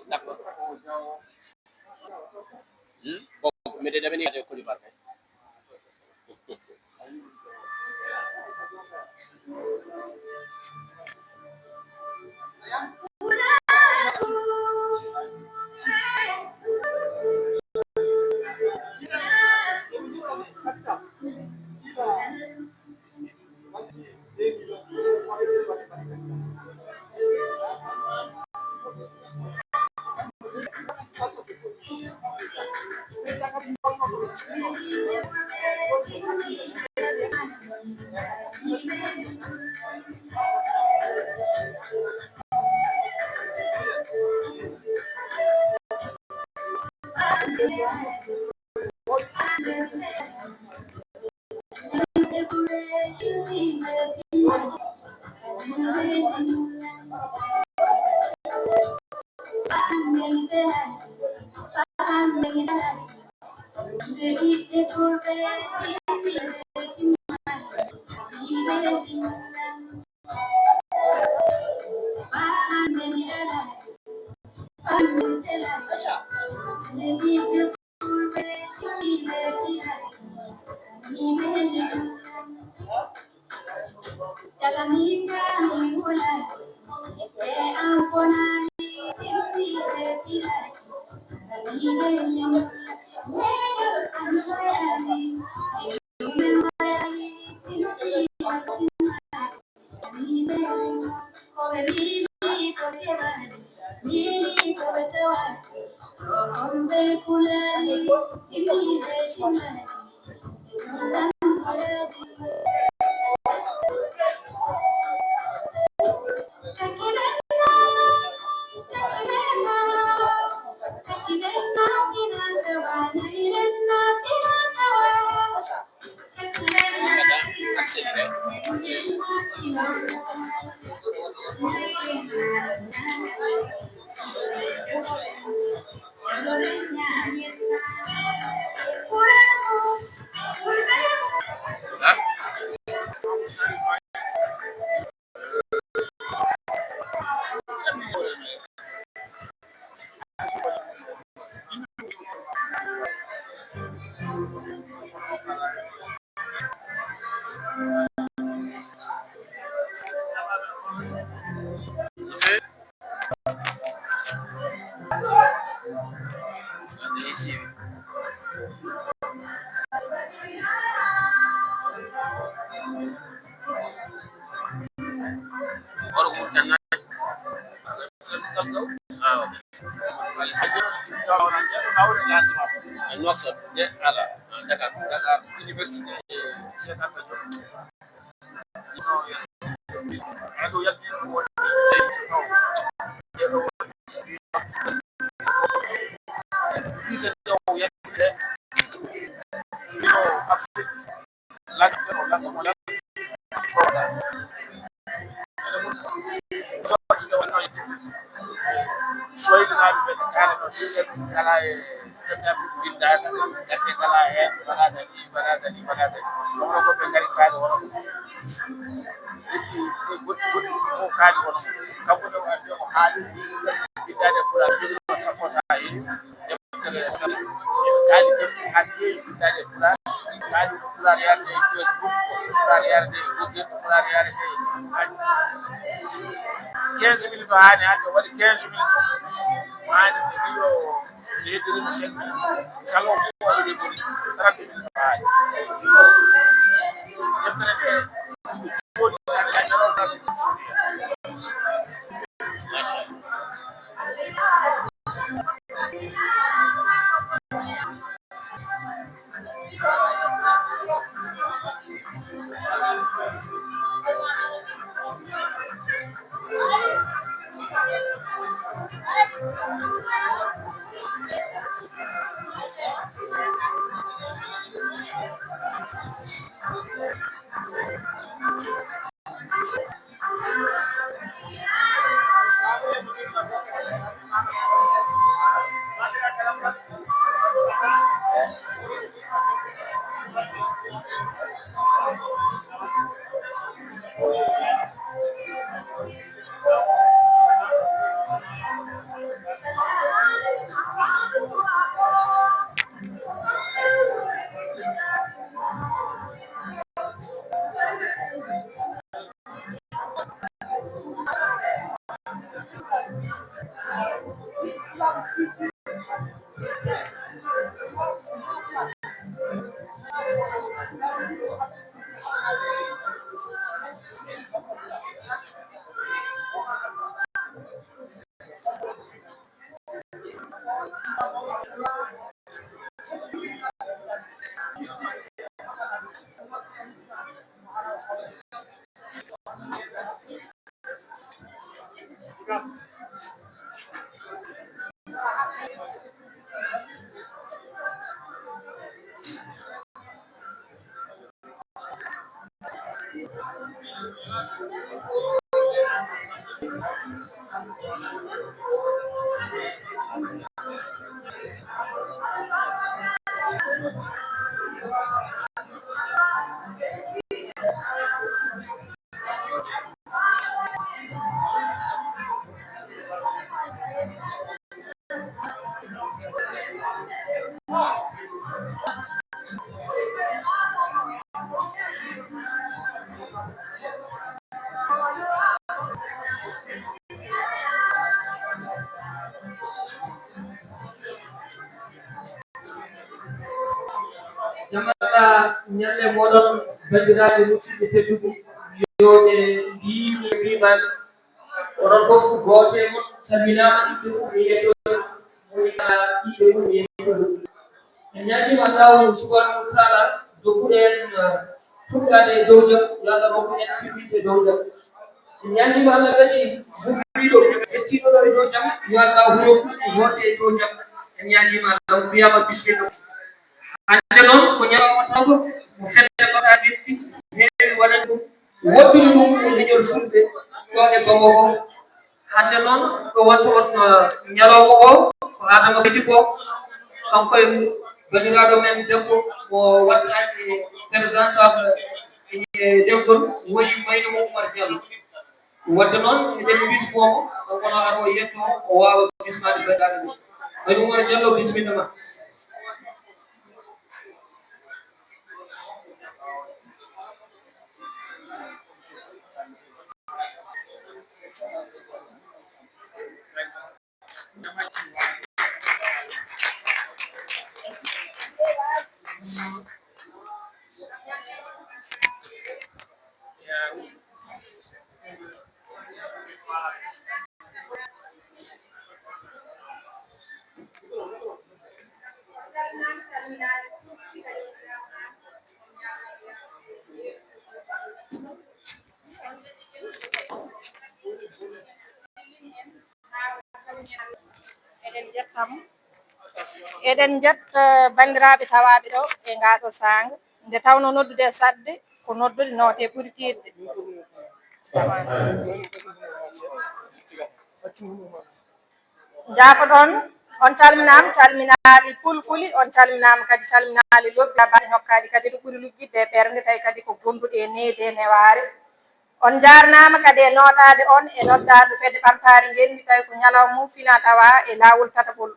D'accord. Bon, mais de devenir de Côte d'Ivoire. kaali kono kanko ɗo andi ko haali biddade fula jogiɗo sapota yi deftere kaali defte hande biddade fula kaali fula yarde Facebook fula yarde Google fula yarde 15 minutes hani hande waɗi 15 minutes hani ɓe mbiyo jeeɗirimo senni salon ko waɗi joni 30 minutes hani deftere nde joni hande ñalawma jamata ñalle moɗon bandiraɓe musidɓe tedduɓe yoɓe mbiman onon fof goote mon salminama ɗiɗo e yettoɗo monika ɗiɗo e yettoɗo en ñaguima allahu subhanahu wa taala dokkuɗo en fuɗɗade e dow jam yo allah rokku en firminde e dow jam en ñaguima allah kadi bubbiɗo hettiɗoɗo e dow jam yo allah huroku wonde e dow jam en ñaguima allah mbiyama bisimilla hande noon ko ñalawma tawko mo fedde koɗa ɗiɗɗi heewi waɗan ɗum woɗɗude ɗum e leñol fulɓe ɗo e Bamako hande noon ko wonta on ñalawma o ko Adama Kadi Bo kanko e bandiraɗo men debbo o wattaki présentable e debgol woyi mayno mo Oumar Diallo wadde noon eɗen bismomo o wono aro yetto o wawa bismade bandiraɓe ɗum mayno Oumar Diallo bisimilla ma eɗen jetta bandiraɓe tawaɓe ɗo e ngaɗo sanga nde tawno noddude sadde ko noddude noote ɓuuri tirde jaafa ɗon on calminali fulfuli on calminama kadi calminali lobbi abaɗe nokkadi kadi ɗo ɓuuri luggidde e ɓernde tawi kadi ko gonduɗe e needi e neware on jarnama kadi e notade on e noddadu fedde ɓamtari ngendi tawi ko ñalawma mum fina tawa e lawol tatapol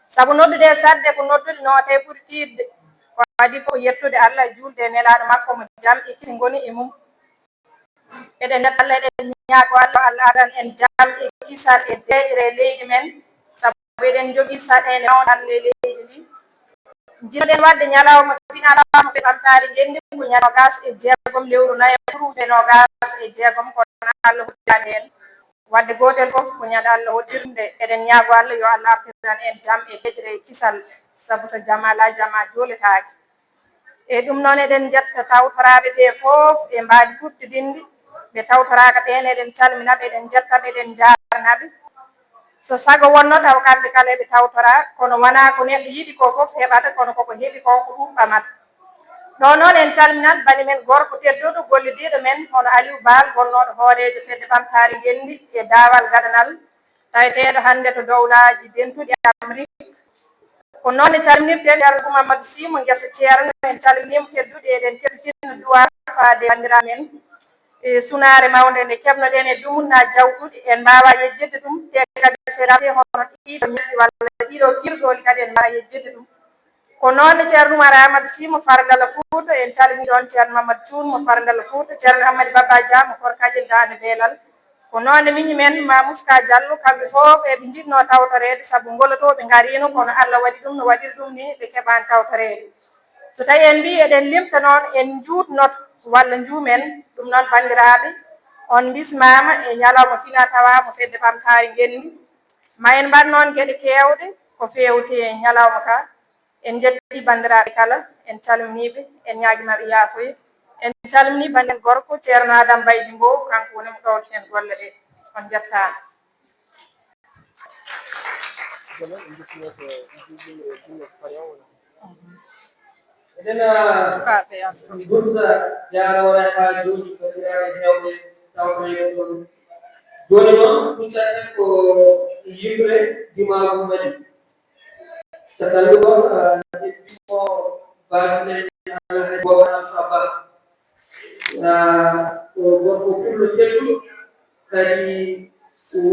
saabu noddude sadde ko noddude noote ɓuuri tidde ko waɗi fof yettude Allah e julde e nelaɗo makko mo jaam e kisi goni e mum eɗen net Allah eɗen ñaago Allah adan en jaam e kisal e deƴre leydi men saabu eɗen jogui saɗede mawɗe Allah e leydi ndi jiɗɗen wadde ñalawma finalawma fe ɓamtari ngendi ko ñanogas e jeegom lewru nayo ɓuruɓe nogas e jeegom kono Allah hoddani en wadde gotel foof ko ñande Allah hoddirde eɗen ñaago Allah yo Allah artiran en jaam e deƴre e kisal saabu so jaam ala jaam a joolitaki e ɗum noon eɗen jetta tawtoraɓe ɓe foof e mbaadi futtidinde ɓe tawtoraka ɓen eɗen calminaɓe eɗen jettaɓe eɗen jarnaɓe so sago wonno taw kamɓe kala eɓe tawtora kono wona ko neɗɗo yiiɗi ko foof heɓata kono koko heeɓi ko ko ɗum ɓamata ɗo noon en calminat bani men gorko tedduɗo gollidiɗo men hono Aliou Bal gonnoɗo hoorejo fedde ɓamtari ngendi e daawal gadanal taweteɗo hande to dowlaji dentuɗi Amérique ko noon e calminirten Ceerno Mamadou Sy mo guesa ceerno en calminimo tedduɗe eɗen kettitina duwa faade bandiraɓe men e sunare mawde nde keɓnoɗen e dumunnaji jawtuɗi en mbawa yejjidde ɗum te kadi seeɗate hono ɗiɗo ñalɗi walla ɗiɗo kirɗoli kadi en mbawa yejjidde ɗum ko noon Ceerno Oumar Amadou Sy mo Fargala Fouta en calmini ɗon Ceerno Mamadou Thioune mo Fargala Fouta Ceerno Hamady Baba Dia mo Korkaƴel Dande Beelal ko noon miñi men ma Mouska Diallo kamɓe foof eɓe jiɗno tawtorede saabu ngolotoɓe garino kono Allah waɗi ɗum no waɗiri ɗum ni ɓe keɓani tawtorede so tawi en mbi eɗen limta noon en jutnoto walla juumen ɗum noon bandiraɓe on bismama e ñalawma fina tawa mo fedde ɓamtari ngendi ma en mbaɗ noon gueɗe kewɗe ko fewti e ñalawma ka en jetti bandiraɓe kala en calminiɓe en ñaguimaɓe yaafoya en calmini banden gorko Ceerno Adame Baydy Mbow kanko woni mo ɗowten golle ɗe on jettama eɗen gurta jarore ha joni bandiraɓe hewɓe tawtoyɓe ɗon joni noon ɗumtaten ko yimɓe dimagu mbaɗi caggal ɗum ɗeɓɓimo batinen gobanal saba gorko pullo teddu kadi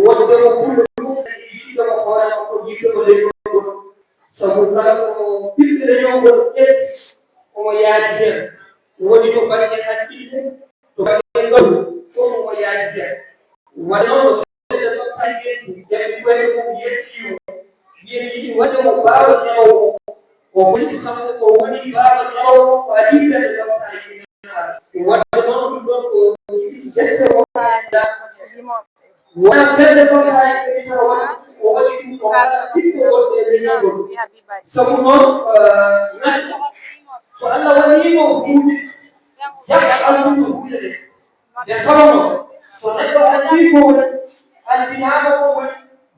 wondemo pullo ɗum kadi yiɗɗomo hoorema ko yiɗɗomo leñolgol sabu kala ko ɓiɓɓe leñolgol ƴetti omo yaadi hen woni to banggue hakkille to banggue ngalu fof omo yaadi hen waɗa noon seeɗa tottani hen jaɓi waɗi ko yettimo yen yiɗi waɗde mo baawa ñawo o woni kamko ko woni baawa ñawo ko adi seeɗa tottani wadde noon ɗum ɗon ko gette wonaaɗa wona seeɗa tottani kadi taw o waɗi ɗum o waɗa ɓiɓɓe wonɓe e leñolgol sabu noon so Allah waɗimo huude jaɓa alɗuɗo huude ɗe nde tawno so neɗɗo andi ko woni andinama ko woni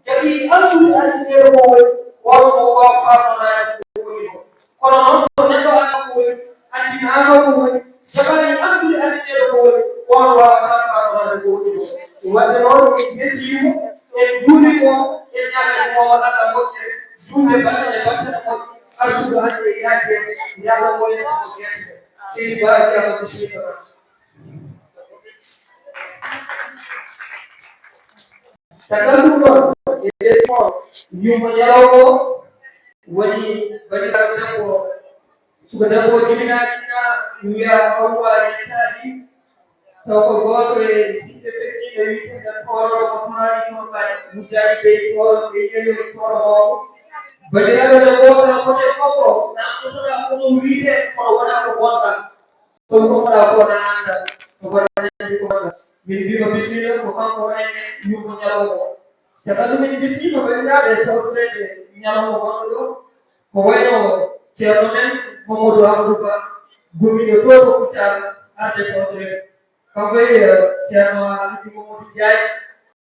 jaɓi andude andineɗo ko woni wonmo wawa famnonade ko woni ko kono noon so neɗɗo anda ko woni andinama ko woni jaɓani andude andineɗo ko woni wonmo wawata famnonade ko woni ko wadde noon en jettimo en juurimo en ñaganimo Allah moƴƴere juude baɗɗe e battane moƴƴe arsugo hande e yaade yalla moyen ko gerte seydi baakiyama bisimilla caggal ɗum ɗon e ɓesmo yummo ñalawma o woni bandiraɓe debbo suko debbo jibinaɗina wiya hawwa yettadi taw ko goto e jiɗɗe fettiɓe witeɗe toroɗo ko tunani toon ɓaɗe mujjani ɓe toro ɓe yeyoy toro mawko bandiraɓe debbo sa fote makko namdotoɗa kono wiite kono wona ko gonɗa toon komoɗa ko na anda ko waɗanandi ko waɗa min mbima bisimilla ko kanko wonayne yummo ñalawma o caggal ɗum en bismima bandiraɓe tawtorede ñalawma gonɗo ɗo ko wayno ceerno men Mamadou Amadou Ba gomiɗo to ko Kouthia arde tawtorede kanko e ceerno Alhaji Mamadou Ndiaye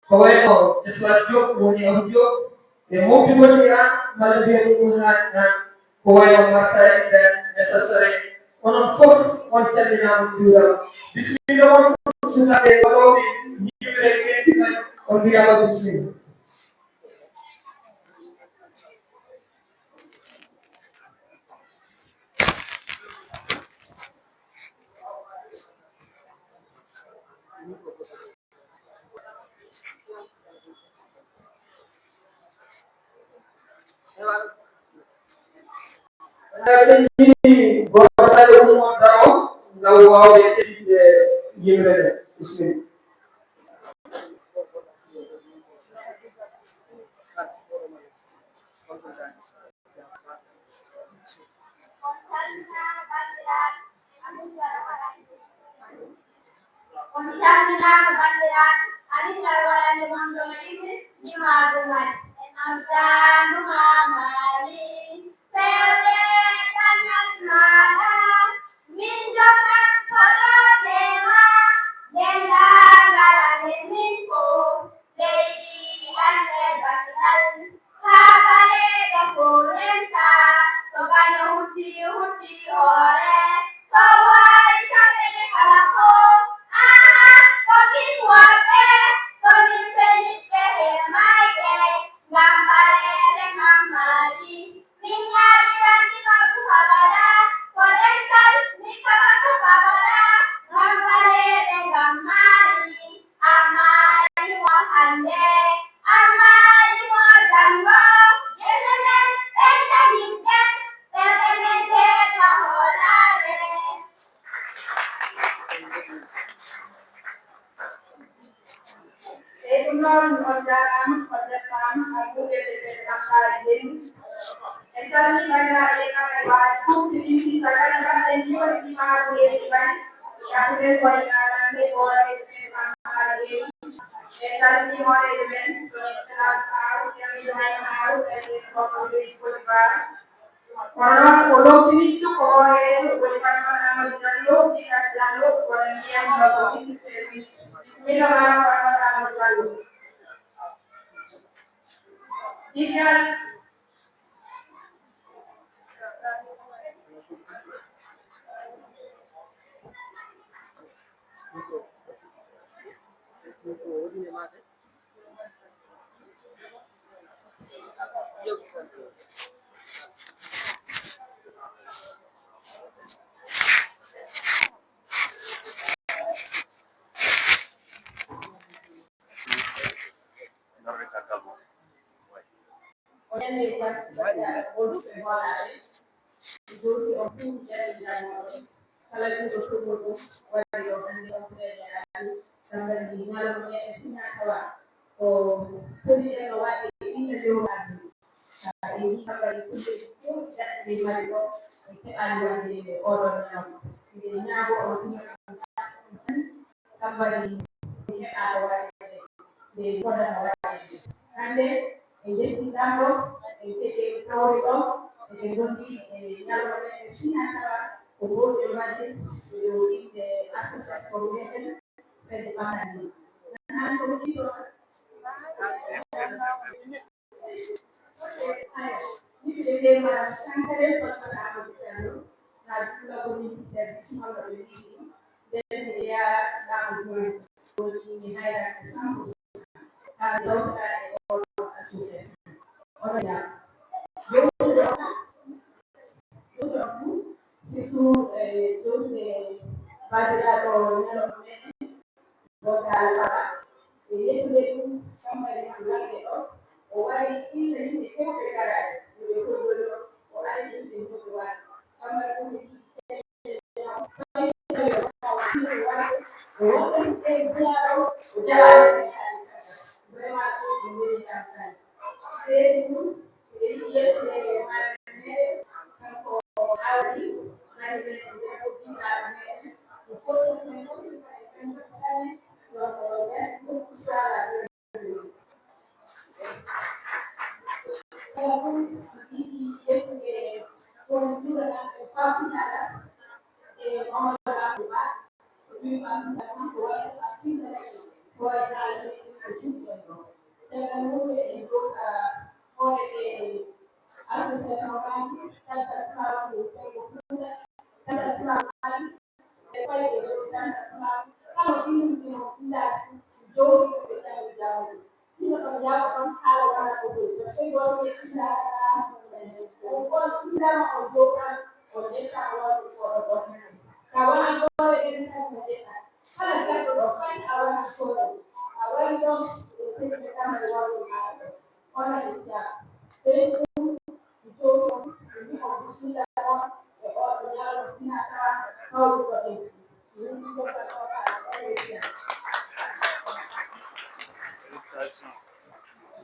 ko wayno espace Diop woni Abou Diop e mawɓe woni an malla mbiya ɗum haani nan ko wayno martani nden e sassare onon fof on calminama juurama bisimilla on sukaɓe waɗoɓe yimɓe ɓeɗi kadi on mbiyama bisimilla ini gota de umum daro ngaw waw de yimre bismillah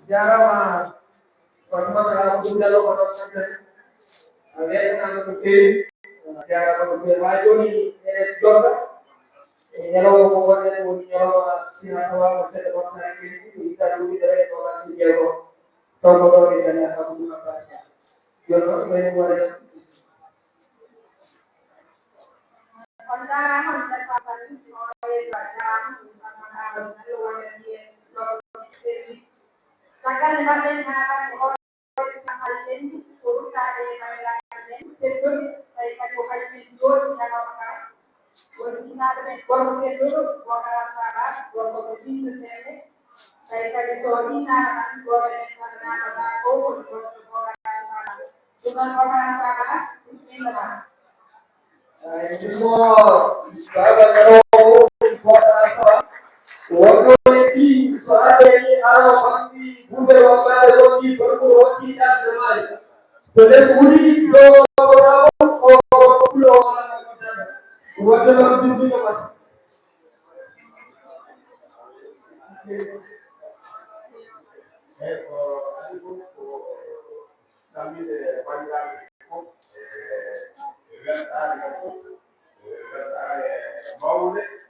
jarama kono mabra ko dalo ko do sante ave na ko ke jarama ko be wajoni e doga e yalo ko wonde ko yalo sina tawa ko te ko na ke ita du dere ko ba si yalo to ko do ni dana ko na ba ya yalo be ni wala Ondara honda papan oye gadam sama ada wala ni Sakan baten haran oye kamayen puru tare kamayen tetur sai ka ko kai video ni na ka Original में कौन के लोग वगैरह सारा वो मशीन से है कई कई स्टोरी ना कौन करना ना को वगैरह सारा तुम्हारा वगैरह सारा इसमें लगा itu semua kalau important Wajibki soalnya ini arah pasti budaya wakil lagi berkurang dan semai. Jadi budi do berapa pulau orang macam wajib bisnis apa? Kami de panjang mau deh.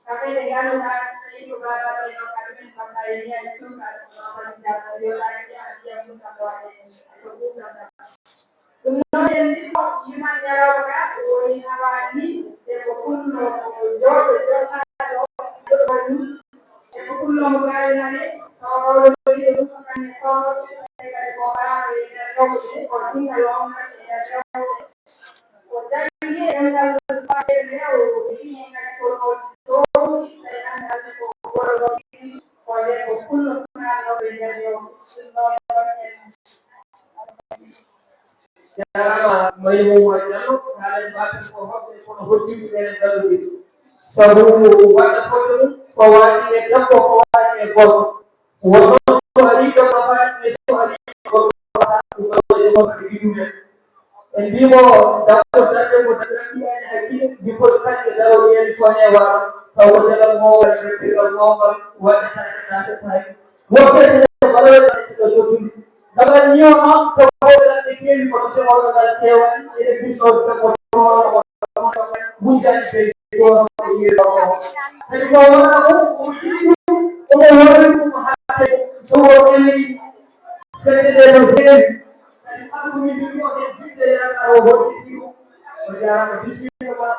Kami dengan luka seni beberapa yang kami pakai ini ada suka tidak berdaya yang suka doanya. Kemudian itu iman jawabkan oleh awali sepuluh jauh sepuluh kali nanti kalau itu bukan kalau dari orang dari orang yang dan ini yang kalau pakai dia ini yang kalau Jangan mau wajar kalian batas pohon hoti dengan dalam itu. Sebelum wadah pohon pohon ini dah pohon ini pohon. Wadah hari ke apa ini hari pohon pohon itu ni. Ini mau dapat lagi di poskan ke dalam ini soalnya tahun dalam mau wadah saya. Wadah kalau kalau niyo ang kawalan ni Kim kung sa mga nagtewan, episode sa pagkawa bukan video ko. Jadi kalau aku umur mahal so ini saya berpikir aku ini juga jadi orang orang itu berjalan di sini apa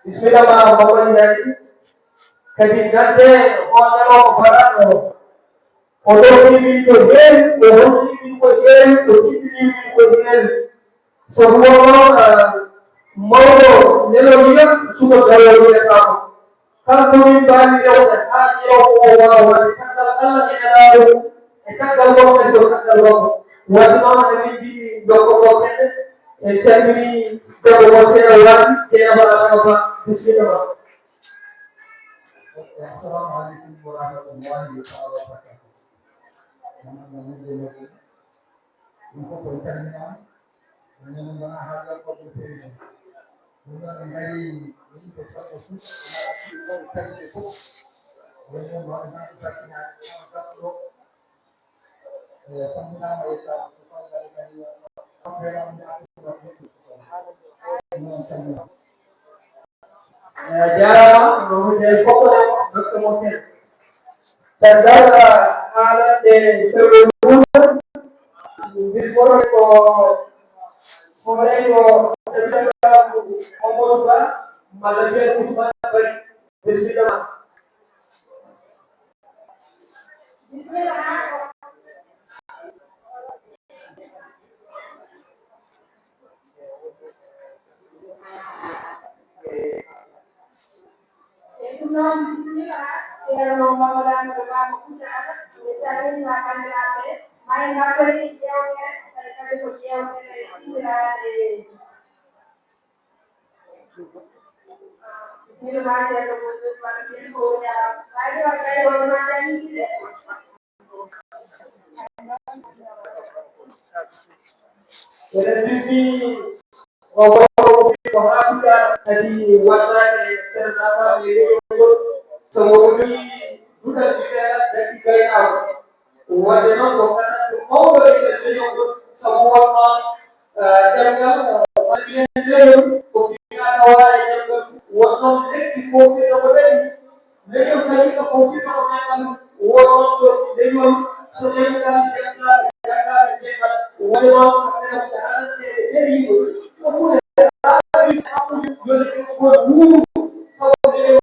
Bismillahirrahmanirrahim. Ketika orang berano, orang ini berjen, orang ini berjen, orang ini berjen. Semua mau nelorian sudah kalau dia tahu. Kalau ini dia udah hanya orang kalau dia tahu, kalau itu kalau waktu ini dokter ini kalau saya orang dia apa bismillah. Assalamualaikum warahmatullahi wabarakatuh. Untuk pertanyaan, mengenai harga produksi, mengenai ini produksi, mengenai ya, kemudian pokoknya kemudian terdara alat di seluruh dispor ko terdara omosa Malaysia Usman beri bismillah. Elettricity mengalahkan dari wacana terdapat di semuanya sudah tidak dari gaya wacana bukan mau dari semua jangan bagian dari posisi awal yang warna di posisi awal लेकिन कहीं का कोशिश करने का वो जो देखो सुनने का जगह वो अपने ध्यान से यही तो पूरे जो वो मूव सब दे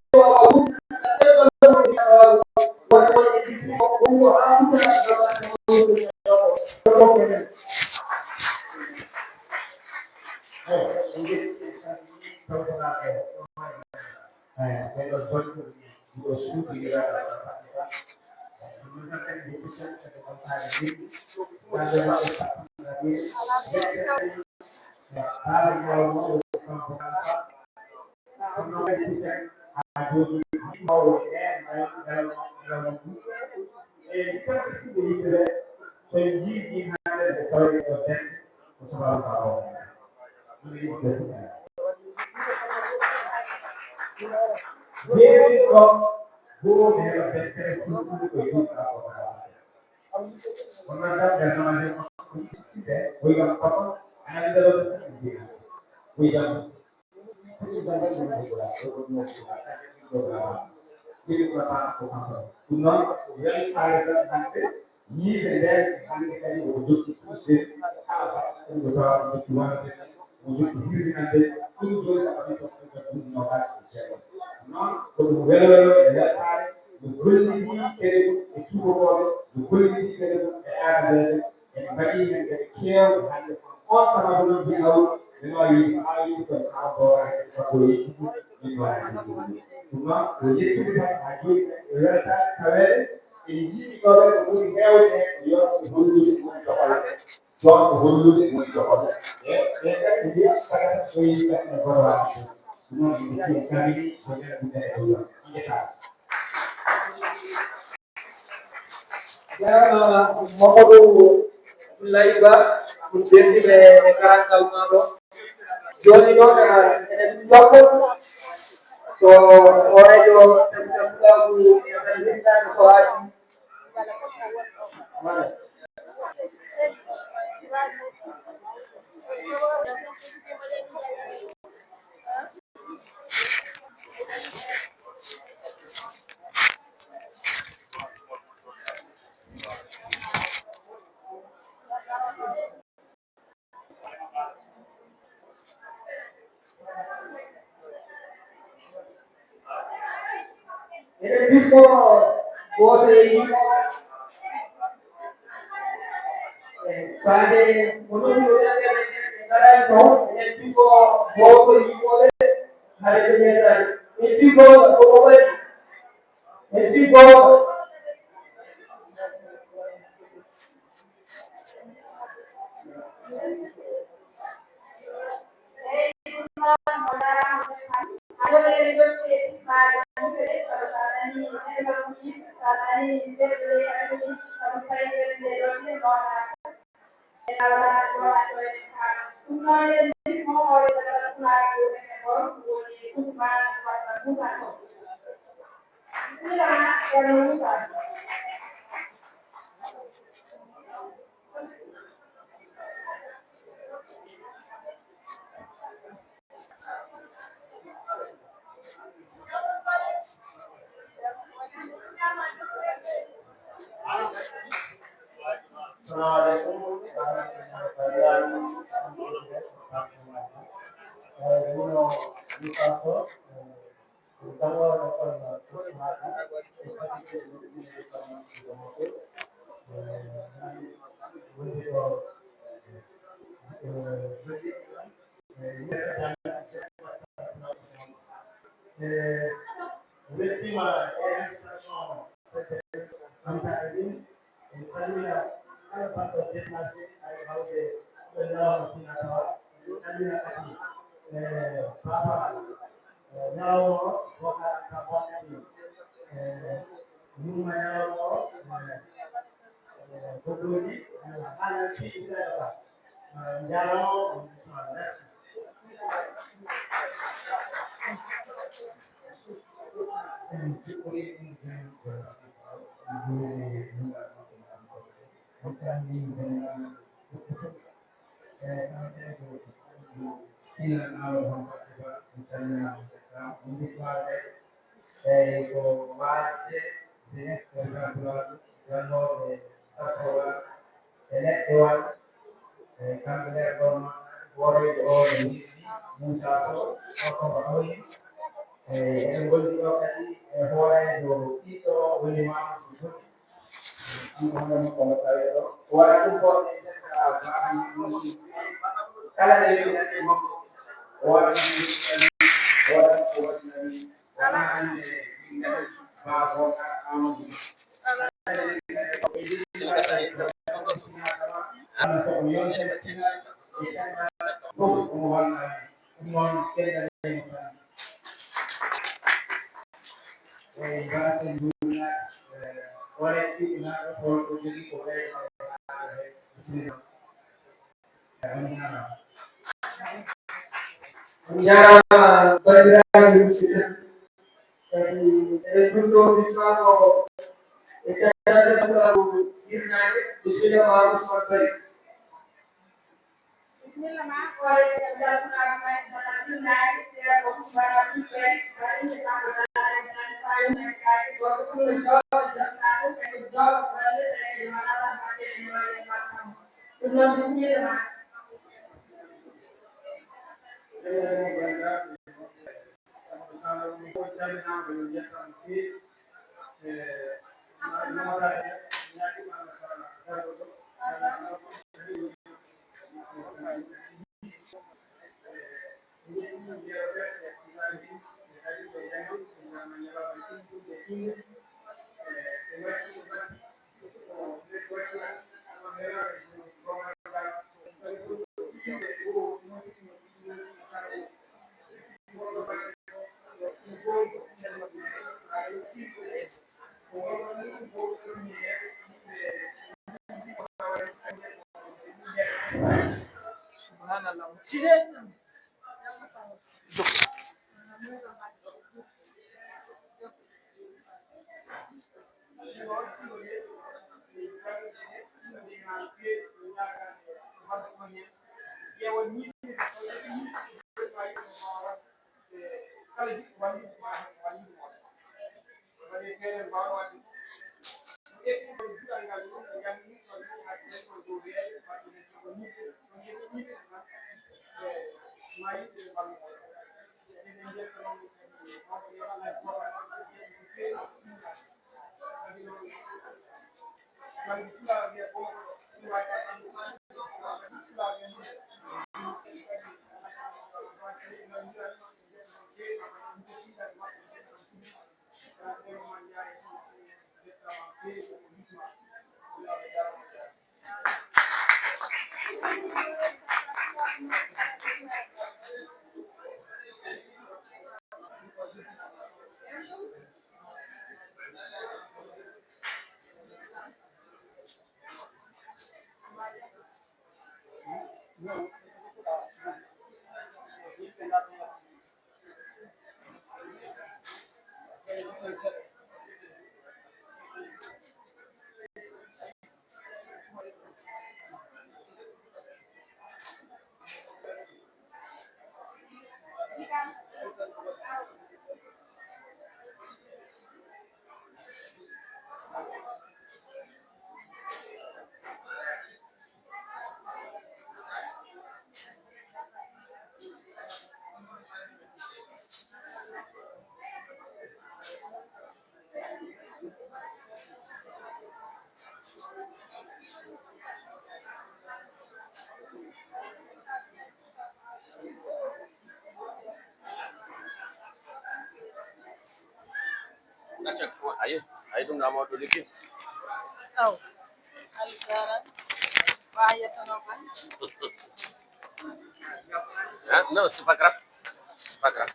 Andiamo per il tutto diciamo e c'è il cinema di Ayo, ayo dong nggak mau dulu gitu. Oh, Alisara. Ah, non, c'est pas grave. C'est pas grave.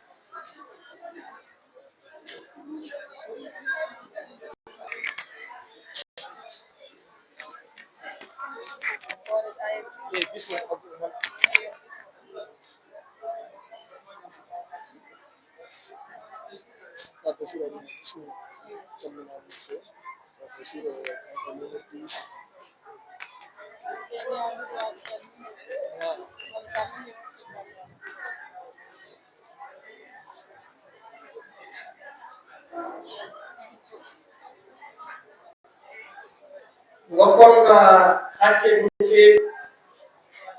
gokkon hakke ɗum feewi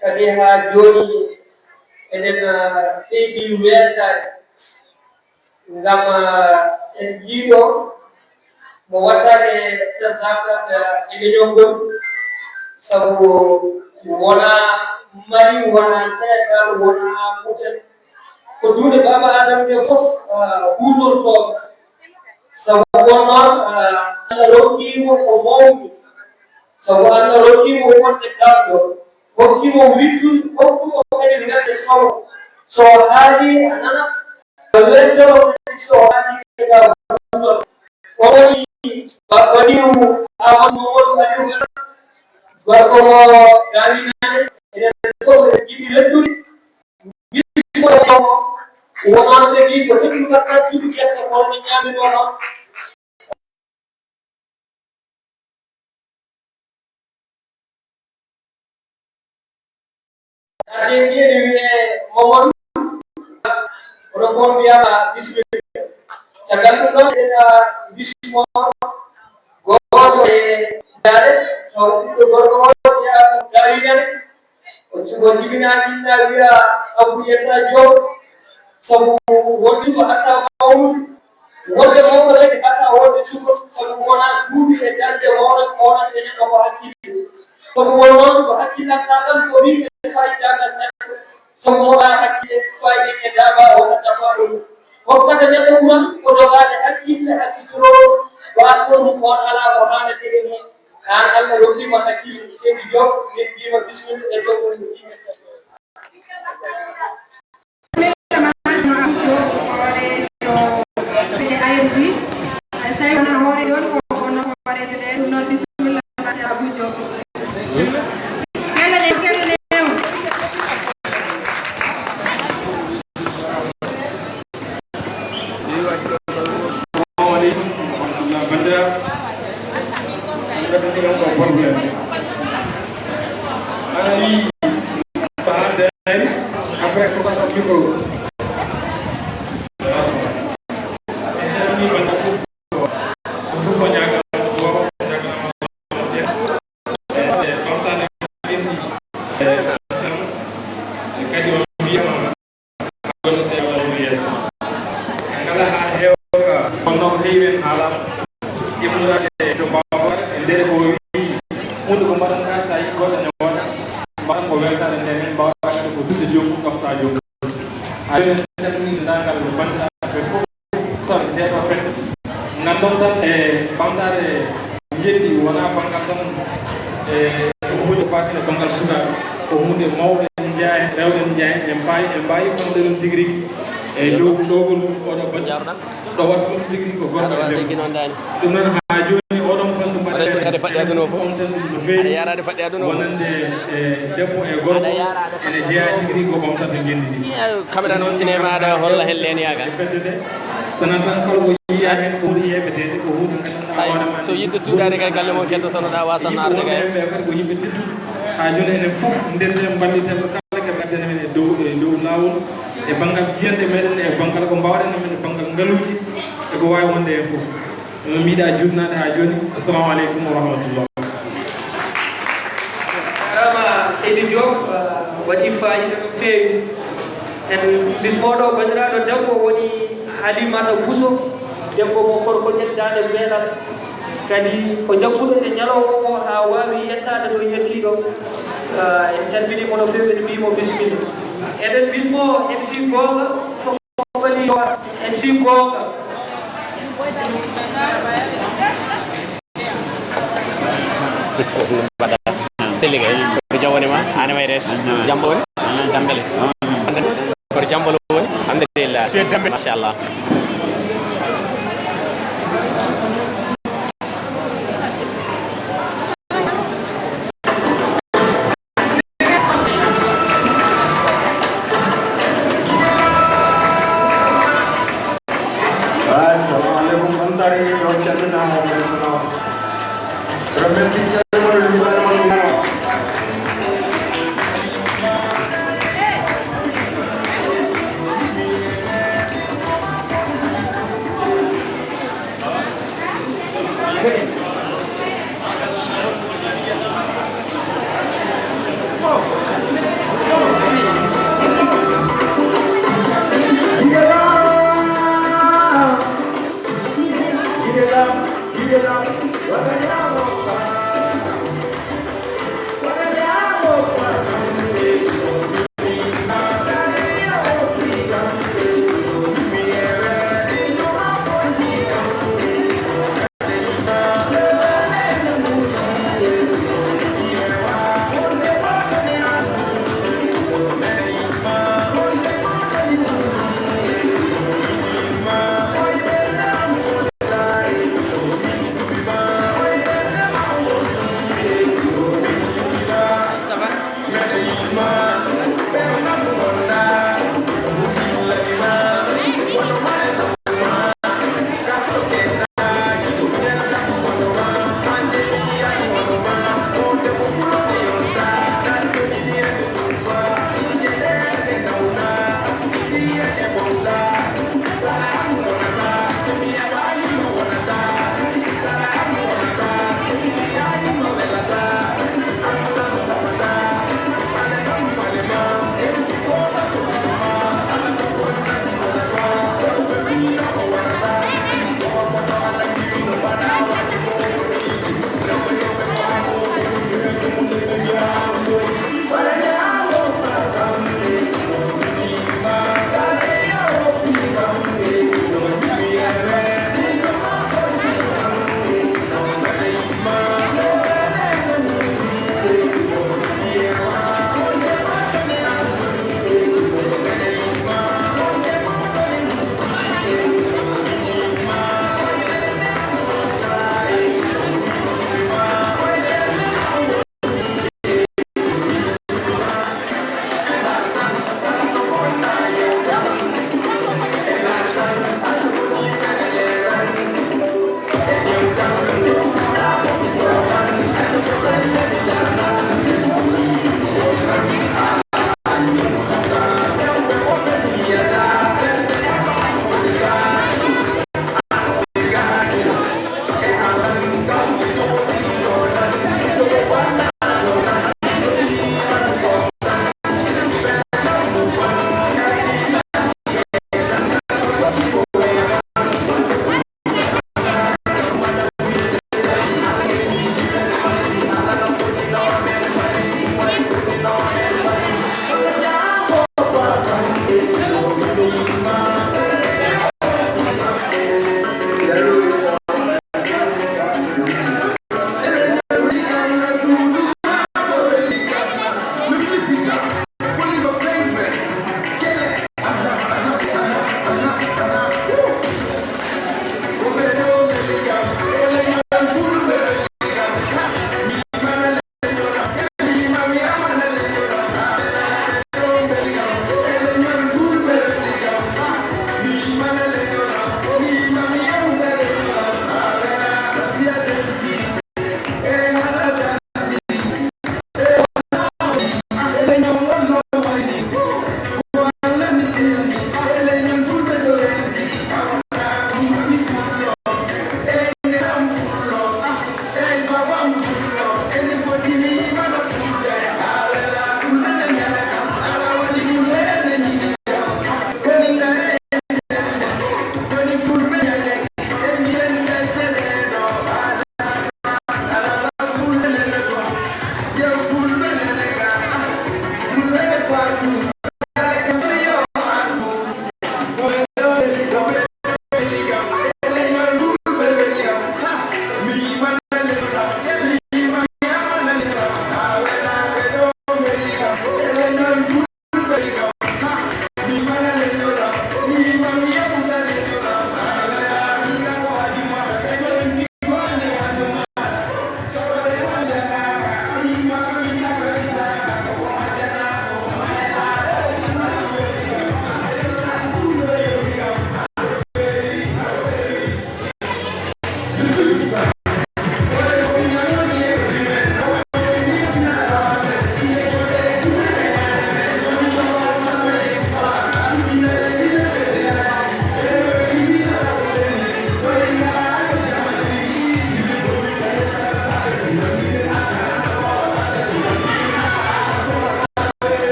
kadi ha joni eɗen ɓeydi weltare ngam en jiiɗo mo wattake tasaka émission ngol sabu wona mari wona sénégal wona muten ko duuɗe baba adama ɓe fof hutorto sabu won noon allah rokkimo ko mawɗi sabu Allah rokkimo wonde gasɗo hokkimo wittude hokkimo kadi ngande sawro so haali a nana weldoro kadi so haali ga o woni basiru amadou mamadou aliou gorko mo gaminane eɗen fof en jiɗi reddude wismoɗo wonon legi ko heɓɓigatta juɗi jette kolɓe ñamino noon ade mbiyeɗe wiye mamadou oɗo fof mbiyama bismillah caggal ɗum ɗon eɗen bismo goto e dare taw ɓiɗɗo gorko o wiya gawinene o jibina ɗinɗa wiya abou yetta joom sabu wonde suko hatta mawnude wonde mawɗo kadi hatta wonde suko sabu wona suuɗi e darde mawɗo e neɗɗo ko hakkille sabu won noon ko hakkillanta tan ko wi faydagal neɗɗo sabu wona hakkille fayde e daba wona nafa ɗum hokkata neɗɗo ɓuran ko dogade hakkille hakkitoro wasɗon on ala ko hande tegeni an allah rokkima hakkille seydi joom min mbima bisimilla e dow yimɓe yarade faɗɗi aduno wonande debbo e gorko ene jeeya tigri ko ɓamtata gendidi kamera noon tine maɗa holla hen len yaga feddede sonan tan kala ko yiya hen ko huuɗi yeɓetede ko huuɗi gandanɗa so yidde suudade kay galle mo keddotonoɗa wasanno arde kay kadi ko yimɓe tedduɓe ha joni enen fof ndende mballiteko kala ke gaddene men e dow lawol e banggal jiyande meɗen e banggal ko mbawɗen men e banggal ngaluji eko wawi wonde hen fof no mbiɗa jurnade ha joni assalamu aleykum wa rahmatullah seydi diop waɗi fayida no feewi en bismoɗo bandiraɗo debbo woni halimata bousso debbo mo korko ƴettade beelal kadi ko jagguɗo e ñalowma o ha wawi yettade ɗo yettiɗo en calminimo no fewi en mbimo bisimilla eɗen bismo mc gonga foɓali mc gonga teligay jawoni ma ana may res jambo woni dambele ko jambo woni alhamdulillah mashallah Assalamualaikum warahmatullahi wabarakatuh.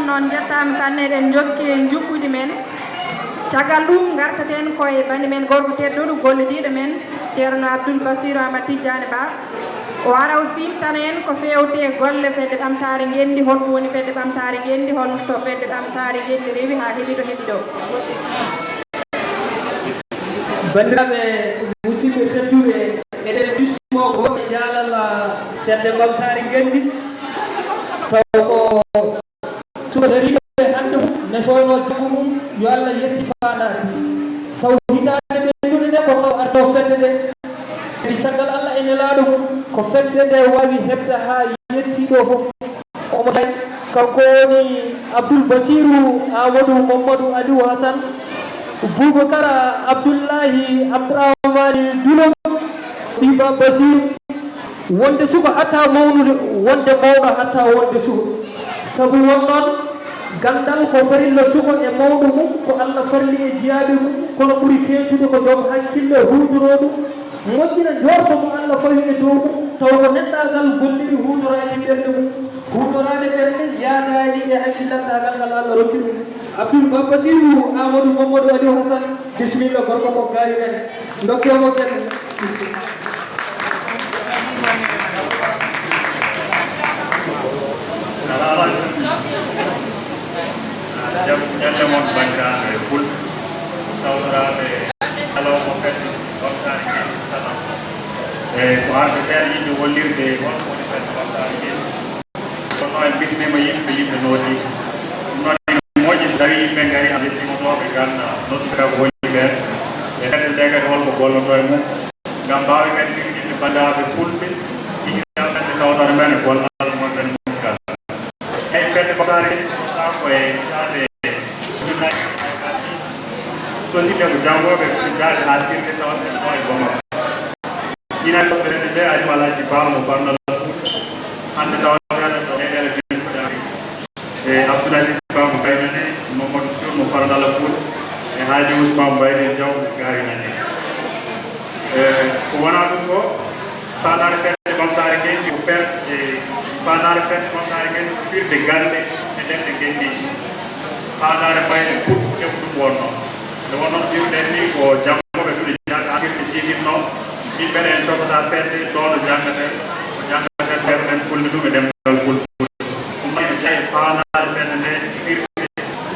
noon jettama sanne eɗen jokki juɓɓudi men caggal ɗum gartaten koye bani men gorko tedduɗo gollidiɗo men ceerno Abdoul Bassirou Amadou Tidiane Ba o ara o simtana en ko fewte golle fedde ɓamtare ngendi holko woni fedde ɓamtare ngendi holno to fedde ɓamtare ngendi rewi ha heeɓi ɗo heeɓi ɗo bandiraɓe musidɓe tedduɓe eɗen bismo goɓe jaalal fedde ɓamtare ngendi taw ko sodariɓe hande ne sowno jago mum yo Allah yetti faanaki taw hitande ɓendude nde ko taw arto fedde nde kadi caggal Allah ene laaɗo mum ko fedde nde wawi hebde ha yettiɗo foof omo tay kanko woni Abdoul Bassirou Amadou Mamadou Aliou Hassane Boubacara Abdoullahi Abdourahmani Dulo Iba Bassirou wonde suka hatta mawnude wonde mawɗo hatta wonde suka sabu won noon gandal ko farilla suka e mawɗo mum ko Allah farli e jiyaaɓe mum kono ɓuri teetude ko joom hakkille huutorodum moƴƴina jorto mo Allah fawi e dow mum taw ko neɗɗagal golliri huutorade ɓernde mum huutorade ɓernde yaadani e hakkillattagal ngal Allah rokki ɗum Abdoul Bassirou Amadou Mamadou Aliou Hassane bisimilla gorko mo gaari kadi dokkemo kadi ñande mon bandiraɓe pul tawtoraɓe alawmo kadi ɓamtare jeeɗi salam e ko arde seeɗa yimɓe hollirde won woni kadi ɓamtare jeeɗi kono en bismima yimɓe nooti ɗum noon ene moƴƴi so tawi yimɓe gari a yettimotoɓe ganda nodduɓe ko woni ɓen e kadi nde kadi holko golloto e mum gam mbawi kadi ligguidde bandiraɓe fulɓe ɗiɗiɗa kadi tawtore men e gollal monɓen mum kal eyi fedde ɓamtare sa koye ade société ko jangoɓe jaade ha tirde taw en ɗo e Bamako ina toɓɓerede nde ari malaji bamo bannal hande tawatane ɗo eɗele benɗuɗari e Abdoulaziz Bamo gaynane Mamadou Thiour mo paradala Poul e Haji Ousmane Bayde Diaw garinane ko wona ɗum ko fanare fedde ɓamtare ngendi ko per e fanare fedde ɓamtare ngendi ko firde gande e ndemɗe ngendiji fanare mayde puɗɗuɗe ko ɗum wonno nde wonnoon ɓiwɗen ni ko jangoɓe ɗuɗe jangga firde jiitinno yimɓe en cosata fedde ɗoɗo janggaten ko janggaten fedde men fulde ɗum e ɗemgal fulfulde ɗum mayde jaye fanare fedde nde firde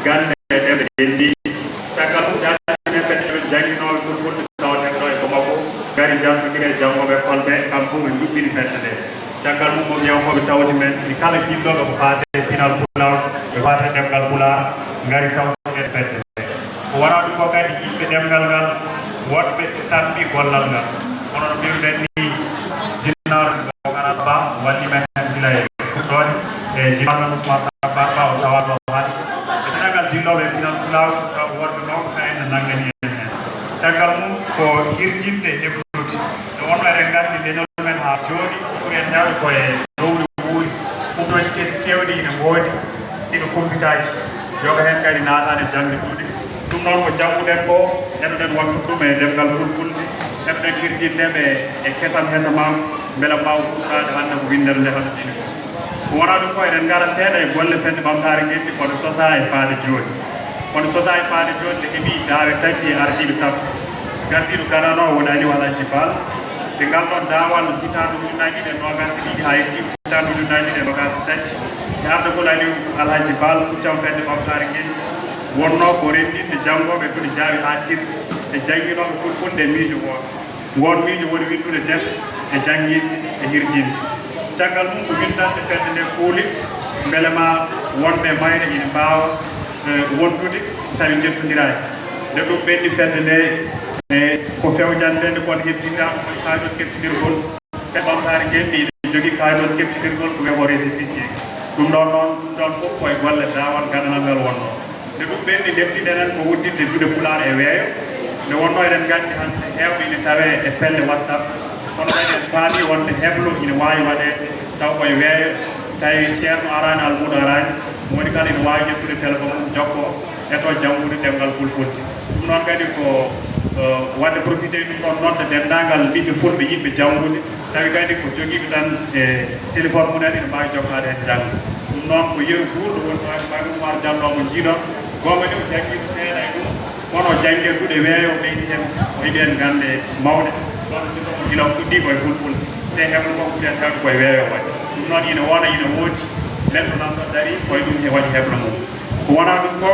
gande e ɗemɗe ngendiji caggal ɗum jaaɗinen fedde ɓe jangginoɓe fulfulde tawaten ɗo e Bamako gari jardodire jangoɓe kolɓe kam fof ɓe juɓɓini fedde nde caggal mum moom yewkoɓe tawti men ni kala jilloɓe ko faate pinal pulaw ɓe faate ɗemgal pular gari tawtiɗen fedde nde ko wona ɗum ko kadi yimɓe ɗemgal ngal woɗɓe tampi gollal ngal kono no mbiruɗen ni jinnaɗo Boubacara Ba walli men gila e fuɗɗode e jinnaɗo Ousmane Tabbar Ba o tawaɗo haali e dinagal dilloɓe pinal pulaw taw woɗɓe mawɓe kayne nanggani en hen caggal mum ko hirjinde e fruti nde wonno eɗen gandi leñol men ha jooɗi ɓuri en ñawe koye lowri wuuri ɗumɗoji kesi kewɗi ine woodi ɗiɗo kompitaji yoga hen kadi natane jangde ɗuɗi ɗum noon ko jangguɗen ko heɓeɗen wattu ɗum e ɗemgal fulfulde heɓeɗen hirjindeɓe e kesam hesamam beela mbaw fuɗɗade hande ko windere nde hono jini ko wona ɗum ko eɗen gara seeɗa e golle fedde ɓamtare ngendi kono sosa e faade joni kono sosa e faade joni nde heeɓi daawe tacci e ardiɓe tattu gardiɗo ganano woni Aliou Alaji Bal ɓe ngalɗon dawal hitandu ujunaji ɗiɗi e nogas e ɗiɗi ha yettiɓe hitandu ujunaji ɗiɗi e nogas e tacci e ardagol Aliou Alhaji Bal kuccam fedde ɓamtare ngendi wonno ko rendinde jangoɓe koɗe jaawi ha tirde e jangginoɓe fulfulde e miijo goto won miijo woni windude defte e jangginde e hirjinde caggal mum ko windande fedde nde kuuli beele ma wonɓe mayre ina mbawa wondude tawi jettodirani nde ɗum ɓenni fedde nde e ko fewjantede kono hebtinama koye kaydon keftidirgol e ɓamtare ngendi ine jogui kaydon keftidirgol ko wiye ko récépissé ɗum ɗon noon ɗum ɗon fof koye golle dawal gandanal ngal wonno nde ɗum ɓenni deftidenen ko wuddinde juuɗe pular e weeyo nde wonno eɗen gandi hande hewɓe ine tawe e pelle WhatsApp kono eɗen paami wonde heblo ine wawi waɗede taw koye weeyo tawi ceerno arani almudo arani woni kala ine wawi ƴettude téléphone mum jokko eto janggude ɗemgal fulfulde ɗum noon kadi ko wadde profité ɗum ɗon nodde dendagal ɓiɓɓe fulɓe yiɗɓe janggude tawi kadi ko joguiɓe tan e téléphone mumen ine mbawi jokkade hen jangga ɗum non ko yeru buurɗo won Baye Oumar Diallo mo jiiɗon gonga ni o jangguima seeɗa e ɗum wono janggue duɗe weeyo ɓeydi hen o yiɗi en gande mawɗe ɗon ɗum gila fuɗɗi koye fulful te heɓno ko ɓuden tawde koye weeyo waɗi ɗum noon ina wona ina woodi neɗɗo nan ɗo dari koye ɗum e waɗi heɓno mum ko wona ɗum ko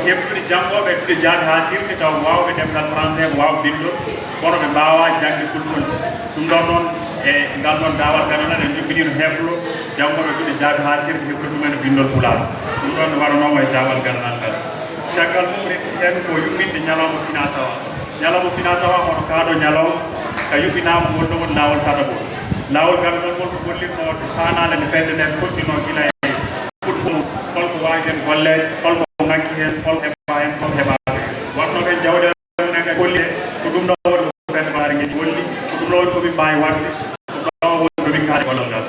heɓtude janggoɓe ɗuɗe jaabi ha tirde taw wawɓe ɗemgal français ko wawɓe bindol kono ɓe mbawa jangde fulfulde ɗum ɗon noon e ngal ɗon dawal ganana en jokkidino heblo janggoɓe ɗuɗe jaabi ha tirde heɓtude ɗumen bindol pulaar ɗum ɗon ne waɗanoma e dawal gananal ngal caggal mum rek hen ko yuɓɓinde ñalawma fina tawa hono kaɗo ñalawma ka yuɓɓinama wonno woni lawol tatabol lawol ngal ɗon wonko gollirno fanade nde fedde nden foɗɗino gila e fulful holko wawi hen gollede holko ngakki hen hol heɓa hen hol heɓaɓe watnoɓe jawɗele mumen golli ko ɗum ɗo woni ko fedde maari gueɗi golli ko ɗum ɗo woni komin mbawi wadde ko ɗo woni komin kaali gollal ngal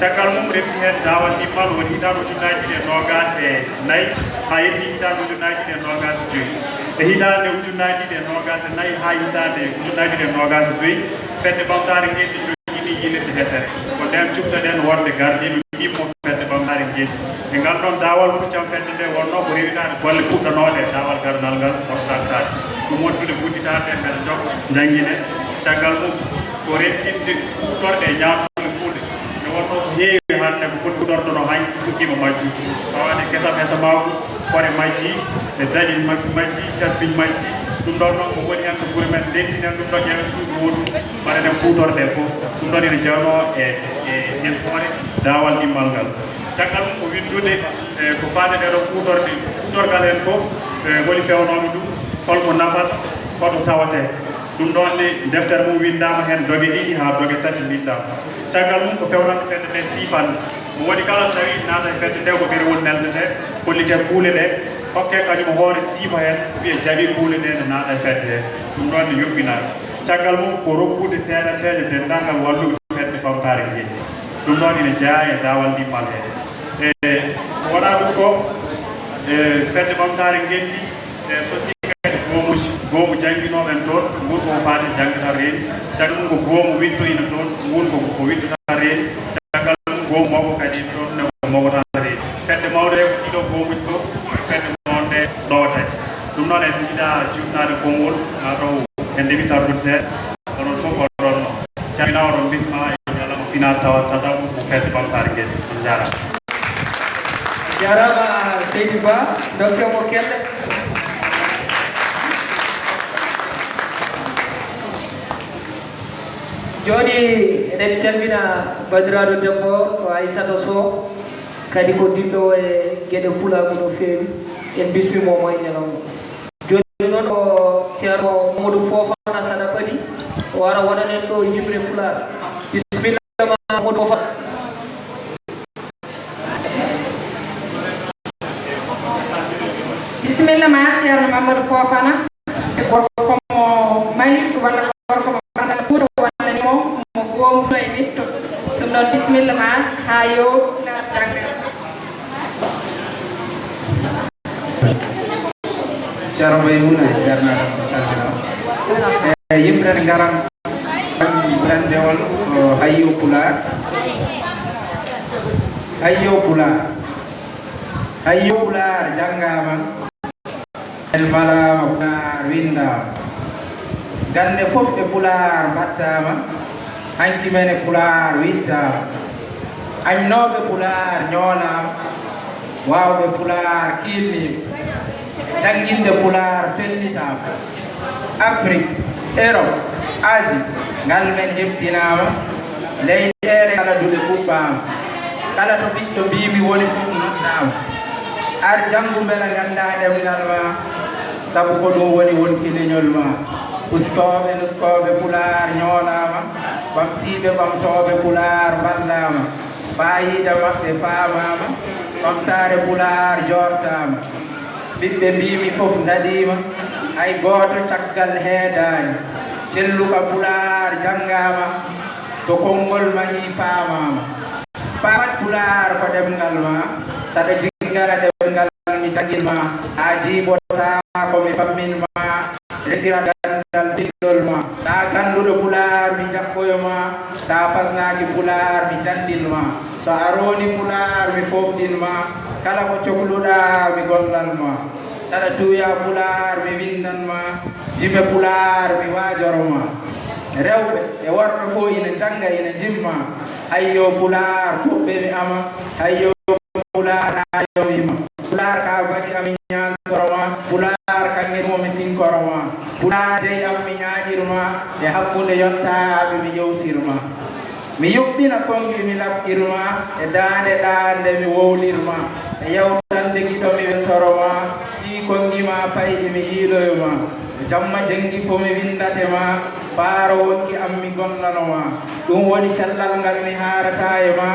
caggal mum refi hen dawal ɗimmal woni hitande ujunnaji ɗi e nogas e nayyi ha yetti hitande ujunnaji ɗi e nogas e joyyi e hitande ujunnaji ɗi e nogas e nayyi ha hitande ujunnaji ɗi e nogas e joyyi fedde ɓamtare gueɗi joƴƴini yilirde hesere ko nden cubtaɗen wonde gardiɗo ɗimmo fedde ɓamtare gueɗi e ngal ɗon dawal puccam fedde nde wonno ko rewitade golle puɗɗanoɗe e dawal garnal ngal oto taktade ɗum wontude gudditade mbeɗa jokka jangguine caggal mum ko rettinde hutorɗe e ñamtude fuuɗe e wonno ko heewi hande ko foti hutorɗono hanki fuɗɗima majji tawade guesam hesa mawɗu kore majji e dañi majji cabbiñ majji ɗum ɗon noon ko woni hen ko ɓuuri men dentinen ɗum ɗo ƴeewen suudu woɗum mbaɗenen fuutorɗe fof ɗum ɗon ene jawno e hen foore dawal ɗimmal ngal caggal mum ko windude ko fande ɗeɗo fuutorgal hen fof woni fewnoɓe ɗum holko nafata hoto tawate ɗum ɗon ne deftere mum windama hen doge ɗiɗi ha doge tati mbindama caggal mum ko fewnande fedde nde sifande mo waɗi kala so tawi naata e fedde nde ko ɗerewol neldete kollite kuule ɗe hokke kañum hoore siifa hen wiye jaaɓi kuule ɗe ne naata e fedde he ɗum ɗon ne yoɓɓinani caggal mum ko rokkude seeɗanteje dendagal walluɓe fedde famtare gueɗi ɗum ɗon ine jeeya e dawal ndimmal he e ko waɗa ɗum ko fedde ɓamtare gueɗɗi so sikade goomu jangguinoɓen toon ngun koko faade janggata reeni caggal mum ko goomu wittoyina toon ngun ko wittota reeni caggal mum goomu mawko kadi toon ne ko mawkota reeni fedde mawɗe ko ɗiɗo goomuji fof fedde mawɗe ɗowatati ɗum noon en jiiɗa juutnade konngol mataw en ndeɓi tardude seeɗa onon fof oɗon camina oɗon bisma e ñalama final tawa tata ɗum ko fedde ɓamtare gueɗe on jarama jarama Seydou Ba dokkemo kelle joni eɗen calmina bandiraɗo debbo ko Aissata Sow kadi ko dillo e gueɗe pulagu no feewi en bismimomo e ñalawma joni noon ko ceerno Mamadou Fofana Saɗa Ɓaɗi o wara waɗanen ɗo yimre pular bisimilla ma Mamadou Fofana bisimilla ma ceerno Mamadou Fofana gorko komo Mali walla gorko mo ɓangal Fouta walla nimo mo goomuɗo e witto ɗum ɗon bisimilla ma ha yo jangga ceerno Maymouna jarnaɗo salmina e yimɓe ne garan brandewol ko hayyo pular janggama en malama pular windama gande fof e pular mbattama hanki men e pular wittama añnoɓe pular ñoolama wawɓe pular kilnima janguinde pular pellitama Afrique Europe Asie ngal men hebtinama leyɗele kala duɗe kuɓɓama kala to ɓiɗɗo mbimi woni fof noddama ar janggu beele ganda ɗemgal ma saabu ko ɗum woni wonkiliñol ma ustoɓe nustoɓe pular ñoolama ɓamtiɓe ɓamtoɓe pular ballama fayida mabɓe famama ɓamtare pular jortama ɓiɓɓe mbimi fof dadima hay goto caggal heedani celluka pular janggama to konngol mahi famama pamat pular ko ɗemgal ma saɗa jingala ɗemgal mi tagil ma ha jibota komi fammin ma resira gandal bindol ma ta ganduɗo pular mi jakkoyo ma ta pasnaki pular mi jandil ma so aroni pular mi foftinma kala ko cohluɗa mi gollanma taɗa tuya pular mi windanma jime pular mi wajoroma rewɓe e worɓe fof ina janga ina jimma hayyo pular kuɓɓe mi ama hayyo pular ayowima pular ka bani ami ñatoroma pular kange momi sinkoroma pular dey am mi ñaɗirma e hakkude yottaɓe mi yewtirma mi yuɓɓina kongi mi lafƴirma e dande ɗande mi wowlirma e yawtande giɗo mi weltoroma ɗi kongima payɗi mi yiiloyoma jamma jengi fo mi windatema ɓaaro wonki am mi gollanoma ɗum woni cellal ngal mi harata e ma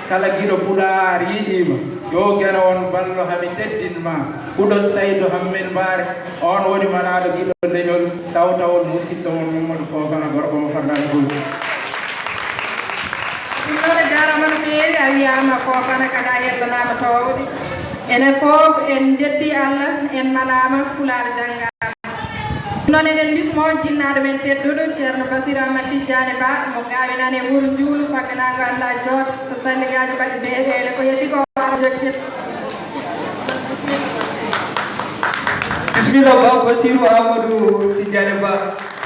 kala giɗo pular yiɗima yo geno won ballo hami teddinma huɗol saydou hammin mbaare on woni manaɗo giɗo leñol sawtawol musidɗo mon Mamadou Fofana gorko mo fardani gulɗi ɗumɗone jarama no feewi a wiyama Fofana kada yettanama towde enen fof en jeddi Allah en malama pular janggama non enen bismo jinnaɗo men tedduɗo ceerno Basir Ahmad Tidiane Ba mo gawinani e wuuro Njuulu fagganago Allah joot ko salligaji mbaɗi beeɗele ko heddi ko jokkit bismillah ba Basirou Amadou Tidiane Ba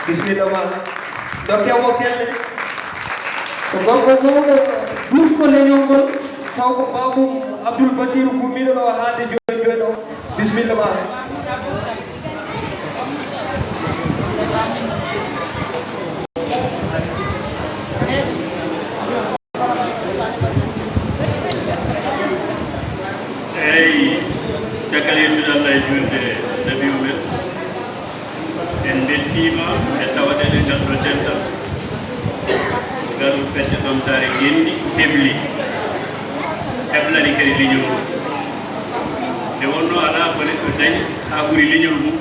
bismillah ma dokke mo kelle ko gorko mawɗo duusko leñol ngol taw ko babum Abdoul Basirou gummiɗo ɗo haalde joni joni ɗo bismillah ma eyi caggal yettude Allah e julde nabi umen en beltima e tawaɗeɗe ngal ɗo dental ngal fedde ɗomtare genni hebli heblani kadi leñol mum nde wonno ala ko neɗɗo dañi ha ɓuuri leñol mum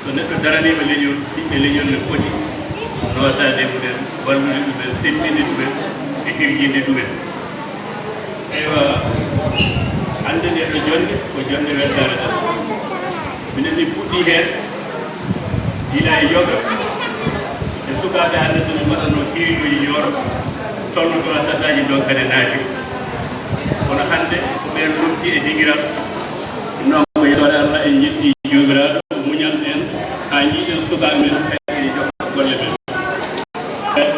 so neɗɗo daranima leñol ɓiɓɓe leñol ne foti nosade mumen wallude ɗumen settinde ɗumen e hirjinde ɗumen eywa hande nde ɗo jonde ko jonde weldare tan minen mi puɗɗi hen yiila e yoga e sukaɓe hande sono mbaɗanno hirijoji yooro tolnoto attaɗaji donkane naati kono hande ko ɓen lomti e dingiral nonko yeɗore Allah en jetti jomiraɗo muñan en ha jiiɗen sukaɓe men ene jokka golle men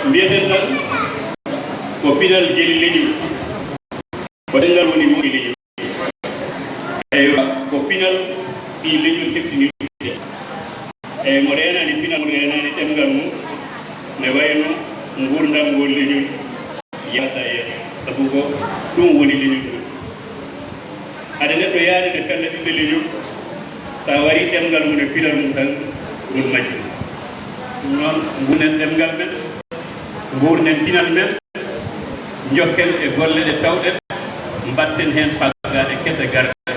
mbiyeten tan ko pinal jeli leñol ko ɗengal woni moƴi leñol eywa ko pinal ɗi leñol heftinirte eyi mo renani pinal mo renani ɗemgal mum ne wayno gurdam ngol leñol yalta yeeso sabu ko ɗum woni leñol mum hade neɗɗo yaade nde fella ɓiɓɓe leñol sa wari ɗemgal mum e pinal mum tan ngol majji ɗum noon gunen ɗemgal men gurnen pinal men jokken e golle ɗe tawɗen mbatten hen paggaɗe kese garɗe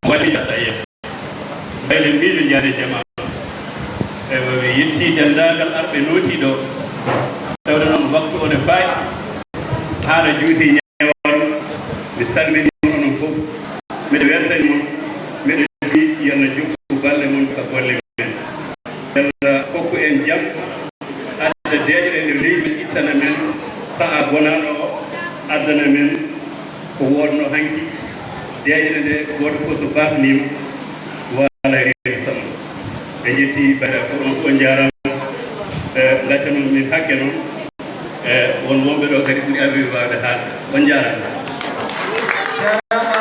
waɗi yalta yeeso ɓayde mbiɗo jaade jama ewa mi yetti dendagal arɓe nootiɗo tawde noon waktu one fayi haala juuti ñewal mi salmini onon fof mbiɗa weltani mon mbiɗa wi yalla jokku balle mon ka golle men yalla hokku en jaam adda deeƴo e nder leydi men ittana men saaha bonaɗo o addana men ko wonno hanki deeƴere nde goto fof so bafnima wala rewi sama ɓe jetti baɗa ko on fof jarama gacca noon min hakke noon won wonɓe ɗo kadi ɓuuri arde wawde haalde on jarama jarama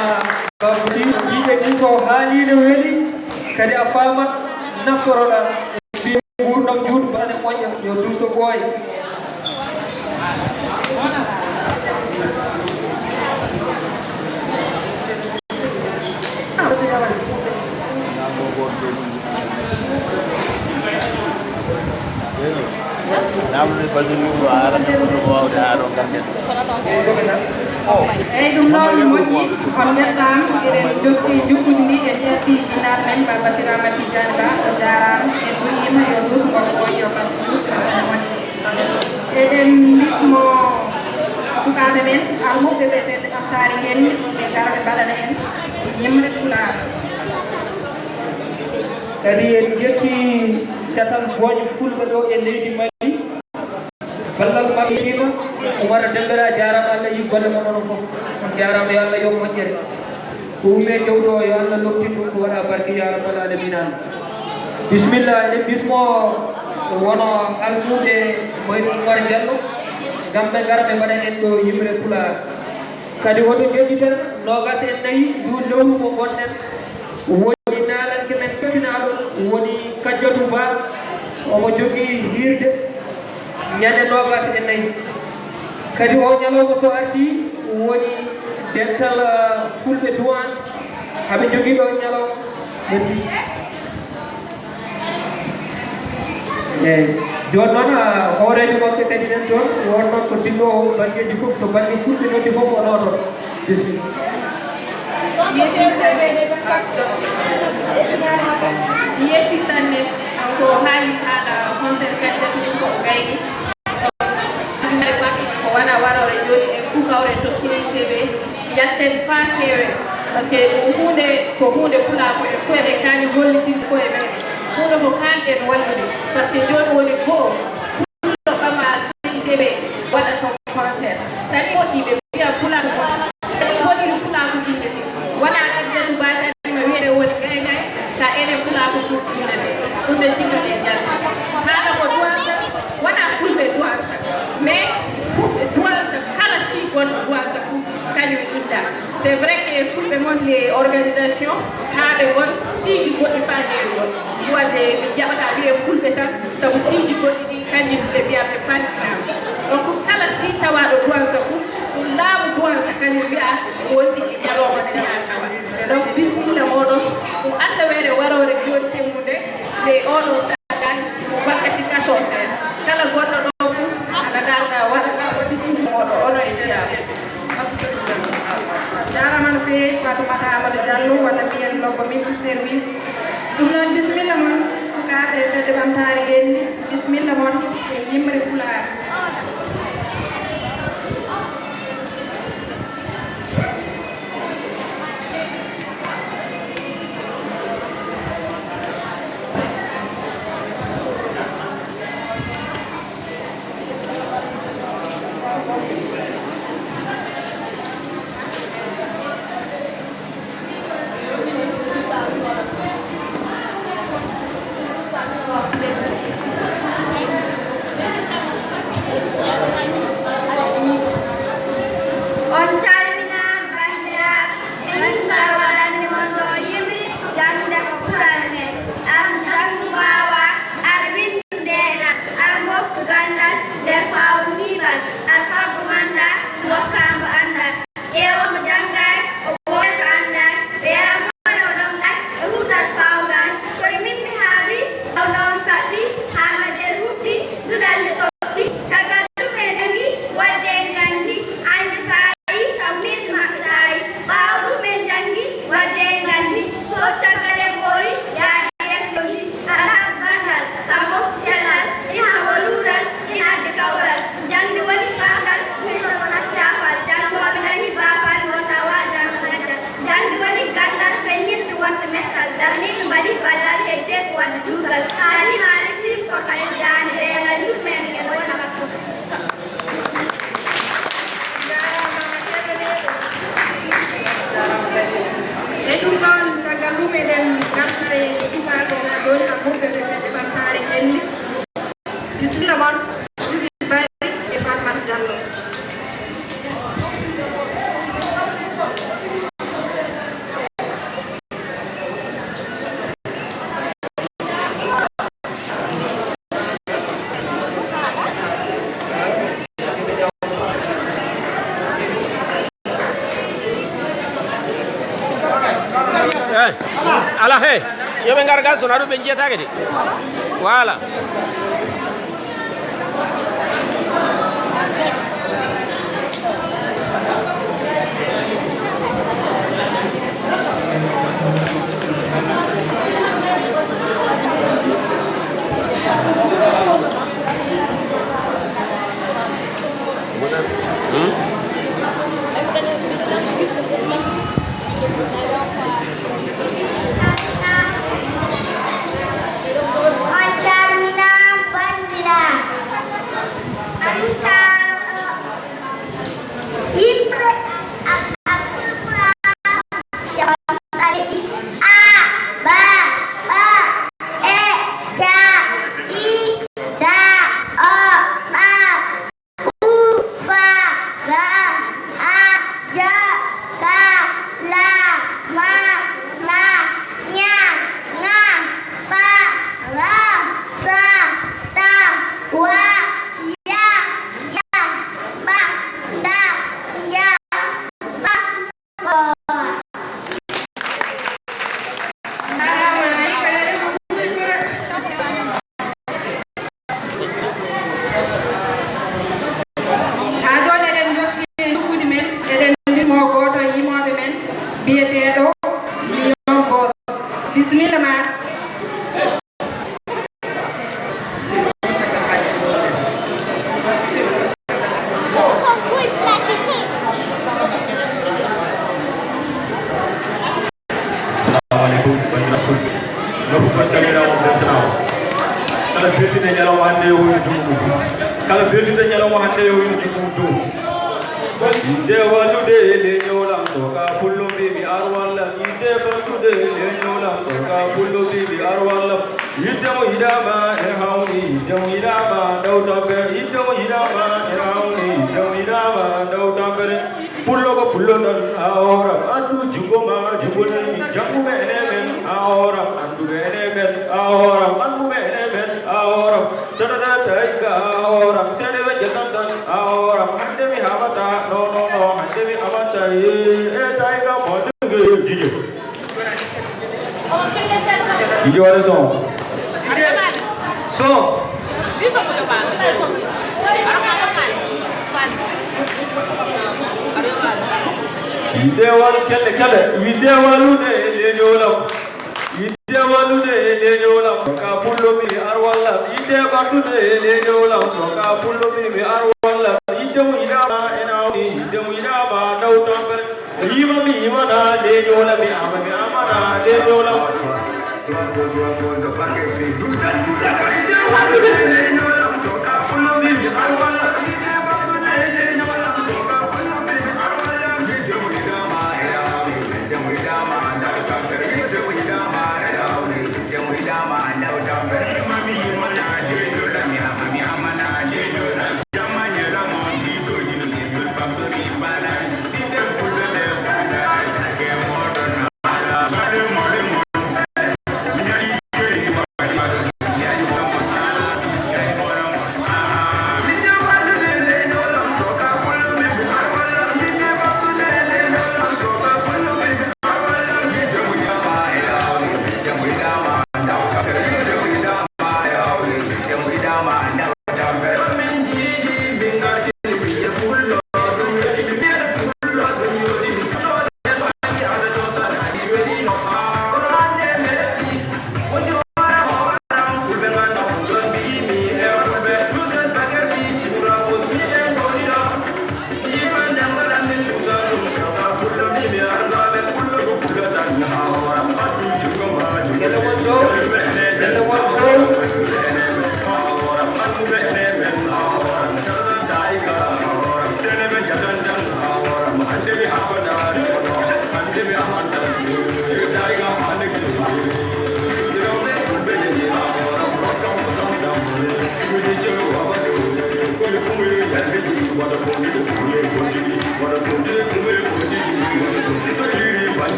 babu si jiɗe ɗin so haalide weeli kadi a famat naftoroɗa mbi gurdam juuɗo bane moƴƴa yo duuso ɓooya eyyi ɗum noon moƴƴi on jettama eɗen jokki jukkude ndi e ƴetti jinnaɗo men Ba Basir Ahmad Tidiane Ba o jarama e duƴima yo dusgol ɓooyi yo basde juutane wonde eɗen bismo sukaɓe men almuɓe ɓe ɓe ɓaftari henni ɓe gara ɓe mbaɗana en yimre pular kadi en jetti catal booƴe fulɓe ɗo e leydi Mali ballal maɓɓe tima Umar Dembélé jaarama Allah yi golle mo non fof on jaarama yo Allah yo moƴƴere ko umme jawdo yo Allah loptin ɗum ko waɗa barke ya rabbal alamin bismillah eɗen bismo wono almuɓe moyɗo Umar Diallo gam ɓe gara ɓe mbaɗanen ɗo yimre Pulaar kadi woto jojjiten nogas en nayi ndu lewru mo gonɗen woni nalanke men kettinaɗon woni Kadiatou Ba omo jogui hirde ñande nogas en nayi kadi o ñalawma so arti woni dental fulɓe douance haɓe jogui ɗo ñalawma ɓetti eyyi joni noon hoorejo gonɓe kadi nen toon won noon ko dillo o banggueji fof to banggue fulɓe noddi fof o noton bisimilla yetti sanne ko haali haala conseil Kadiatou ɗum ko gayni ko wana warore joni e kukawre to CICB yatten fa heewe par ce que hunde ko hunde Pulaar ko e fo eɗen kani gollitinde koye men hunde ko kanɗen wallude par ce que joni woni goo pullo ɓama CICB waɗa ton concert sani woɗɗiɓe mbiya Pulaar ko sani woɗɗiɗo Pulaar ko inde ɗi wona Kadiatou Ba tanima wiyeɗe woni gaynay ka enen Pulaar ko surɗinane ɗum ɓe tiggaɗe jalde haala ko douance wona fulɓe douance mais douance kala si gonɗo douance fou kañum inda c'est vrai que fulɓe mon les organisation haɓe gon siiji goɗɗi fa heewi gon duwade ɓe jaɓata wiye fulɓe tan saabu siiji goɗɗi ɗi kañum ɓe mbiya ɓe pantinama donc kala si tawaɗo douance fou ɗum laamu douance kañum mbiya wonɗi e ñalowma ndegal tawa donc bisimilla moɗon ɗum asawere warore joni temmude nde oɗo sagati mo wakkati 14 kala gonɗo ɗo fou aɗa darda waɗa bisimilla moɗo ono e tiyama jarama no feewi Fatoumata Amadou Diallo walla mbiyen lobbo milki service ɗum noon bisimilla moon sukaɓe fedde ɓamtare henni bisimilla moon e yimre Pulaar ala he yoɓe gargal sona ɗum ɓe jiyatake de voilà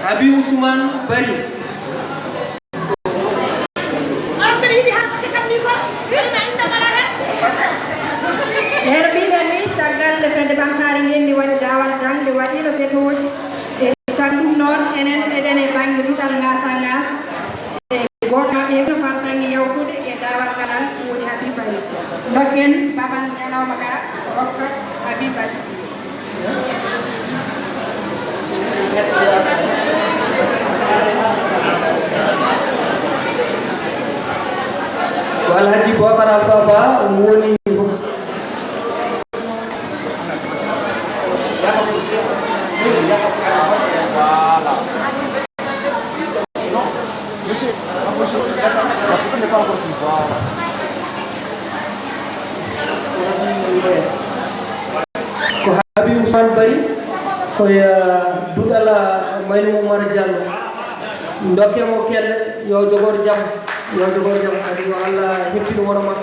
Abi Usman Bari. Herbi dani cagal le fende bangkari ngendi wadi dawal jang le wadi lo fetoj e cagum non enen eden e bangi dudal ngasa ngas e gota e ko fantangi yawtude e dawal galal woni Habibay bagen baban nyalaw maka rokka Habibay Wal Haji Bokar Alsaba woni ko Habib Usman Bari ko dudala Maynu Umar Diallo ndokke mo kelle yo jogor jam adi yo Allah heppino wona ma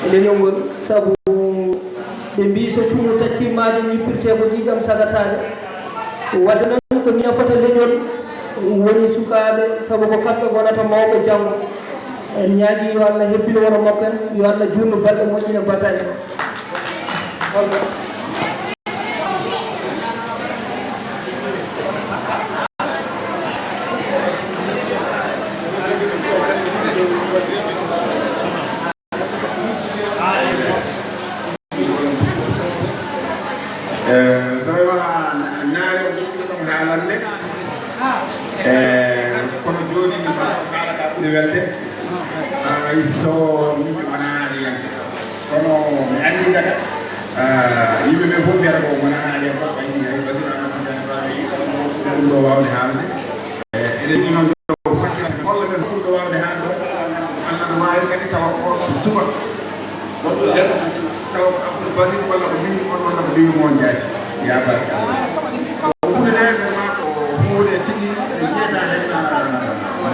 enen ngol sabu be mbi so tumu tacci maaji ñippirte ko jijam sagatade wadde non ko ni fota leñol woni sukaɓe sabu ko kamɓe gonata mawɓe janggo en ñaagi yo Allah heppino wona makko en yo Allah junno balɗe moƴƴina bataille kono joni kalaka ɓuri welde so yimɓe wonani hen kono mi andi daga yimɓe ɓe fof mbiyata ko wonani hen fof ɓayni hay ɗum ɗo wawde haalde eɗen ɗi noon holla men ɗum ɗo wawde haalde Allah no wawi kadi tawa o tuma goɗɗo hes tawa ko Abdoul Basir walla ko bimi on walla ko bimi mon jaati ya barka Allah hunde nde vraiment ko hunde tigi e jeeta hen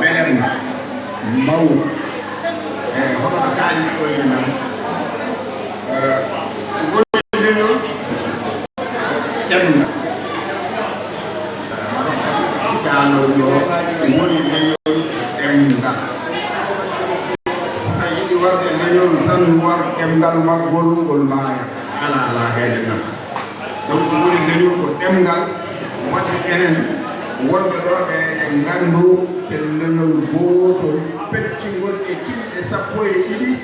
belem mawɗo e hono ko kaali ɗo e nan woni leñol ƴamna sikano ɗo woni leñol ɗemngal sa yiɗi warde leñol tan war ɗemngal maggol ngol maaya ala ala heede nan donc woni leñol ko ɗemngal wadde enen wonɓe ɗo ɓe nganndu ke leñol gootol peccingol e kilɗe 12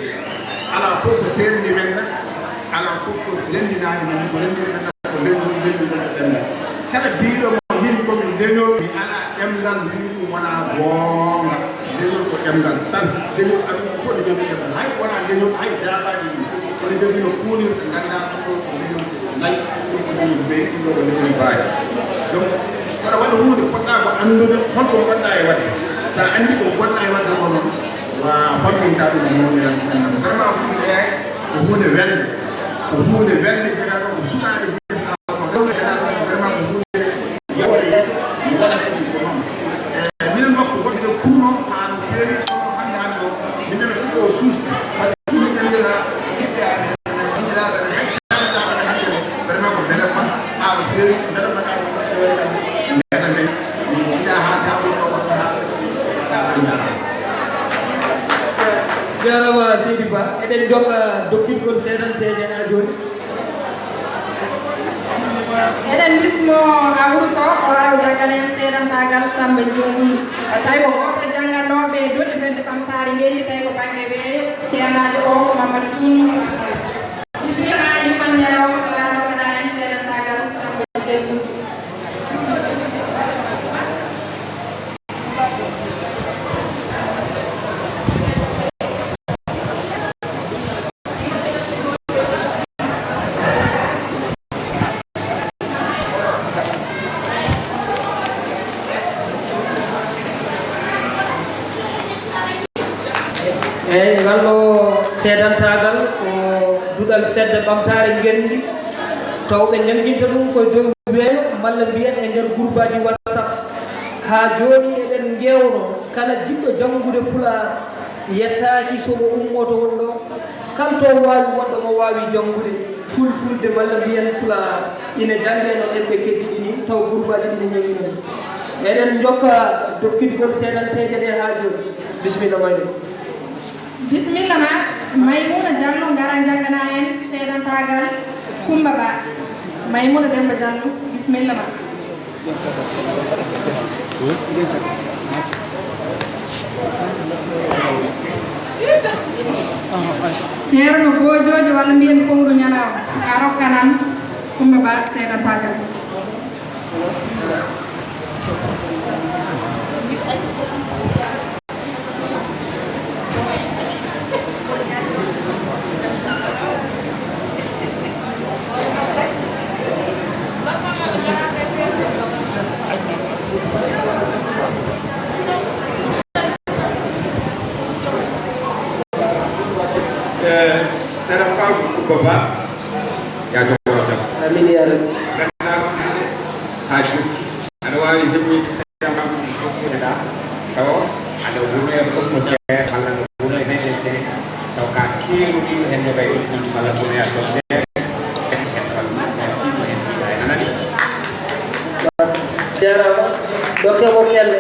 ala fof ko seerndi men nak ala fof ko renndinaani men ko renndi men ko leñol ɗemngal kala biiɗo mo min komi leñol mi ala ɗemngal mbi ɗum wonaa goonga leñol ko ɗemngal tan leñol aɗum fof ɗo jogii ɗemngal hay wonaa leñol hay daabaaji ɗi kono jogii no kuunirta nganndaa ɗum ɗo so leñol nayi ɗum ko leñol beyi ɗum ɗo ko leñol baaji donc saɗa waɗa hunde poɗɗa ko anndude holko gonɗa e wadde sa anndi ko gonɗa e wadde ko noon wa famminta ɗum mawniran vraiment hunde yaye ko hunde welde jeeɗa ɗo ko sukaɓe jeeɗa ko rewɓe jeeɗa ɗo vraiment ko hunde yawde yeeso mi waɗata ɗum ko noon minen makko goɗɗe kurno ha no feewi kono hannde hannde o minen ɗum ɗo suusde par ce que suuɗiɗen jeeɗa ɓiɓɓe amen miñiraɓe amen hay sanitaɓe amen hannde o vraiment ko beɗen man ha no feewi beɗen man ha no jarama Seydi Ba eɗen jokka dokkitgol seedanteje ha joni eɗen bismo Amadou Sow o araw jaggal en seedantagal Samba Diomou tawi ko woɓɓe janggannoɓe doɗi fedde ɓamtare ngendi tawi ko banggue ɓe ceenade o ko Mamadou Thioune bisimilla yimman ñalaw arawaɗa en seedantagal Samba Diomou tentagal ko duɗal fedde ɓamtare ngendi tawɓe ñanginta ɗum koye dow weeyo malla mbiyen e nder groupe aji whatsapp ha joni eɗen gewno kala jiɗɗo janngude pular yettaki somo ummoto won ɗo kam to wawi wonɗo mo wawi janngude fulfulde malla mbiyen pular ina jangge no ɗen ɓe keddiɗi ni taw groupe aji ɗiɗi ñaguino eɗen jokka dokkidgol seeɗanteje ɗe ha joni bisimilla mayde bisimilla ma Maimouna Diallo ngara jangana en seeɗantagal Coumba Ba Maimouna Demba Diallo bisimilla ma ceerno bojojo walla mbiyen fowru ñalawma a rokkanan Coumba Ba seeɗantagal Sera Fagu Coumba Ba ya jogorota amin ya rabbi sa jukki aɗa wawi heɓɓide Sera Fagu seeɗa taw aɗa wuuro ko monsieur walla no wuuro e médecin taw ka keeruɗi henne ɓay walla gonoya docteur en falma timo en tiiɗa en anani jarama dokke mo kelle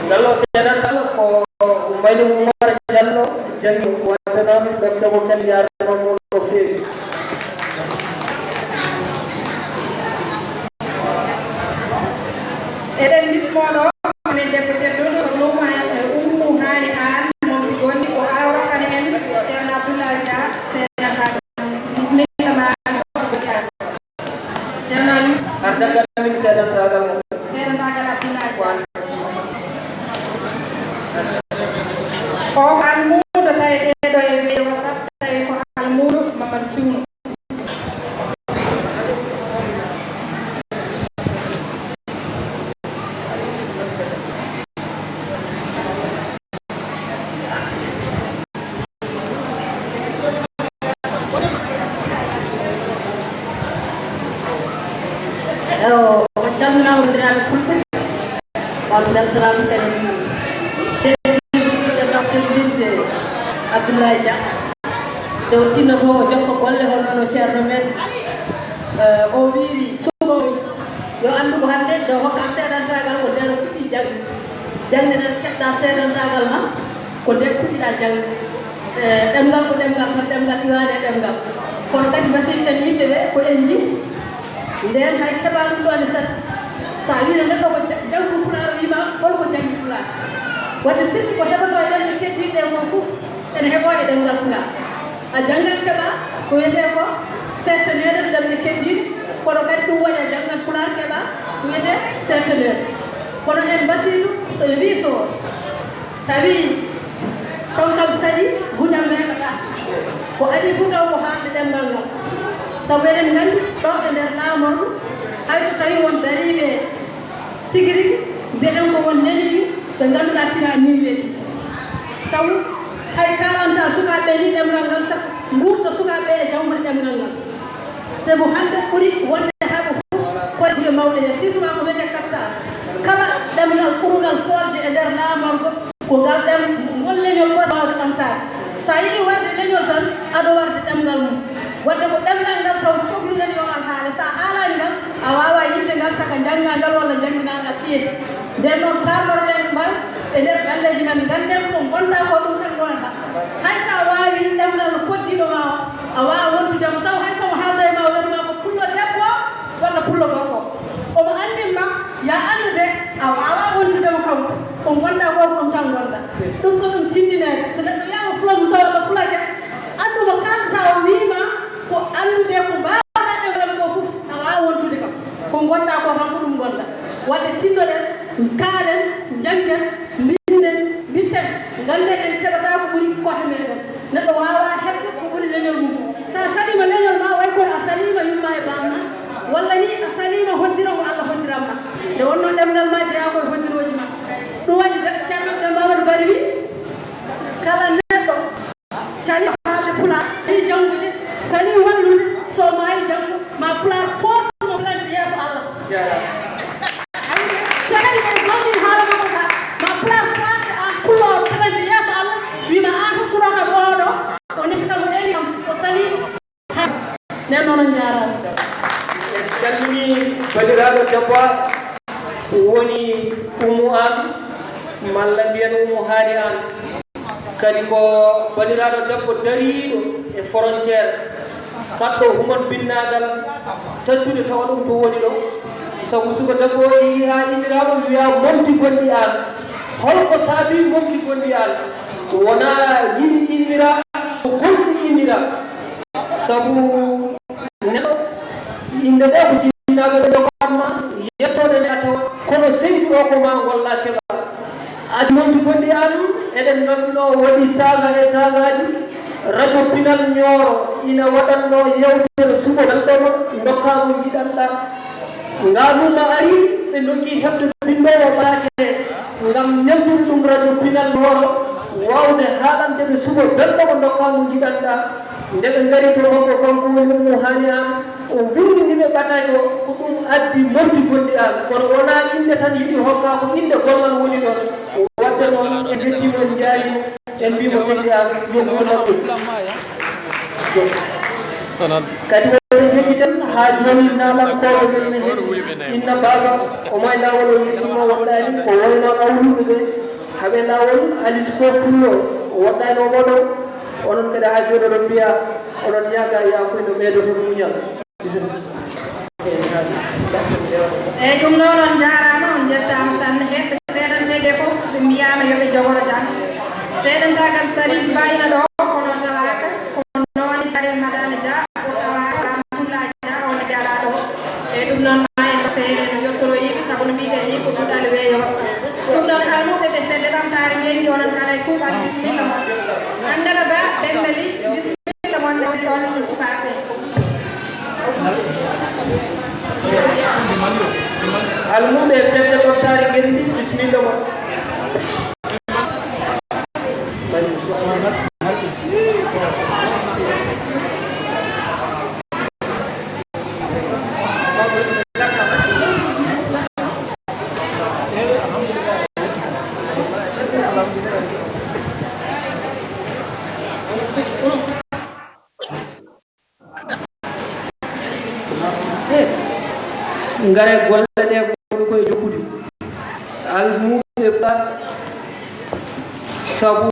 Diallo seeɗantal ko mayni Oumar Diallo jangi wadde noon dokke mo kelle yarano mo no feewi eɗen bismoɗo enen debbo tedduɗo ko lowma e ummu hani an momi gondi ko awrokkane en ceerno Abdoulaye Dia seeɗantagal bisimilla ma ceerno Ali ardagal seeɗantagal seeɗantagal Abdoulaye Dia o almudo taweteɗo e weyo WhatsApp tawi ko almudo Mamadou Thioune o calminama wondiraɓe fulɓe on beltorama kadi sellinde Abdoulaye Dia dow tinnoto o jokka golle holnono ceerno men o wiiri sugomi yo andu ko hande nde hokka seeɗantagal ko nden fuɗɗi jangde jangde nden keɓɗa seeɗantagal ma ko nden puɗɗiɗa jangde ɗemgal ko ɗemgal tan ɗemgal iwani e ɗemgal kono kadi mbasilɗen yimɓeɓe ko en jii nden hay keɓa ɗum ɗo ne satti sa wino neɗɗo ko janggu pular o wima holko jangi pular wadde firti ko heɓato e ɗemɗe keddiɗe ko fof ene heɓo e ɗemgal pular a jangat keɓa ko wiyete ko certenere ɗemɗe keddiɗe kono kadi ɗum waɗi a jangat pular keɓa ko wiyete certenere kono en mbasidu so wi so tawi ɗon kam saɗi gujam meɓata ko adi fu ɗaw ko haalde ɗemgal ngal sabu eɗen nganndi ɗo e nder laamordu hay so tawi won dariɓe tigi rigi mbiyeɗen ko won leliɓi ɓe ngannduɗa tina ni weeti sabu hay kalanta sukaɓe ni ɗemgal ngal sabu gurta sukaɓe e jawmude ɗemgal ngal sabu hannde ɓuri wonde haɓe fof koye ɓuɓe mawɗe he sisma ko wiyete captal kala ɗemgal ɓurgal forde e nder laamorgo ko ngal ɗem ngol leñol ɓuri wawde ɗamtade sa yiɗi warde leñol tan aɗo warde ɗemgal mum wadde ko ɗemgal ngal taw cohluɗen yo ngal haala sa haalani ngal a wawa yimde ngal saka jangga ngal walla jangguinagal ɓiye nden noon kalnorɗen mbal e nder galleji men ganden ko gonɗa ko ɗum tan gonata hay sa wawi ɗemgal no koddiɗo ma a wawa wontudemo saw hay somo haalda e ma waɗima ko pullo debbo walla pullo gorko omo andinma ya andude a wawa wontudemo kanko ko gonɗa ko ɗum tan gonɗa ɗum ko ɗum tindinede so neɗɗo wiyama fulam sa walla fulake andumo kalata o wima ko andude ko mbawaɗa ɗemgal ko fof a wawa wontude kam ko gonɗa ko tan ko ɗum gonɗa wadde tinnoɗen kaalen janggen mbinden bitten ganden en keɓata ko ɓuuri kohe meɗen neɗɗo wawa heɓde ko ɓuuri leñol mum sa salima leñol ma way kono a salima yumma e bamma walla ni a salima hoddiro ko Allah hoddiranma nde wonno ɗemgal ma jeeya koye hoddiroji ma ɗum waɗi ceerno Mamadou Bari wi kala neɗɗo cali haalde pulaar sani janngude sani wallude so maayi janngo ma pulaar fotmo plante yeeso Allah cagani ɓe gomɗi haala makko ka ma pulaar plante an pullo plante yeeso Allah wima an ko pullo kam oɗo o nekkita ko ɗeli kam o sali nden noon on jarama calmini bandiraɗo debbo woni Umu An malla mbiyen Umu Haani An kadi ko bandiraɗo debbo dariɗo e frontiére kaɗɗo humon binnagal taccude tawa ɗum to woni ɗo sabu suka debbo o yeehi ha inniraɗo wiya momti gonɗi an holko saabi momti gonɗi an wona yiɗi innira ko gonɗi innira sabu neɗɗo inde ɗe ko jinnaɓe ɗo kamma yettode ne a tawa kono seydi o ko ma walla keɓa adi momti gonɗi an eɗen nodduno waɗi saga e sagaji radio pinal Nioro ina waɗanno yewtere suba ɗoɗo dokkamo jiɗanɗa nganuma ari ɓe donki heɓde bindowo ɓaake ngam ñamdude ɗum radio pinal Nioro wawde haalande ɓe suba belɗomo dokkamo jiɗanɗa nde ɓe ngari to makko kanko woni Umu Haani An o wirniniɓe ɓatay o ko ɗum addi momti gonɗi an kono wona inde tan yiɗi hokka ko inde gollal woni ɗon wadde noon en jettimo en jaarimo en mbimo seydi an yo gurnam ɗum kadi woɗen heeƴi tan ha joni nalankoɓe men ne heeɗi inna baba o may lawol o yettimo woɗɗani ko wayno awluɓe ɓe haaɓe lawol alis ko pullo o woɗɗani o moɗo onon kadi ha joni oɗon mbiya oɗon ñaaga yafuy no ɓeydoto muñal eyyi ɗum noon on jarama on jettama sanne hedde seeɗanteɓe foof ɓe mbiyama yooɓe jogoro jam seeɗantagal Sarif mbayna ɗo kono tawaka kono noon tari Madane Dia o tawaka Ramatoulaye Dia ono jaaɗa ɗo eyyi ɗum noon ma en mbatteyde no jottoro yiɓe saabu no mbiɗen ni ko duɗɗale weeyo ɗum noon almuɓe ɓe fedde ɓamtare ngendi onon kala e kuuɓal bisimilla mon Aminata Ba ɓendali bisimilla mon ne ɗon e sukaɓe almuɓe fedde ɓamtare ngendi bisimilla mon ngare golle ɗe goɗo koye jokkude almuɓe ba sabu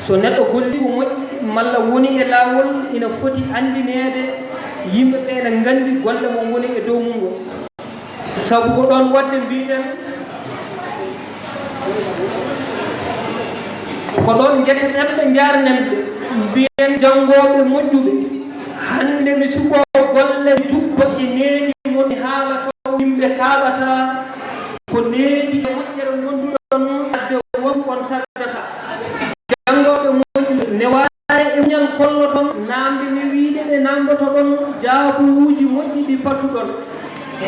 so neɗɗo golli ko moƴƴi malla woni e laawol ina foti andinede yimɓe ɓe ne gandi golle mo woni e dow mum ngo sabu ko ɗon wadde mbiten ko ɗon jetteteɓe jarnemɓe mbiyen janngoɓe moƴƴuɓe hande mi suɓo golle jubba e needi moni haala taw yimɓe kaaɓata ko needi e moƴƴere gonduɗon adde won on tardata janngoɓe moƴƴuɓe ne wawi e muñal kollo ton namde ne wiide ɓe namdoto ɗon jaabuuji moƴƴi ɗi pattuɗon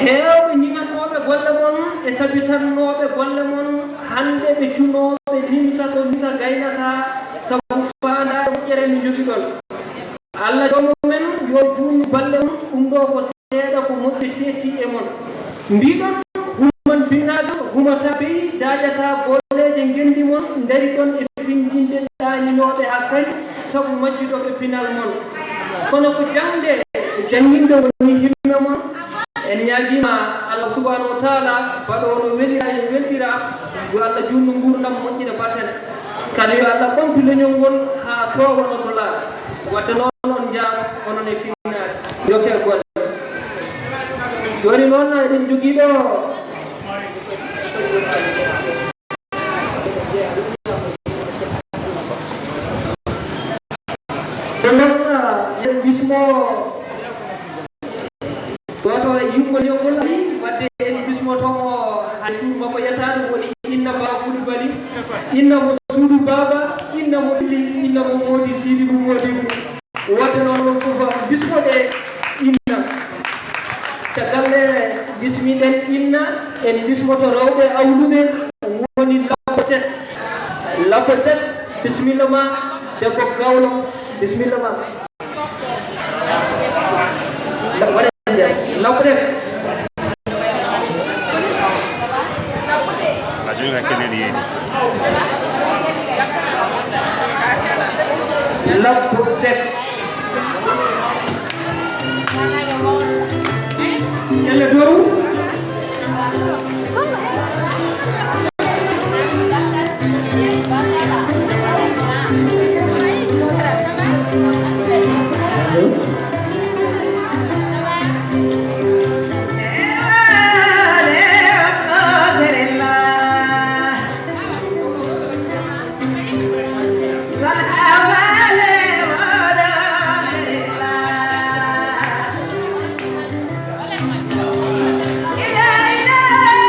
heewɓe ñigannoɓe golle mon e sabitannoɓe golle mon hande ɓe cunoɓe nimsa to nimsa gaynata sabu faandade moƴƴere mi jogui ɗon Allah jomo men yo juutnu balle mon ɗum ɗo ko seeɗa ko moƴƴe ceeti e mon mbiɗon human binnaɗo humata beyi daƴata golleje gendi mon dari ɗon e findinde ɗaninoɓe ha kadi sabu majjuɗoɓe pinal mon kono ko jangde janginde woni himme mon en ñaguima Allah subhanahu wa taala baɗono welira e weldira yo Allah juutnu gurdam moƴƴina batten kadi yo Allah ɓamtu leñol ngol ha towono to laaɓa wadde noon on jaam onon e finnade jokke golle joni noon eɗen jogui ɗo en bismo goto e yummol yongol ari wadde en bismotomo hay ɗum makko yettade woni inna ba Coulibaly inna mo Suudu Baba inna mo ɗili inna mo Modi Sidi mo Modi wadde noon on fof bismoɗe inna caggal nde bismiɗen inna en bismoto rewɓe awluɓe woni labo set bismillah ma debbo gawlo bismillah ma labo set juga kene ni labo set yalla do Yeah.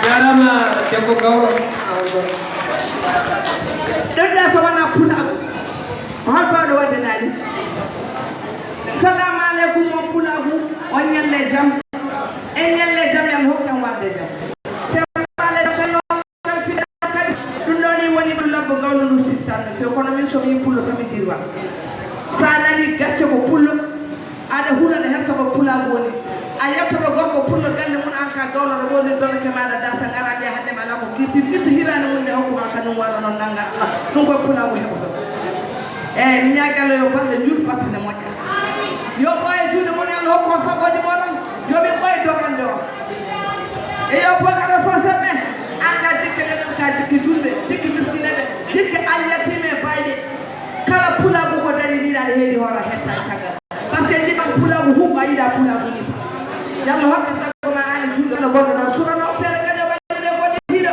jarama debbo gawlo ɗenɗa so wona pulago hol bawɗo wadde nani salamu aleykum mon pulagu on ñalle jaam en ñalle jaam yam hokkan warde jaam sewale kano tan fiɗa kadi ɗum ɗo ni woni ɗum labbo gawlo ndu siftanno few kono min somi yi pullo kami dirwa sa nani gacce ko pullo aɗa hulana hen soko pulagu woni a yettoɗo gorko pullo galle mun an ka gawlo ɗo woni dolake maɗa dasa gara nde hande ma ala ko kirtir itto hirande mum nde hokkuma ka ɗum waɗa noon nanga Allah ɗum koye pulagu heɓoto eyyi mi ñagallo yo balle juuɗe battane moƴƴa yo ɓooye juuɗe mon Allah hokko sagoji moɗon yoɓe ɓooye dogande o e yo bogara fo semɓe an ka jikke ɗeɗen ka jikke julɓe jikke miskineɓe jikke alyatime bayɗe kala pulagu ko dari mbiɗaɗe heedi hoora hetta caggal par ce que jiɗɗon pulagu huɓɓo a yiɗa pulagu ni fa yallo hokke sago ma ani julɗo no gonɗo ɗo surano feere gaño ɓaɗiɗe goɗɗi tiiɗo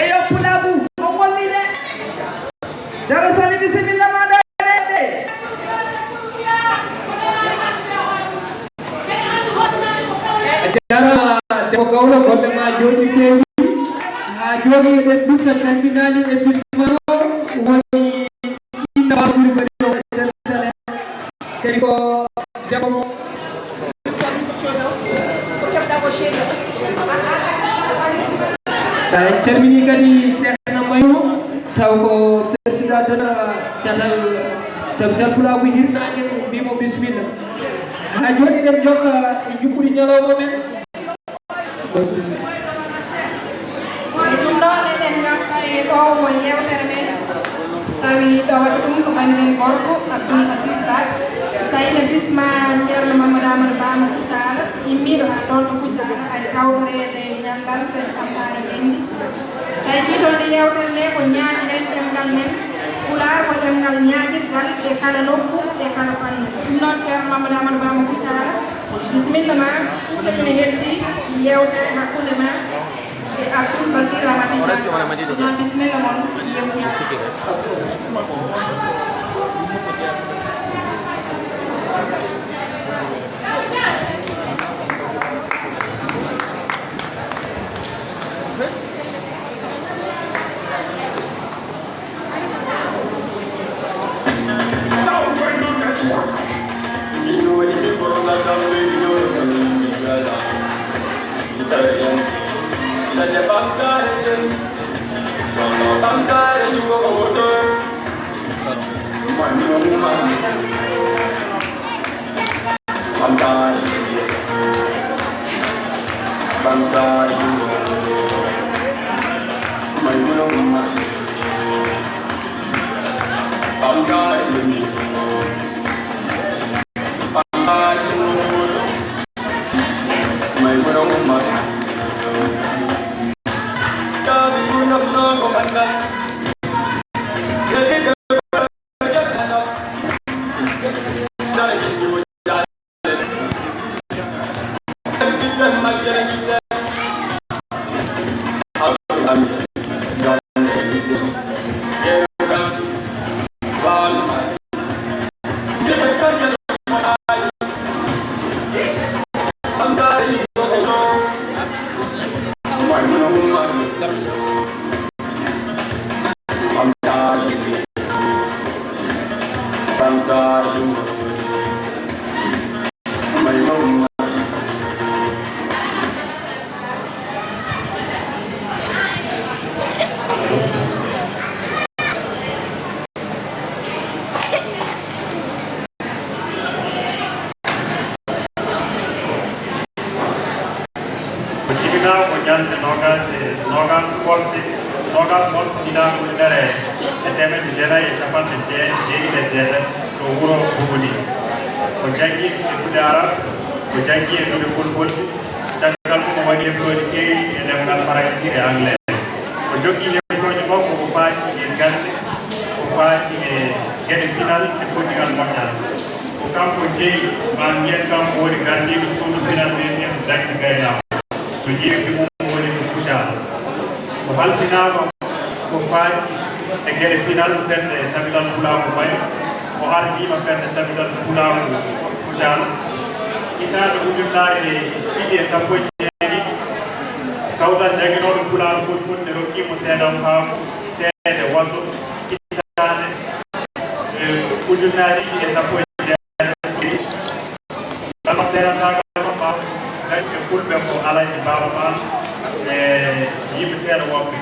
e yo pulagu o golliɗe daro sali bisimilla maɗa ɗe jarama debbo gawlo golle ma jooɗi feewi ha jooɗi eɗen ɗutta calminani e bismaro woni inna ɓuri kadi ɗo deltane kadi ko debbo mo en calmini kadi Cheikh Mayo taw ko président dona catal tabital pulagu hirnague mbimo bisimilla ha joni ɗen jokka e jukkuɗi ñalawma men ɗum ɗo eɗen garta e ɗo won yewtere men tawi ɗowata ɗum ko banimen gorko Abdoul Aziz Ba tawine bisma ceerno Mamadou Amadou Bama Kouthara immiɗo ha ɗon ɗo Kouthara ari kawtorede ñallal kadi campagne henndi tawi jiitode yewtere nde ko ñaaƴiren ɗemgal men Pulaar ko ɗemgal ñaagirgal e kala nokku e kala fannu ɗum noon ceerno Mamadou Amadou Bama Kouthara bisimilla ma ɗumne heddi yewtere hakkunde ma e Abdoul Basir Ramati noon bisimilla moon yewtiya kawtal janginoɓe pulaar fulful ne rokkimo seedan faamu seede waso ittane ujunnaji ɗiɗi e sappo e jeeɗiɗi kala seedantagal ma dañɓe fulɓe ko alaji baba ma e yimɓe seeɗa woɓɓe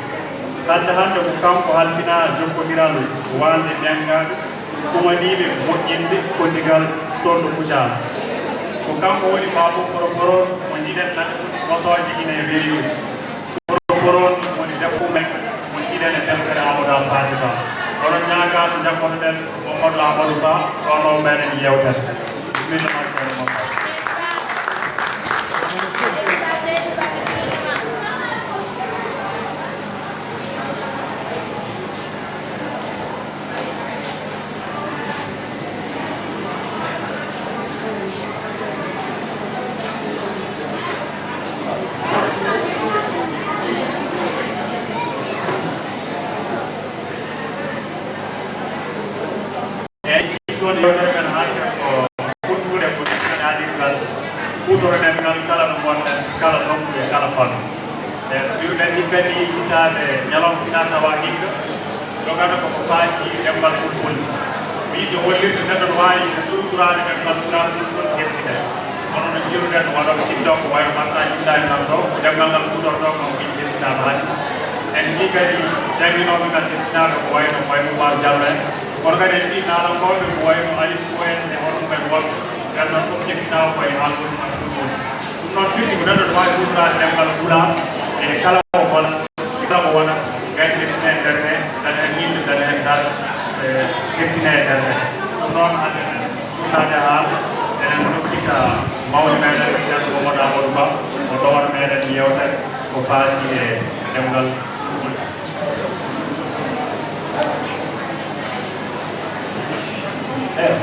hande hande ko kanko halfina jokkodiral walde dengaɓe kumaniɓe moƴƴinde koddigal toon ɗo Kucala ko kanko woni babo korokoron mo jiɗen nosoje ine e weeyoji korokoron woni debbo men mo jiɗen e deftere Amadou Fati Ba oɗon ñaagaɗo jakkotoɗen Mamadou Amadou Ba ono meɗen yewtere bisimilla ma ceerno Mamadou ñalawma finata tawa hikka jogata koko faati ɗemgal fulfulde wiide hollirde neɗɗo no wawi ɗurturade ɗemgal pulaar fulful hettide kono no jiruɗen waɗoɓe tiktok ko wayi matta jiɗɗani tan ɗo ɗemgal ngal futorɗo kam ko yimɓe hettitama hannde en jii kadi jangguinoɓe ngal hettinaɓe ko wayno Oumar Diallo en kono kadi en jii naalankoɓe ko wayno Alice Ko en e honomumen wonɓe gandan fof ƴettinawa koye halɗum tan fulfulde ɗum noon firti ko neɗɗo no wawi ɗurturade ɗemgal pulaar e kala ko hola kala wona gayde hettine e nder he dane hen yimɓe dane hen dal hettine e nder he ɗum noon hande surnade haal enen dokkita mawde meɗen ceerno Mamadou Amadou Ba o ɗowata meɗen yewtere ko faati e ɗemgal fulfulde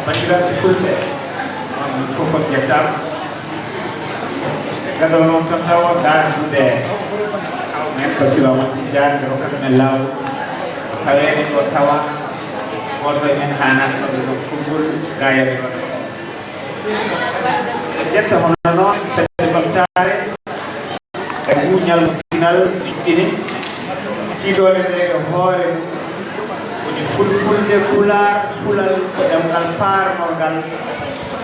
bandiraɓe fulɓe on fof on jettama gadal noon tan tawa dardude men ko siwa wonti jaarde hokkata men lawol tawede ɗo tawa goto e men hanat ɗo ɗo konngol gayaɓe ɗo jetta hono noon tedde ɓamtare e guñal dinal ɗiɗɗini tiiɗole nde e hoore woni fulfulde pulaar pulal ko ɗemgal paarnorgal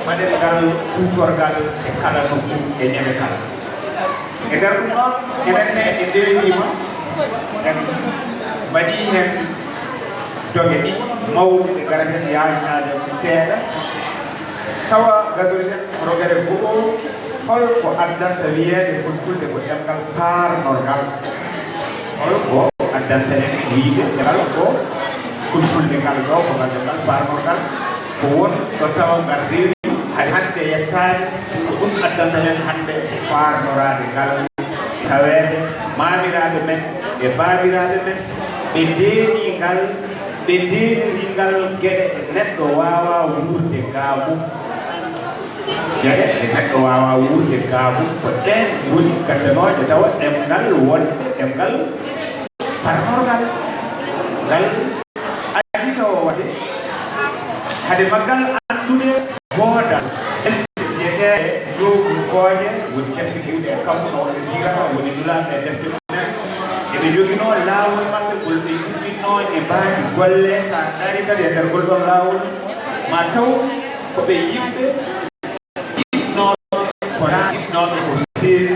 waɗengal kutorgal e kala nokku e ñeme kala e nder ɗum ɗon enenne e ndewnima en mbaɗi hen doge ɗi mawɗi ɗe garaten yajnade seeɗa tawa gadoriɗen rogere go'o holko addanta wiyeede fulfulde ko ɗemgal paarnorgal holko addanta en wiide ngal ko fulfulde ngal ɗo ko ɗemgal paarnorgal ko won ɗo tawa ngal rewi hay hande yettade ko ɗum addanta en hande farnorade ngal tawede mamiraɓe men e babiraɓe men ɓe deeni ngal ɓe deniri ngal gueɗe neɗɗo wawa wurde gaabum jeeɗe e neɗɗo wawa wurde gaabum ko ɗen woni gaddanoje tawa ɗemgal wonde ɗemgal farnorgal ngal adi taw waɗe hade maggal andude boodal defte joogu kooje woni defte giwɗe e kamɓe no wonɓe jirata woni dulaɓe e defte mumen eɓe jogino laawol maɓɓe ngol ɓe juɓɓinno e mbaaji golle sa dari kadi e nder ngol ɗon laawol ma taw koɓe yimɓe jiɗnoɓe kona jiɗnoɓe ko feewi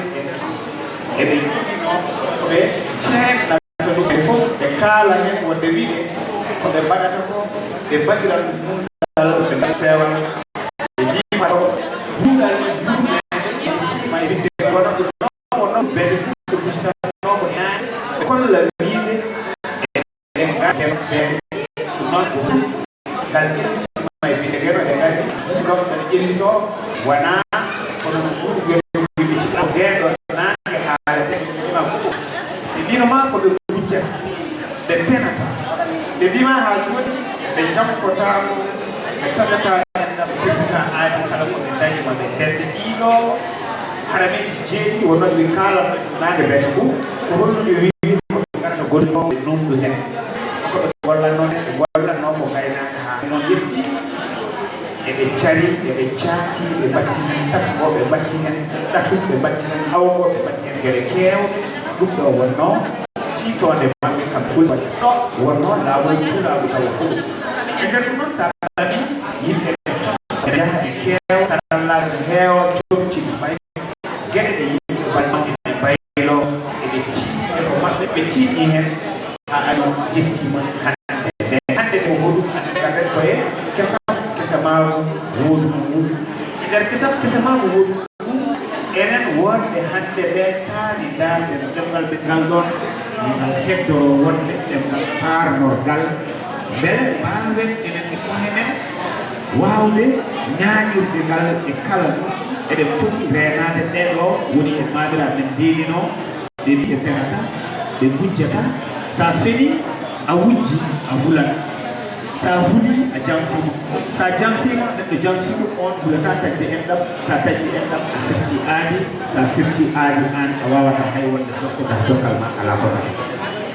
eɓe juɓɓino koɓe ceennata ɗum e fof ɓe kaala hen wonde wiɗe koɓe mbaɗata ko ɓe mbaɗiran ɗum mumdal ɓe mbaɗi peewal ɓe jima ɗo buuɗal juurne ma e winde gono ɗum noon noon beede fof ɓe busitano ko ñaani ɓe kolla wiide e gaten beede ɗum noon ko ngal ƴellitima e winde geno e gadi kam sono ƴellito wona kono no ɓuuri geɗoɓe ciɗɗo heeɗo naange haalete ima fof ɓe mbinoma koɓe gujjata ɓe penata ɓe mbima ha joni ɓe jamfotako ɓe taƴata enɗam ɓe pestita aadi kala ko ɓe dañima ɓe ndende ɗiɗo harameji jeeɗi wonoon ɓe kalano naage bete fo ko holluɓe wi koɓe garata gollinoɓe numdu hen koɓe gollannoɓe ɓe gollanno ko gaynaka ha noon yetti eɓe cari eɓe caaki ɓe batti hen tafgo ɓe batti hen ɗatum ɓe batti hen awgo ɓe batti hen gueɗe kewɗe ɗum ɗo wonno siitode maɓɓe kam fulɓe ɗo wonno laawol tulaɓe tawa ko ɗum e nder ɗum noon sa ɗani yimɓe ɓe jaha e keew karallaɓe heewa coccini bay geɗe ɗe yimɓe balmaɓe ɓe baylo eɓe tiiɗe ko maɓɓe ɓe tiiɗi hen ha ano jettima hande hande ko hoɗum hande kaden koye kesa maaro woɗum wuɗum e nder kesa maaro woɗum enen wonɓe hande ɓe taali daaɓe no ɗemgal ɓe ngal ɗon ngal heddoro wonde ɗemgal paarnorgal beele mbaawen enen e konemen waawde ñaaƴirde ngal e kala eɗen poti reenaade ɗeɗo woni e maadiraɓe men diinino ɓe mbi ɓe penata ɓe gujjata sa feni a wujji a hulat sa huli a jamfima sa jamfima neɗɗo jamfima on hulata tagde enɗam sa tagdi enɗam a firti aadi sa firti aadi an a wawata hay wonde dokko gas dokkal ma ala ko ɗam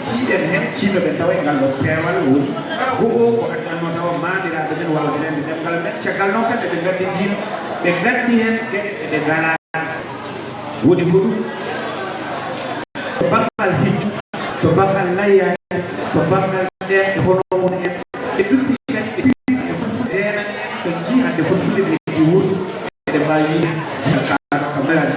tiiɗen hen tiinoɓe tawa e ngal ɗo peewal woni go'o ko addanno tawa maandiraɓe men wawde rende ɗemgal men caggal noon kadi ɓe gaddi diino ɓe gaddi hen geɗe ɗe gala woni ko ɗum to banggal hijju to banggal layyaji to banggal ɗen e hono mon en ɓe ɗutti kadi ɓe piɗi e fulfulde henan en ko jii hande fulfulde ɗe ji wurdu eɗe mbawi jiakaɗo ko mbelan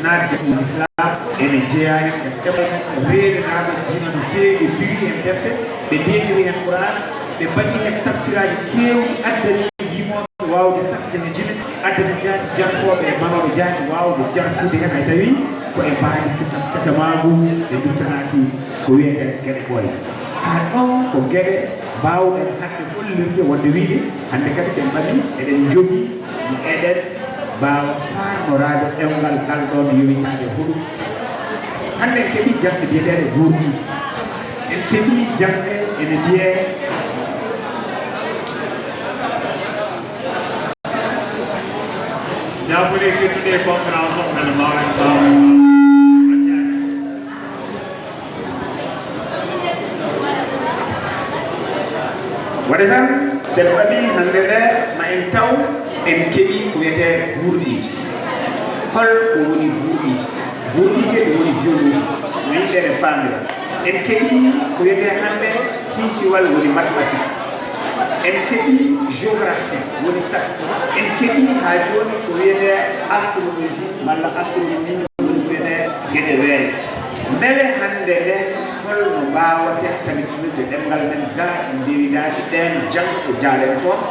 naatde ɗum l'islam ene jeeya hen ɓe heɓa reedenaɓe jima no feewi ɓe biri hen defte ɓe ndeɗiri hen qouran ɓe mbaɗi hen tafsiraji kewɗi addani yimoɓe wawde tafde he jime addani jaati jarfoɓe e manoɓe jaati wawde jarfude hen hay tawi ko e mbaadi kesa maagu ɓe duttanaki ko wiyete gueɗe ɓooye ha ɗon ko gueɗe mbawɗen hande hollirde wonde wiide hande kadi sen ɓami eɗen jogui no eɗen mbawa farnorade ɗemgal ngal ɗon yowitade hoɗum hande en keeɓi jamɗe biyeteɗe gurɗiji en keeɓi jamɗe ene mbiye jaafuɗe kettuɗe conférence o mbeɗa mbawen mbawa waɗa tan sen ɓami hande nde ma en taw en keeɓi ko wiyete gurɗiji hol ko woni gurɗiji gurɗiji ɗe woni biologie no yimɓe ne famira en keeɓi ko wiyete hande hiisiwal woni mathématique en keeɓi géographie woni sac en keeɓi ha joni ko wiyete astrologie malla astronomie woni ko wiyete gueɗe weeyo beele hande nde holno mbawate tabitinirde ɗemgal men ga en ndewidaki ɗen jangɗe jaalen toon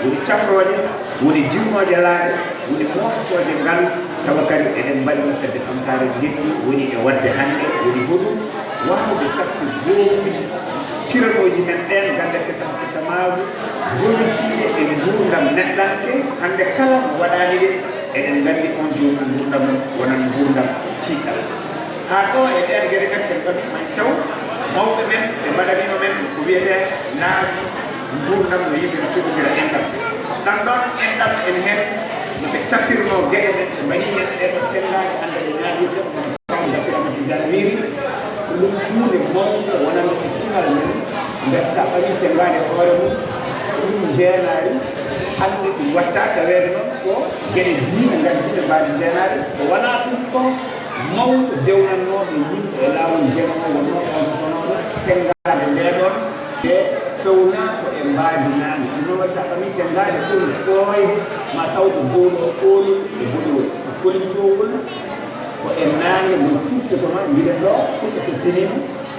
woni camroje woni dimnoje laaɗe woni moftoje ngal tawa kadi eɗen mbaɗino fedde ɓamtare geɗɗi woni e wadde hande woni hoɗum wawde tafti goomuji piranoji men ɗen gande kesa maagu jomitiɗe e gurdam neɗɗanke hande kala mo waɗani ɗe eɗen gandi on joni gurdam wonan gurdam tiiɗal ha ɗo e ɗen gueɗe kadi sen ɓami man taw mawɓe men ɓe mbaɗanino men ko wiyete laabi gurdam no yimɓe no coɗodira enɗam ɗam ɗon enɗam en hen noɓe tafirno gueɗe men ɓe mbaɗi hen ɗeɗo tengaji hande ɓe ñaguirte gasi amadoudian wiiri ko ɗum hunde mawde wonande ko tinal men nder sa ɓami tengade hoore mum ɗum jeenari hande ɗum watta tawede noon ko gueɗe diine gandi ɓe mbawi jeenade ko wona ɗum ko mawɗo dewnannoɓe yimɓe e laawol ndema o wonno on sonono tengade ndeɗon e fewna ko e mbaadinani ɗum noon waɗi sa ɓami tengade ɓuri ɓooye ma tawko gowɗo ɓooli e boɗooli ko kolitowol ko e naange mo tuftoto noon mbiɗen ɗo fuɗɗo so tinima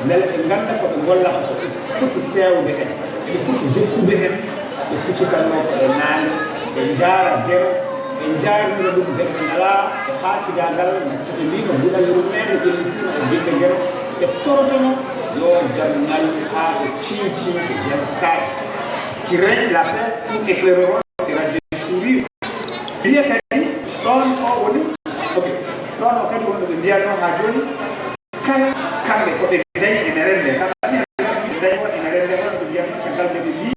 beele ɓe ganda koɓe gollata ko ɓe poti fewde hen ɓe poti jokkude hen ɓe kuccitanno ko e naange ɓe jaara dero ɓe jaarino ɗum ɓe ɓe ngala e haasidagal ɓe mbino guɗalliru men ɓe ƴellitino e binde gueno ɓe torotono yo janngal haa ɓe cinciɓe yen kaye qui règne la paix tout éclaireront et radier sourire wiye kadi ɗon o woni ok ɗon o kadi wonno ɓe mbiyatno haa jooni kala kamɓe koɓe dañi ene rende saɗaɗi dañi on ene rende on ɓe mbiyatno caggal ɓe ɓe mbi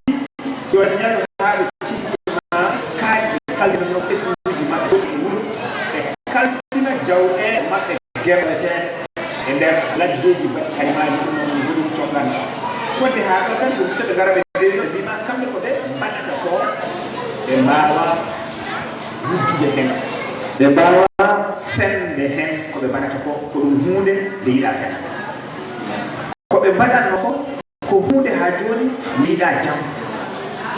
yo ñaɗo haa ɓe cincima kaaƴe ɓe kaldinano ɓesguji maɓɓe e wuro ɓe kalfina jawɗe maɓɓe gerlete e nder laddeji mbaɗi kalimaji ɗum noon goɗum coɓɗan wadde haa ɗo tan ɗum toɓe gara ɓe dewi ɓe mbima kamɓe ko ɓe mbaɗata ko ɓe mbawa wujjude hen ɓe mbawa fende hen ko ɓe mbaɗata ko ɗum hunde nde yiɗa fen ko ɓe mbaɗatno ko hunde ha joni nde yiɗa jam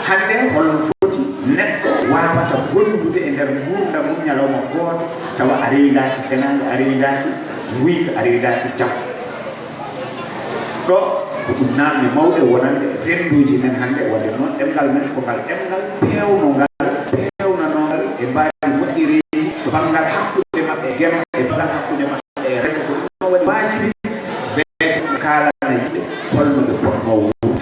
hande holno foti neɗɗo wawata gollude e nder gurda mum ñalawma goto tawa a rewidaki fenade a rewidaki guyka a rewidaki jam ko ɗum namde mawɗe wonande renduji men hande wadde noon ɗemgal men ko ngal ɗemgal pewnanogal e mbawi moƴƴireji to banggal hakkude maɓɓe e gema e banggal hakkude maɓɓe e rendo ko ɗum waɗi wajibi beete kalana yimɓe holno ɓe potno wuurde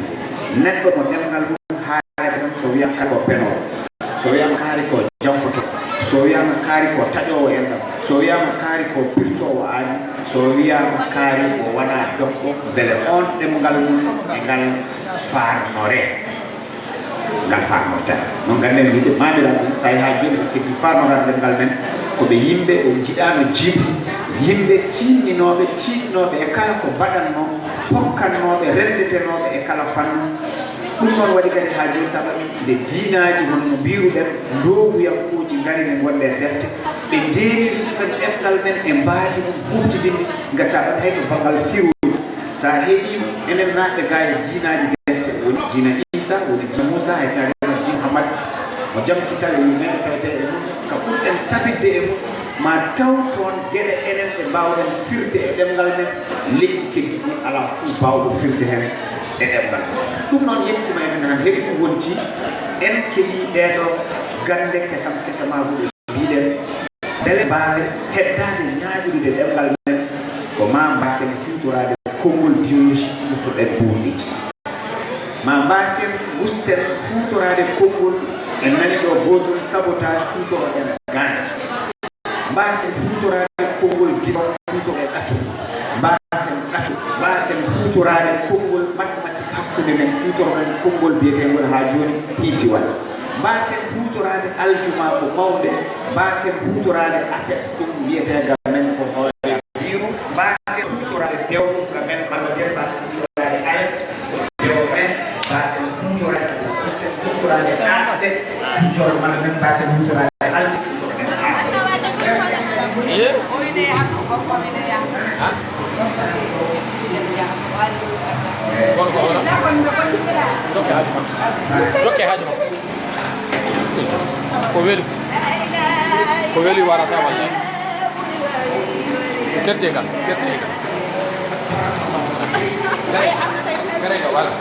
neɗɗo mo ɗemgal mum haalete tan so wiyama kaari ko penowo so wiyama kaari ko jamfoto so wiyama kaari ko taƴowo enɗam so wiyama kaari ko pirtowo aani so wiyama kaari ko wona dokko beele on ɗemgal mum e ngal farnore ngal farnorta noon ganden wiide mamiraɓe sa yi ha joni heddi farnorat ɗemgal men koɓe yimɓe ɓe jiɗano jiibu yimɓe tinninoɓe tiɗnoɓe e kala ko mbaɗanno hokkannoɓe rendetenoɓe e kala fannu ɗum noon waɗi kadi ha joni saɓa nde diinaji honno mbiruɗen ndoguyankuji ngari ne gonde e defte ɓe ndeeri kadi ɗemgal men e mbaati ɗum huɓtidinde gatta ɗon hay to banggal firuji sa heeɗima enen naɓe ga e diinaji defte woni diina Isa woni diina Moussa e kadi diina Muhammad mo jam kisal e yimɓe tawete e mum ka ɓurɗen tabidde e mum ma taw toon gueɗe enen ɓe mbawɗen firde e ɗemgal men leƴƴi keddi ɗum ala fuu mbawɗo firde hen e ɗemgal ɗum noon yettima emen han heɓi ɗum wonti en keeɓi ɗeɗo gande kesam kesamaguɗe mbiɗen beele mbawe heddade ñaaƴude ɗemgal men ko ma mbasen hutorade konngol biologie ɓurtoɗen ɓurɗiji ma mbasen usten hutorade konngol en nani ɗo gotol sabotage hutoroɗen gante mbasen hutorade konngol guiɗo hutoroɗen ɗatu mbasen hutorade konngol mathématique hakkude men hutoroɗen konngol biyetengol ha joni hiisiwal mbasen hutorade aljuma ko mawde mbasen hutorade aset ɗum wiyetegal men ko hoore biru mbasen hutorade dewɗum ga men mbaɗoɗen mbasen hutorade ayat dewo men mbasen hutorade naɗde hutoro mala men mbasen hutorade alti jokke haaju makko ko weli warata walli kettegal garega wala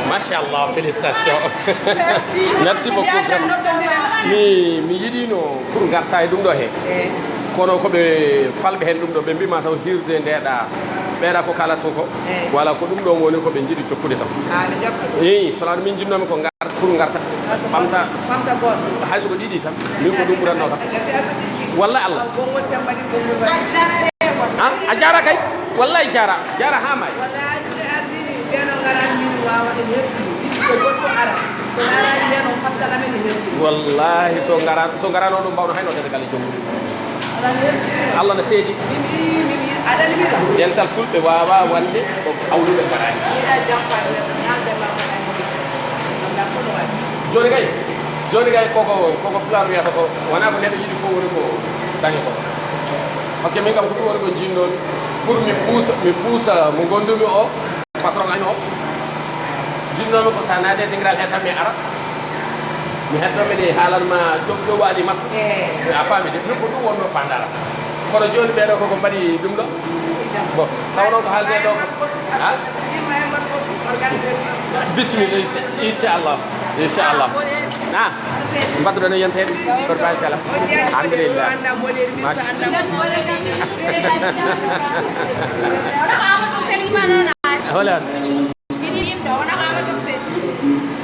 Machallah, félicitations. Merci beaucoup. Mi yiɗino pour garta e ɗum ɗo he kono koɓe falɓe hen ɗum ɗo ɓe mbima taw hirde ndeɗa ɓeeɗa ko kalata ko walla ko ɗum ɗo woni koɓe jiiɗi jokkude tam eyi sonaɗo min jinnomi ko gar pour garta ɓamta hay soko ɗiɗi tan min ko ɗum ɓuranno kam wallay Allah a jara kay wallay jara ha may wallahi so garano ɗum mbawno hayno dede galle jommude Allah ne seedi dental fulɓe wawa wande ko awluɓe garani joni kay koko pular wiyata ko wona ko neɗɗo yiɗi fof woni ko dañi ko par ce que min kam ko ɗum woni ko jinnomi pour mi puusa mo gondumi o patron año o jinnomi ko sa naade dingiral he tan mi ara mi heddoɓe ɗe haalanma ɗo waɗi makko a faami de min ko ɗum wonno fandara kono joni ɓeɗo koko mbaɗi ɗum ɗo bon taw noon ko haalde ɗo bisimilla inchallah mbadduɗo no yentede koto bawi salam alhamdulillah holan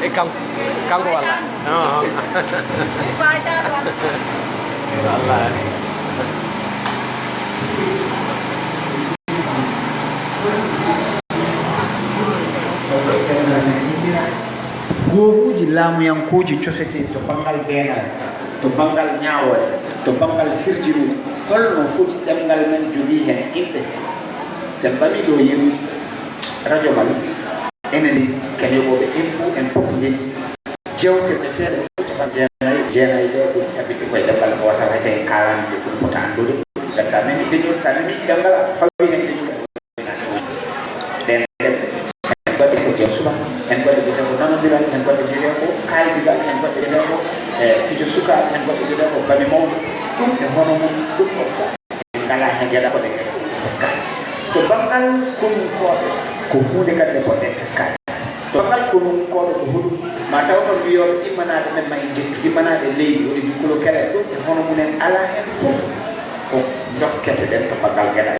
e kanko walla wallahi darane indira goobuji laamuyankuuji cosete to bangal denal to bangal ñaawode to bangal hirjirude holno foti ɗemngal men jogii hen inɗe sen mbami ɗo yeru radio mal enen ken yoɓoɓe impôt en fof jeeyi jewte ɓe teɗe capan jeenayi ɗo ɗum tabiti koye ɗemngal ko watta wayte en kalande ɗum fota andude gam sa nani leñol sa nani ɗemngal a fawi hen leñol ɗen ɗemɓe en goɗɗe ko jom suba en goɗɗe biyete ko nanodiral en goɗɗe biyete ko kaydigal en goɗɗe biyete ko fijo sukaɓe en goɗɗe biyete ko bami mawɗo ɗum e hono mum ɗum o fof ngala hen jeeɗa koɗe teskade to banggal konunkoɓe ko hunde kadi nde poɗɗen teskade to banggal konunkoɓe ko huɗum ma taw ton wiyoɓe immanade men ma en jettu immanade leydi woni jukkulo kele ɗum e hono munen ala hen fof ko dokkete ɗen to banggal gueɗal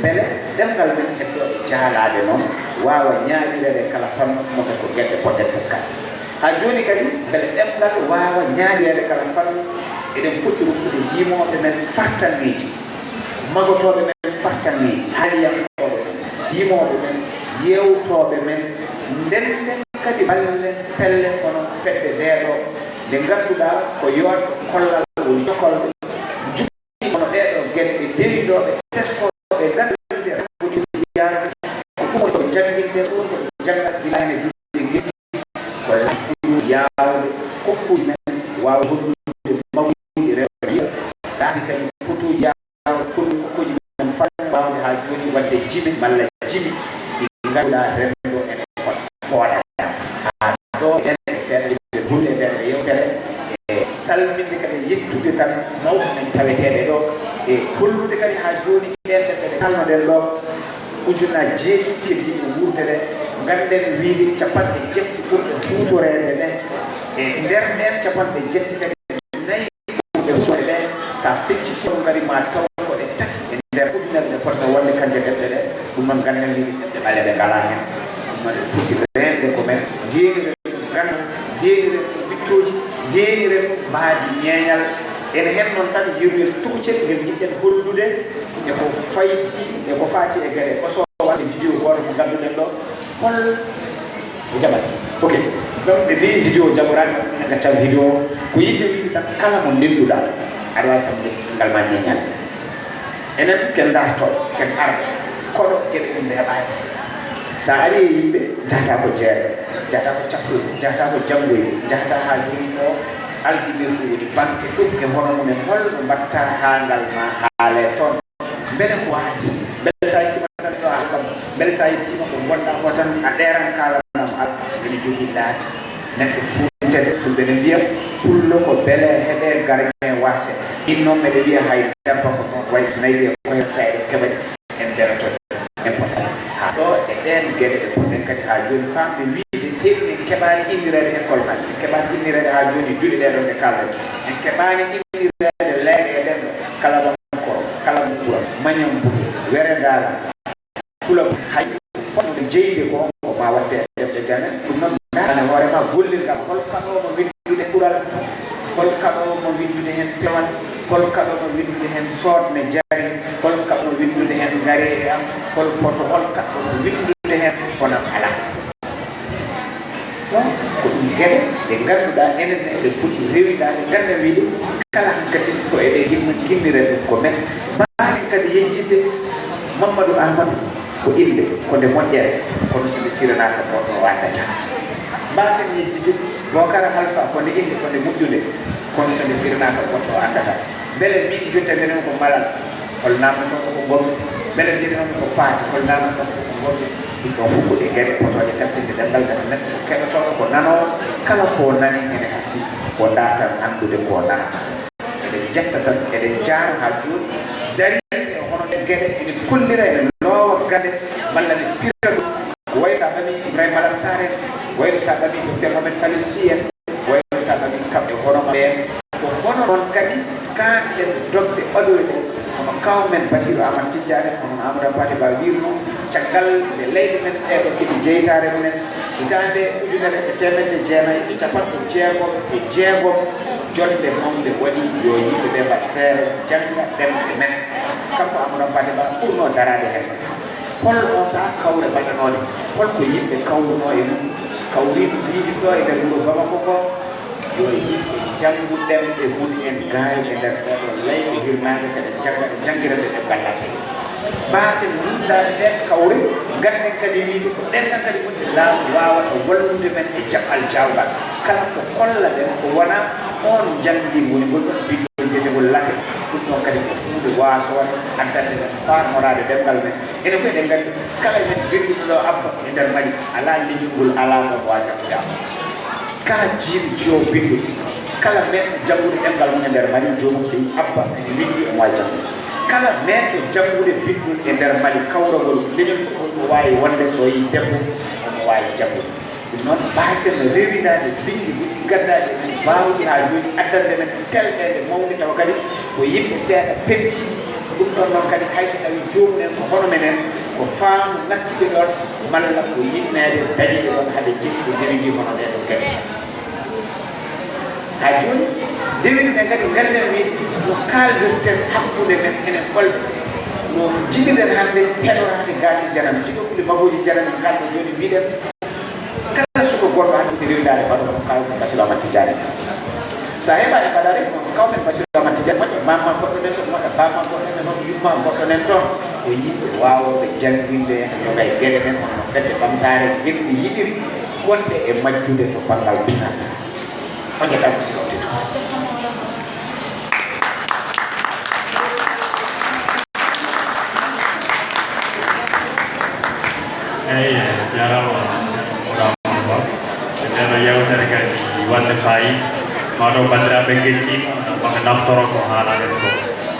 beele ɗemgal men en ɗo jaalade noon wawa ñaaƴirede kala fanno moke ko gueɗɗe poɗɗen teskade ha joni kadi beele ɗemgal wawa ñaaƴirede kala fanno eɗen poti rokkude yimoɓe men fartanneji magotoɓe men fartanneji haaliyankoɓe men yimoɓe men yewtoɓe men ndenden kadi ballen pelle kono fedde ndeɗo nde ganduɗa ko yotɗo kollal woni jokolɓe jugui kono ɗeɗo gueɗe ɗe deliɗoɓe teskoɓe ganduɗe woni yarde ko ɗum ko jangguinte ɗum ko janggat gilane duɗe gueɗi ko lakkuɗu yawde kokkuji men wawa hollude mawɗi rewɓe laati kadi potuji yawde kokkuji men fa wawde ha joni wadde jimi malla jimi ɗi ganduɗa remɗo ene fooɗa ha ɗo ene seeɗa ɓe hulle nder yewtere e salminde kadi yettude tan mawɓe men taweteɗe ɗo e hollude kadi ha joni ɗenɗe ɓeɗe kalnoɗen ɗo ujunaji jeeɗi keddiɓe wurdere ganden wiide capanɗe jetti ɓurɓe hutorede ɗe e nder nden capanɗe jetti kadi nayi ɓurɓe hutore ɗe sa feccitino kadi ma taw koɗe tati e nder ujunere ɗe potata wonde kanje ɗeɓɓe ɗe ɗum noon ganden wiide ɗeɓɓe ɓaleɓe ngala hen ɗum noon ɗe poti rende ko men jeeniren ganda jeeniren bittoji jeeniren maaji ñeeñal ene hen noon tan yirwel tukucel ngel jiɗɗen hollude eko fayti eko faati e gare oso wadde vidéo goto ko ganduɗen ɗo hol jaɓat ok donc ɓe mbi vidéo jaɓorani ene gaccan vidéo ko yidde wiide tan kala mo ndenduɗa aɗa wawi famde ngal ma ñeñal enen ken dartoɗo ken arɓe koɗo gueɗe ɗum nde heɓani sa ari e yimɓe jahata ko jeere jahata ko cafrude jahata ko janggoyde jahata ha joni o alɗinirɗu woni banque ɗum e hono mumen holno mbatta ha ngal ma haale toon beele ko waadi beele sa yettima tan ɗo hakkam beele sa yettima ko gonɗa ko tan a ɗeran kalanam al ene jogui laabi neɗɗo funtede fulɓe ne mbiya pullo ko beele heeɓe gardien wase innoon meɗe wiya hay debba ko toon waytinayi e koye sayɗe keɓani en beratoɗe en posat ha ɗo e ɗen gueɗe ɗe poɗɗen kadi ha joni famɓe wiide en keɓani innirede école maji en keɓani innirede ha joni duuɗe ɗeɗon ɗe kalɗen en keɓani innirede leyɗe e ɗen kala bankoro kala mukura mañam buɗo weredala fula hay poɗɗo jeyde ko ko ma watte ɗemɗe jane ɗum noon dane hoorema gollirgal hol kaɗomo windude ɓural hol kaɗomo windude hen pewal hol kaɗomo windude hen soodne jari hol kaɗomo windude hen gareɗe am hol poto hol kaɗomo windude hen kono ala donc ko ɗum gueɗe ɗe ganduɗa enen eɗe poti rewiɗade ganda wiide kala hankkati ko eɗe guinnire ɗum ko men mbaasi kadi yejjidde Mamadou Ahmadou ko inde ko nde moƴƴere kono so nde firanaka goɗɗo waddata mbasen yejjidde Bocara Alpha ko nde inde ko nde moƴƴude kono so nde firanaka goɗɗo andata beele min jottendenen ko malal hol namdotoɗo ko gonɗo beele mbiyetenomi ko paati hol namdotoɗo ko gonɗo ɗum ɗon fof ko ɗe gueɗe potoje tattinde ɗemgal gati neɗɗo ko keɗotoɗo ko nanowo kala ko nani ene hasi ko datan andude ko nanata eɗen jetta tan eɗen jaara ha joni dari e hono ɗe gueɗe ene kollira ene loowa gade malla ne pira ɗum wayno sa ɓami Ibrahima Malal Sare wayno sa ɓami docteur Mohamed Falil Sy en wayno sa ɓami kamɓe honoma ɓen ko hono noon kadi kanɗen dogɓe ɓaɗoye ɗo hono kawmen Basirou Amad Tidiane hono Amadou Pate Ba wirno caggal ɓe leyɗe men ɗeɗo keɓi jeytare mumen hitande ujunere e temedde jeenayyi e capanɗe jeegom e jeegom jonde mawde waɗi yo yimɓeɓe mbaɗ feere jangga ɗemɗe men kanko Amadou Pate Ba ɓurno darade hen hol o saaha kawre mbaɗanode holko yimɓe kawruno e mum wiidi ɗo e nder wuro Bamako ko yo yimɓe jannguɗen ɓe woni en gaawi e nder ɗoɗo layɓe hirnaade seɗe janngira ɓe ɓe ballate baase nunɗaade ɗen kawre ganden kadi wiide ko ɗen tan kadi wonde laamu waawata wallude men e jaɓɓal jawgal kala ko kolla ɗen ko wona on janngir woni ngol ɗon bindol mbiyetengol late ɗum ɗon kadi ko hunde waasore addande men farmorade ɗemgal men ene fof eɗen nganndi kala men binduɗo ɗo abba e nder Mali alaa leñolngol alaa ɗon waa janggude abba kala jiiɗo jiyo binduɗo kala men janngude ɗemgal mum e nder Mali joomum ɗum abba ene windi e waa janngude kala men ɗo janngude bindol e nder Mali kawragol leñol fof ɗo waawi wonde so yii debbo omo waawi janngude ɗum noon baase no rewinade bindi woni gaddaɗe men mbawɗi ha joni addande men telɗede mawde tawa kadi ko yimɓe seeɗa penti ɗum ɗon noon kadi hayso tawi jomumen ko hono menen ko faamu ngattiɓe ɗon malla ko yinnede dañiɓe ɗon haɓe jeehi ko dewigi hono ɗeɗo gueɗe ha joni dewini ɓe kadi ganden wiide no kaldirten hakkude men enen ɓolɓe no jiɗiɗen hande heɗorade gaati janami jiɗoɓude magoji janami kalɗo joni mbiɗen kala suko goɗɗo hande rewidade baɗo kono kawmen Bassirou Amadou Tidiane sa heɓani mbaɗa rek noon kawmen Bassirou Amadou Tidiane moƴƴa mamma goɗɗo nen toon moƴƴa bamma goɗɗo nen noon yumma goɗɗo nen toon ko yimɓe wawoɓe jangguinde yoga e gueɗe men hono fedde ɓamtare gueɗɗi yiɗiri gonɗe e majjude to banggal bitan on jetta musidɗo tito eyi jarama eno yewtere kadi wonde fayida maɗo bandiraɓe gettima maka naftoro ko haalaɗen ko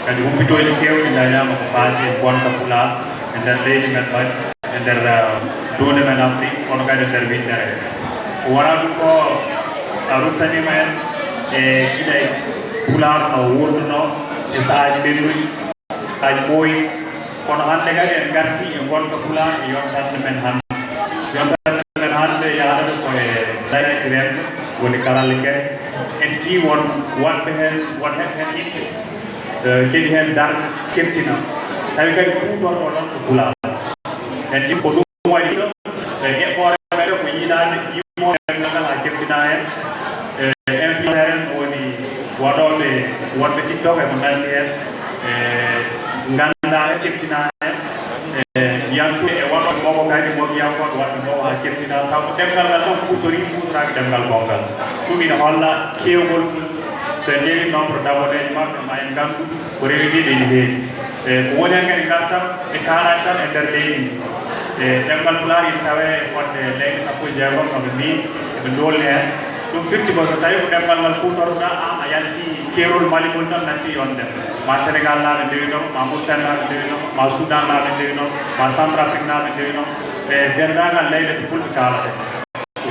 kadi humpitoji kewɗi dañama ko faati e gonka Pulaar e nder leydi men Mali e nder duunde men Afrique kono kadi e nder windere ko wona ɗum ko a ruttanima en e giɗa e Pulaar no wurduno e saahaji ɓennuɗi saahaji ɓooyi kono hande kadi en garti e gonka Pulaar e yontande men hande yontande men hande yaadata koye layɗe remɓe woni karalle kese en ji wonɓe hen won hen yimɓe keɗi hen darde keptina tawi kadi kuutorɗo ɗon ko Pulaar en ji ko ɗum waɗi ɗo e eɓɓore meɗen ko yiiɗade yimmoɓe ngal ha keptina hen influenceur en woni waɗoɓe wonɓe TikTok eko nandi hen ganda hen keptina hen yantude e waɗoɓe momo kadi mo wiyankoɓe waɗɓe momo ha keptina taw ko ɗemgal ngal tan kuutori kuutoraki ɗemgal gongal ɗum ina holla kewgol so ƴeewi nombre d' abonné ji maɓɓe ma en gandu ko rewidiɗe ene heewi ko woni hen kadi gartam e kalani tan e nder leydi e ɗemgal Pulaar ina tawe wonde leyɗe 16 noɓe mbi eɓe dolni hen ɗum firti ko so tawi ko ɗemgal ngal kuutorɗa a yalti keerol Mali moni noon natti yonde ma Sénégal naaɓe ndewinoma ma Mauritanie naaɓe ndewinoma ma Soudan naaɓe ndewinoma ma Centrafrique naaɓe ndewinoma e dendagal leyɗe to fulɓe kalate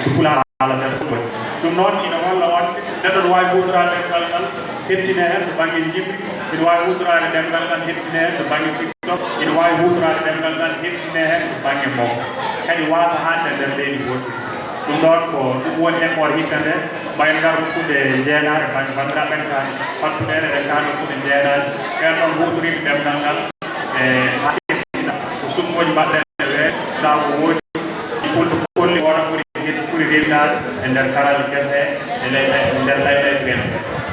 ko Pulaar haalate fulɓe ɗum noon ina holla wonde neɗɗo no wawi hutorade ɗemgal ngal hettine hen to banggue jimri ina wawi hutorade ɗemgal ngal hettine hen to banggue TikTok ina wawi hutorade ɗemgal ngal hettine hen to banggue mawɓe kadi wasa hande nder leydi gotel ɗum ɗon ko ɗum woni effort hikka nde mbayen ngar hokkude jeenaɗe banggue bandiraɓen ka fattuɗere ɗen ka hokkude jeenaji ɓen ɗon hutoriɓe ɗemgal ngal e ha hettina ko summoji mbaɗɗen ɓe taw ko woodi fulɓe kolli wona ɓuri rewinade e nder karalle kese e nder layɗele ɓen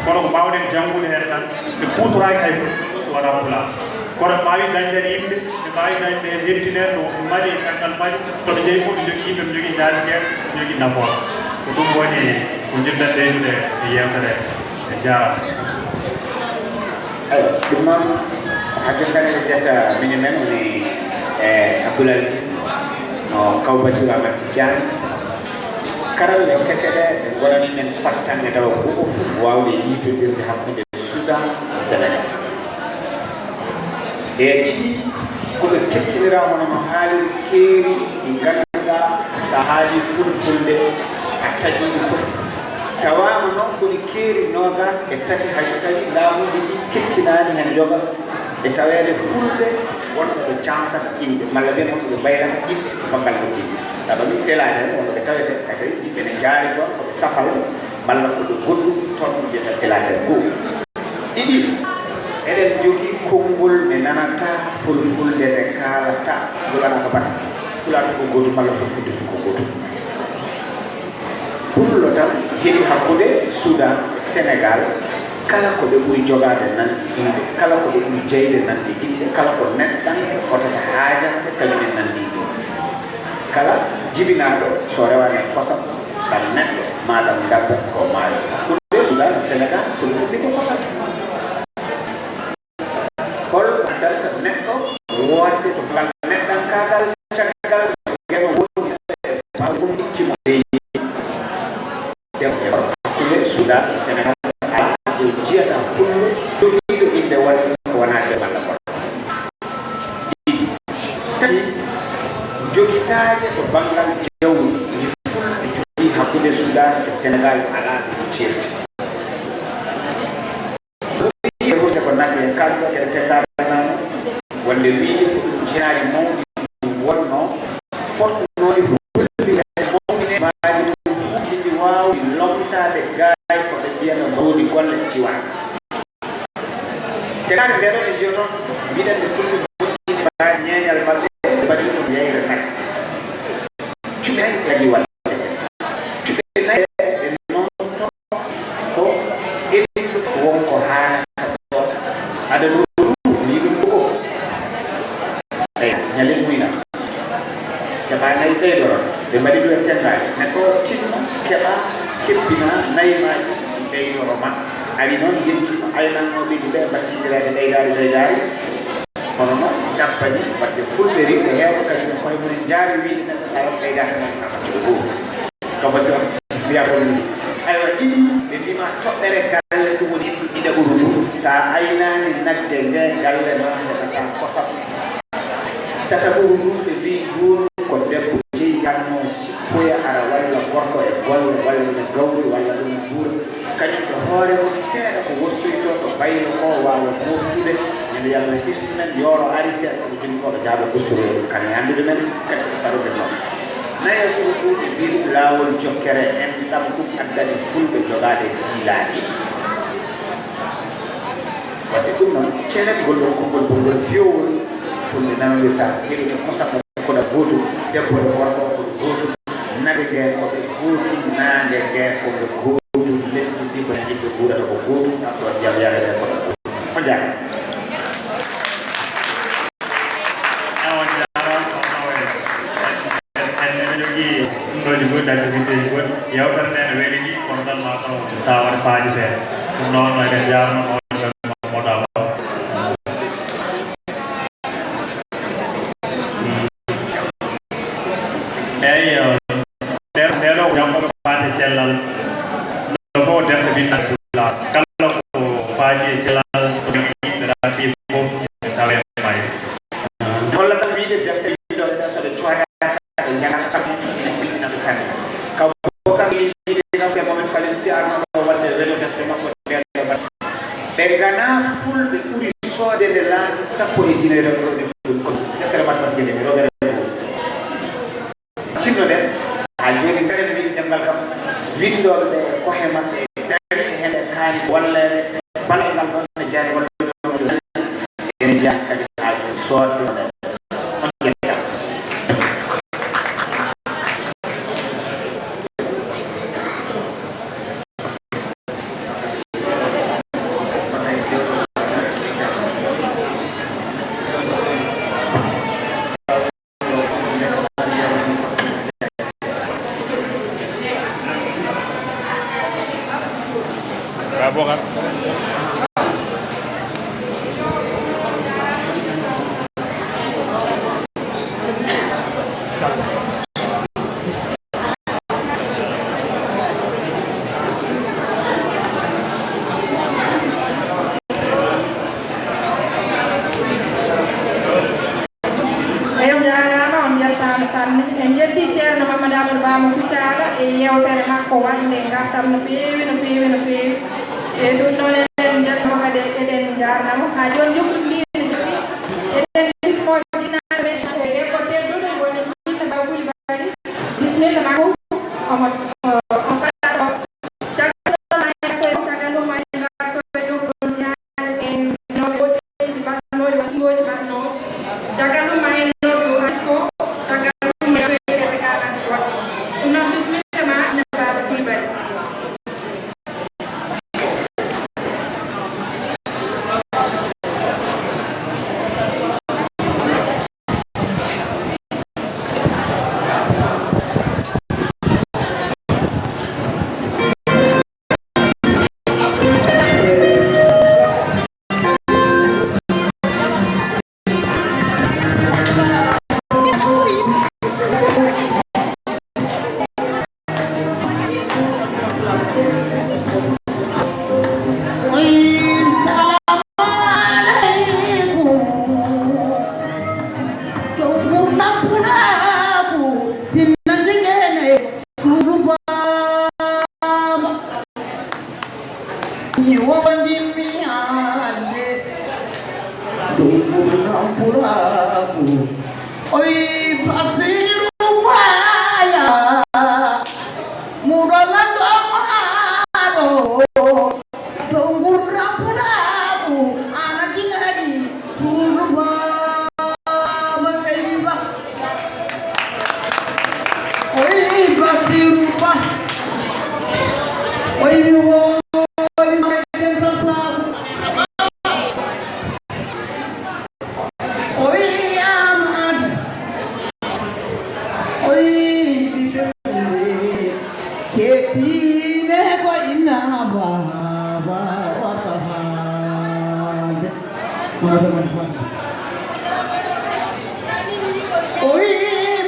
kono ko mbawɗen janggude hen tan ɓe kutoraki hay so wona Pulaar kono mbawi dañden yimɓe ɓe mbawi dañde hen hettinen no Mali e caggal Mali toɓe jeeyi fof ɓe jogui yimɓe ɓe jogui jaaji ɓen ɓe jogui nafoore ko ɗum woni ko jiɗɗen leydude e yewtere e jarama alors ɗum noon hakkiltane ɓe ƴetta mini men woni e Abdoul Aziz no kaw Bassirou Amadou Tidiane karalle kese ɗe ɓe gonani men fattande tawa ko fof wawde yiitodirde hakkude Soudan e Sénégal e ɗiɗi koɓe kettinira hono no haaliri keeri ɗi ganduɗa sa haali fulfulde a taƴiɗi fof tawama noon koni keeri nogas e tati hayso tawi laamuji ɗi kettinani hen joga e tawede fulɓe wonɓe ɓe cansata yimɓe malla ɓe wonɓe ɓe bayrata yimɓe to banggal ko timmi sabu ɗum felate hen wonɓe tawete hay tawi yimɓe ne jaari toon koɓe safal malla koɓe goɗɗum toon ɗum jeyata felate hen goo ɗiɗi eɗen jogui konngol ɓe nanata fulfulde nde kaalata ngolana ko bata Pulaar fof ko gotum malla fulfulde fof ko gotum heɗi hakkude Soudan e Sénégal kala ko ɓe ɓuri jogade nanti inde kala ko ɓe ɓuri jeyde nanti inde kala ko neɗɗanke fotata haajande kañumen nanti inde kala jibinaɗo so rewane kosam ɗam neɗɗo maɗam dabba ko maayo hakkude Soudan e Sénégal ko ɗumɗi ko kosam holko addanta neɗɗo wonde to ngal neɗɗankagal caggal geno woni ma ɗum ittimo leydi hakkude Soudan e Sénégal ala ɗo jiyata kullo jogiiɗo inde wonde ko wona ɓe malla kon tati jogitaaje to banggal jawdi ni fulɓe jogii hakkude Soudan e Sénégal ala ɗo ceerti ruse ko natti e kalɗo eɗe tendaɗanano wonde wiide ko ɗum jenaari mawɗi ɗum wonno fotnoɗi hulli e mawɗine maaji ɗum hujindi waawdi lomtade gaay ko ɓe mbiyata mbawdi golle ciwan tenaade ndeɗo ɓe jiyo toon mbiɗen ɓe fulɓe moƴƴini mbaa ñeeñal maɓɓe mbaɗi ɗum yeyre nagge cuɓe nayi ɓegi walle cuɓe nayi ɓe nonto ko ɗenɗo wonko haanata ɗon aɗa ɗum yiɗum ko eyi ñalel muyna keɓa nayi ɓeydoron ɓe mbaɗi ɗum e tendade neɗɗo tinno keɓa kebbina nayi maji ɓeydoro ma ari noon yettima aynannoɓe ɓe mbattidirade ɓeydari kono noon dampani wadde fulɓe riɓe heewa kañum koye mumen jaari wiide neɗɗo sa waɗi ɓeydata noon kamatiɗo fof kabo si mbiya ko ɗum aywa ɗiɗi ɓe mbima toɓɓere galle ɗum woni ɗiɗa ɓuru ɗum sa aynani nagge nde galle ma heɓata kosam tata ɓuru ɗum ɓe mbi guuru ko debbo jeeyanno sikkoya ara walla gorko e golle walla ɗum e gawri walla ɗum e guura kañum ko hoore mum seeɗa ko wostoyto to baylo ko wawa moftude ñande yallah hisnu men yooro ari seeɗa koɓe joni ko ɓe jaaɓe gostoroɗo kane yandude men kadi ko sarude noon nayo ɗum ɗum ɓe mbi ɗum laawol jokkere en ɗam ɗum addani fulɓe jogade diilaaɗi wadde ɗum noon ceeɗen gollon konngol bolngol pewol fulɓe nanondirta heɓe to kosam kono gootum debbo e gorko koɓe gootum nade nge koɓe gootum naange nge koɓe gootum lesdi ndi ko yimɓe guurata ko gootum ɗo jam yagate koɗo gootum ko jaaka ɗoji goɗɗi activité ji goɗɗi yewtere nde ne weeli ni kono tan ma taw sa waɗa paaji seeɗa ɗum noon eɗen jarno moɗa ba eyyi ndeɗo ko jamkoɓe faati cellal ɗo fof defte binnaɗula kala ko faati e cellal ɓeɗa fi fof tawe may holla tan wiide defte ɗiɗo ɗe so ɗe coodaka ɓe jagata kam ene tilɗinaɓe sanne kaw bocar yiide kamɓe momin falim si arnoɗo wadde welo defte makko ndeɗo ɓe gana fulɓe ɓuuri soodede laabi sappo e jinere ɗo ɗe ɗum ko deftere mathématique nde mi rogere tinno ɗen ha joni karen wiɗi ɗemgal kam windoɓe ɓe kohe maɓɓe dari hen e kaani wallede balɗe ngal ɗon ne jaari walla ene jeeya kadi ha soodde on jetta Bocar eyo jarama on jettama sanne en jetti ceerno mamadou amadou bama kucala e yewtere makko wande gartam no feewi no feewi no feewi e ɗum noon enen jetto kadi eɗen jarnamo ha joni jokkuɗum ndi ne jogui eɗen bismo jinnaɓe men e debbo sedduɗo woni ɓiɗɗo baw Coulibaly bisimilla makko omo Oi Basiru Paya Mudala Domado Tunggur Rapulaku Anak Jinadi Surba Masaiba Oi Basiru Paya Oi Miwoli Maiten Saplaku Oi Ahmad Oi Bibesule Ketine ko ina baba watahad Oi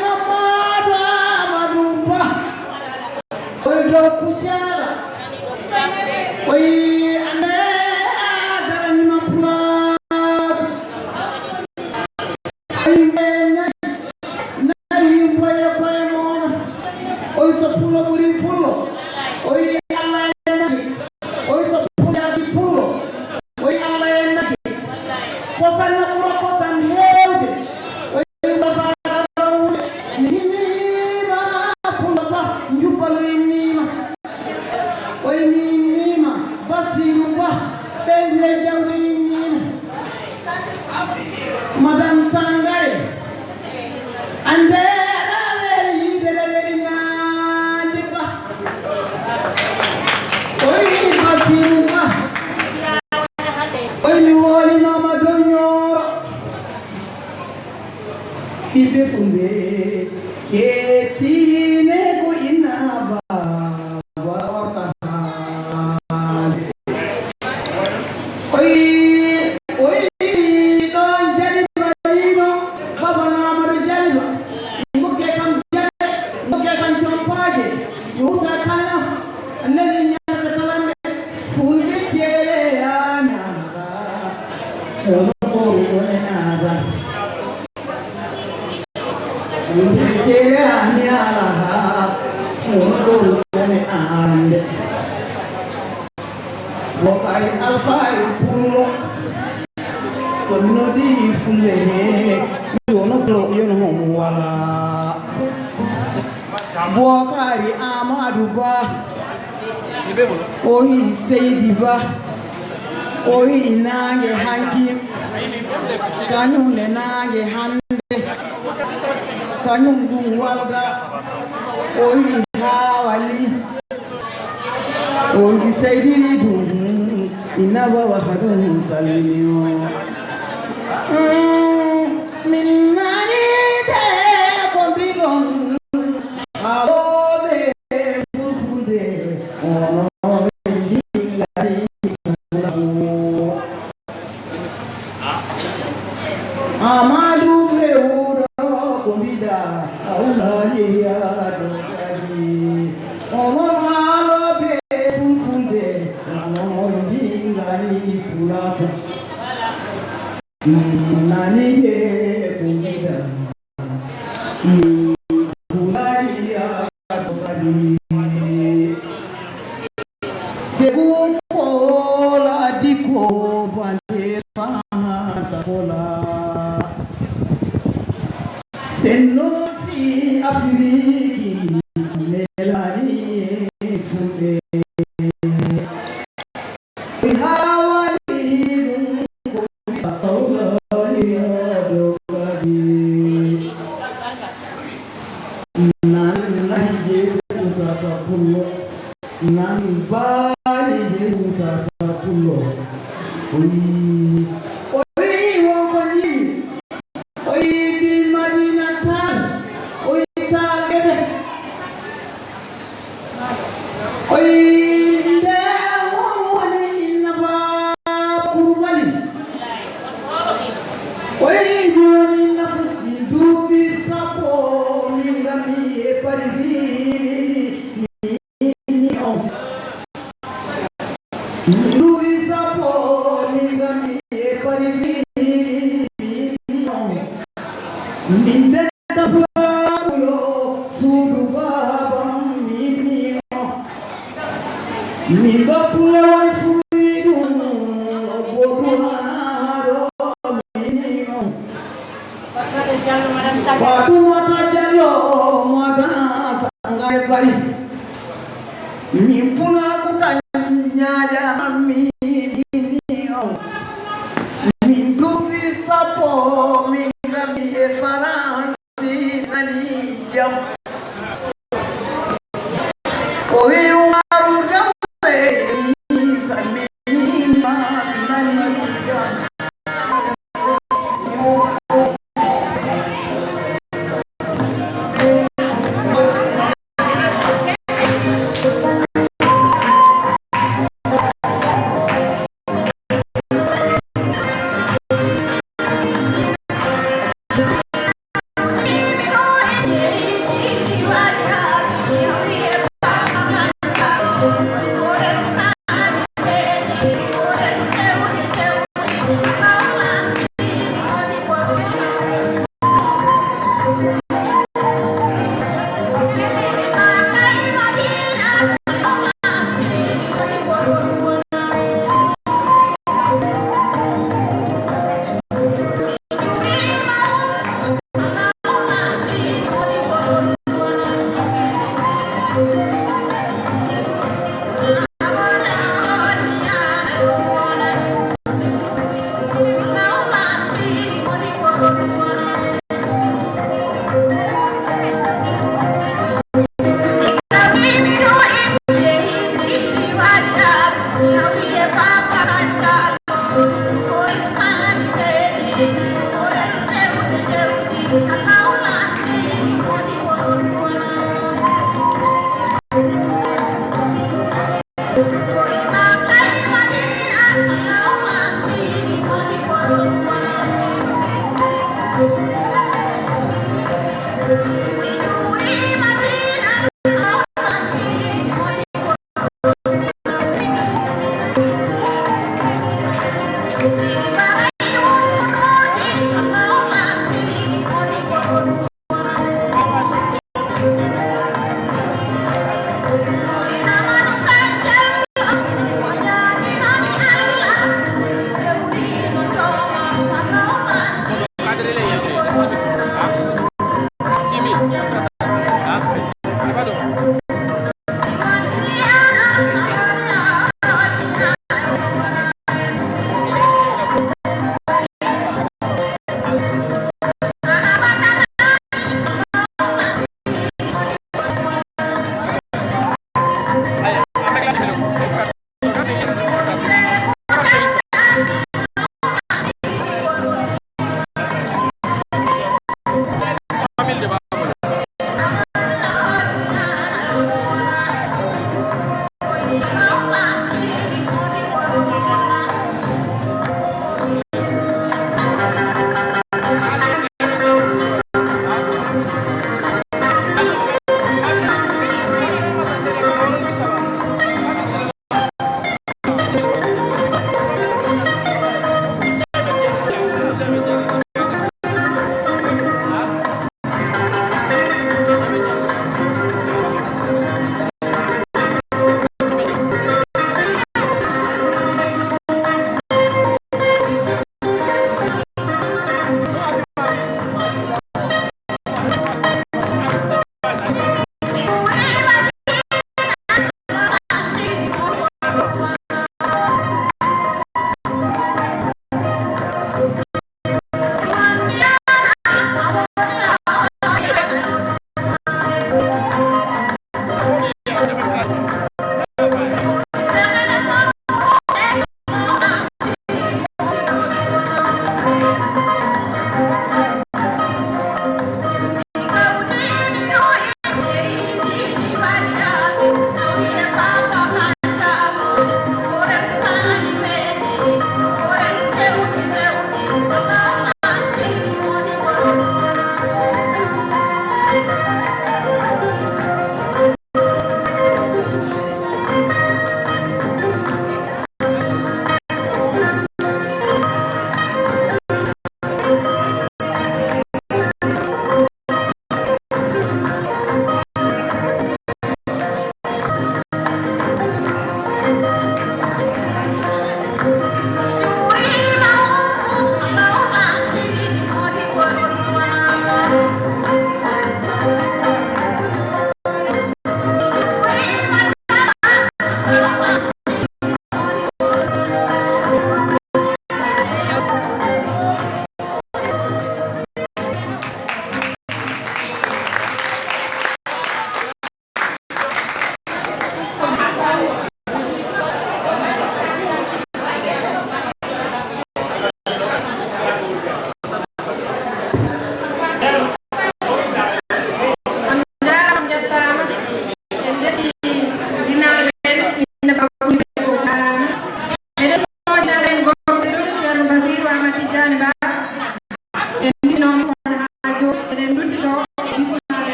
Mamada Madupa Oi Dokuchala Oi ane darani mapula Oi mena nari paya paya mona Oi sapula buri pulo Oi Allah enaki Oi sapula di pulo Oi Allah enaki Kosan na pura kosan hewde Oi basara rawde Nima pula pa njubal nima Oi nima Basiru ba Benwe jawri nima Madame Sangare Ande raweli bere naji ba Oi Basiru ba Oi mi woli mama donyoro Ibe funde ketine ko inaba warta Oi don jali barino baba na mar jali ngoke kam jale ngoke kam chompaje yuta kana anani nyata kalame fulbe tiere ana ko naba fulbe tiere ana ko ande Wokai alfai pulo Sono di fulle Yono klo yono wala Wokai Amadu ba Ohi Seidi ba Ohi nange hanki Kanyum le nange hande Kanyum dung walga Ohi hawali Ohi Seidi dung Inaba wa hadun salmiyo Minani te kombidon Aobe fufude Ono jingari Amadu Beuro kombida Aulahi adokadi Ono halobe fufude Ono jingari kulaku Nani ye kumida Kulai ya dokadi Sebu pola diko vante pahata pola Senosi Afriki melani funde Madam mi pula kuta nyaja mi dinio mi dubi sapo mi ngami e faransi nani jam o wi waru jambe sami ma nani jam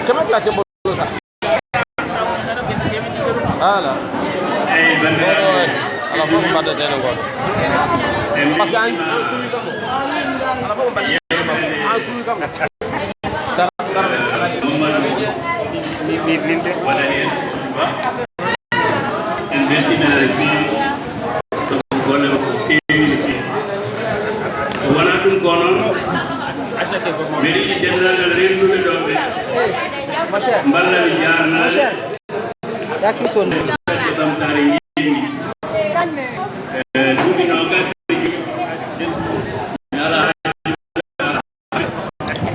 Cuma ka tembo sa. Ala. Ala ko mbada tena ko. Parce que ala ko mbada. Asu kam. Ni wala ni. En bentinare fi golle ko kewi fi. Wala dum kono. Meri jennagal rendude dobe. Mballa mi jarna. Yakito ne. Tamtare yimi. Dumi no gas. Ala.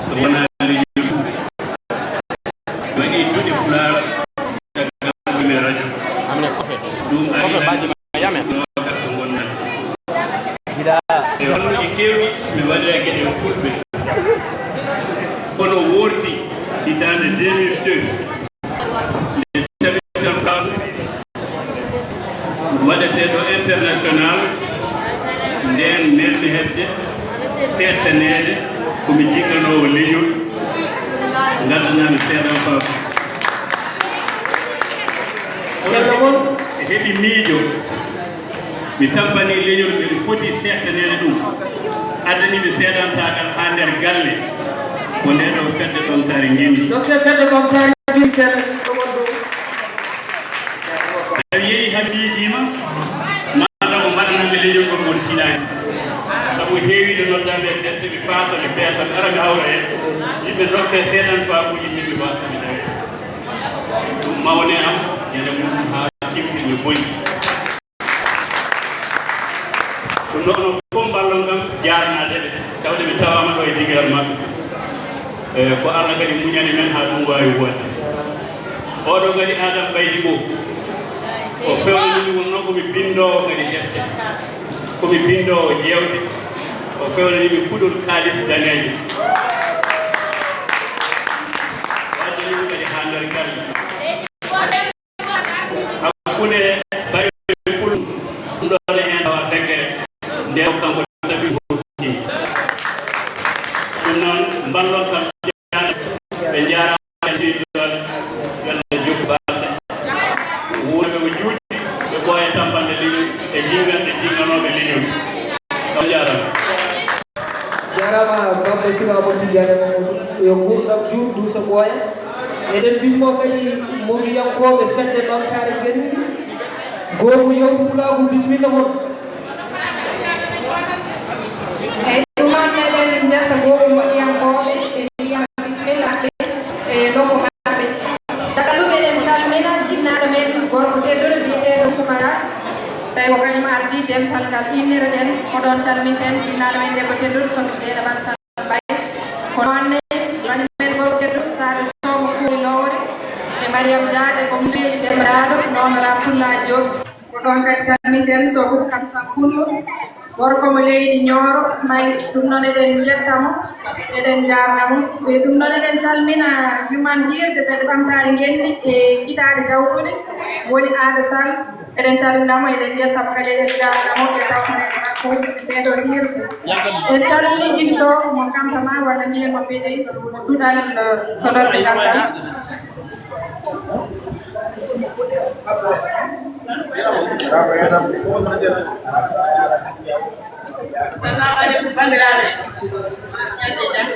So wana li. Bagi dudi pular. Daga radio. Amne kofe. Dum kofe baji yame. Gida. E wonu kewi mi wadi gede fulbe. Kono worti hitande 2002 waɗeteɗo international nden neldi hebde settanede komi jigganowo leñol gaddanami seeɗan faamu e heeɓi miijo mi tampani leñol mbiɗa foti settanede ɗum addanimi seeɗantagal ha nder galle ko ndeɗo fedde ɓamtare ngendi tawi yeehi ha miijima maɗa ko mbaɗanamɓe leñol ngol ngon tinani saabu heewide noddaɓe e defte ɓe paasa ɓe peesa ɓe ara ɓe hawra hen yimɓe dokke seeɗan faamuji min ɓe wasami tawe ɗum mawne am ñande muɗum ha timtini boni ɗum noon fof mballon kam jarnadeɓe tawde ɓe tawama ɗo e digal mabɓe ko Allah kadi muñani men ha ɗum wawi wonde oɗo kadi Adam Baydi Bo o fewnanimi wonno komi bindowo kadi defte komi bindowo jewte o fewnanimi kuɗol kalis danejo waddanimi kadi ha nder galle hakkude bayo kul ɗum ɗone hen awa fekkere ndew kanko tafi hottimi ɗum noon mballon kam ɓe jarama siidole galle jokku balɗe wuurɓe ko juuti ɓe ɓooya tampande leñol e jinganɗe jinganoɓe leñol kam jarama jarama bamɓe Sirama Tidiane yo gurdam juut duusa ɓooya eɗen bismo kadi mogiyankoɓe fedde ɓamtare guerɗi goto yewtu pulagu bisimilla moon eyyi ɗum noon meɗen jetta goto moƴƴiyankoɓe ɓe mbiyama bisimilla ɓe e nokku maɓɓe daga ɗum eɗen calmina jinnaɗo men gorko tedduɗo mbiyeteɗo Toumara tawi ko kañum ardi dental ngal innira ɗen oɗon calminten jinnaɗo men debbo tedduɗo somi jeeɗa Alassane Mbaye ko noonne bani men gorko tedduɗo Sade Somo Kuuri Lowre e Mariame Diade ko mbiyeɗi demraɗo noon Rapoulaye Diop ko ɗon kadi calminten so Boubacar Sampullo gorko mo leydi Nioro Mali ɗum noon eɗen jettamo eɗen jarnamo e ɗum noon eɗen calmina juman hirde ɓeɗe ɓamtare ngendi e kiɗaɗe jawtuɗe woni Ada Sall eɗen calminamo eɗen jettamo kadi eɗen jarnamo e tawtane hakkude ɓeɗo hirde en calmini Djiby Sow mo campama walla mbiyen mo ɓeɗe mo duɗal sodorɓe gandal Assalamu alaikum bandiraɓe ñande jam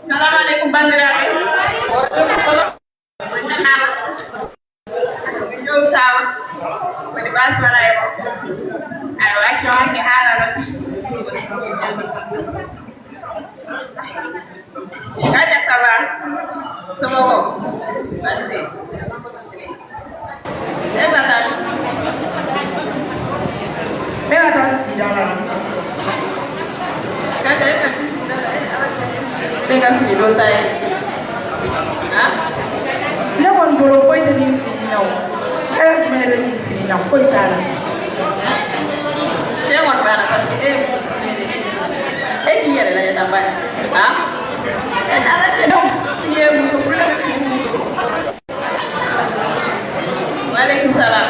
salamu aleykum bandiraɓe mi jowtama woni baswala e o ay wacco hakke haalano kaja saba sama wo bande egatan megatan sidala kaja egatan dengan video saya, ne kon bolo foy te ni fini naw, ay ci mene ni fini naw koy tala, ne kon bana parce que e ki yere la ya tambay, e dala te dom, ci ye mu ko la fini. Wa alaikum salam.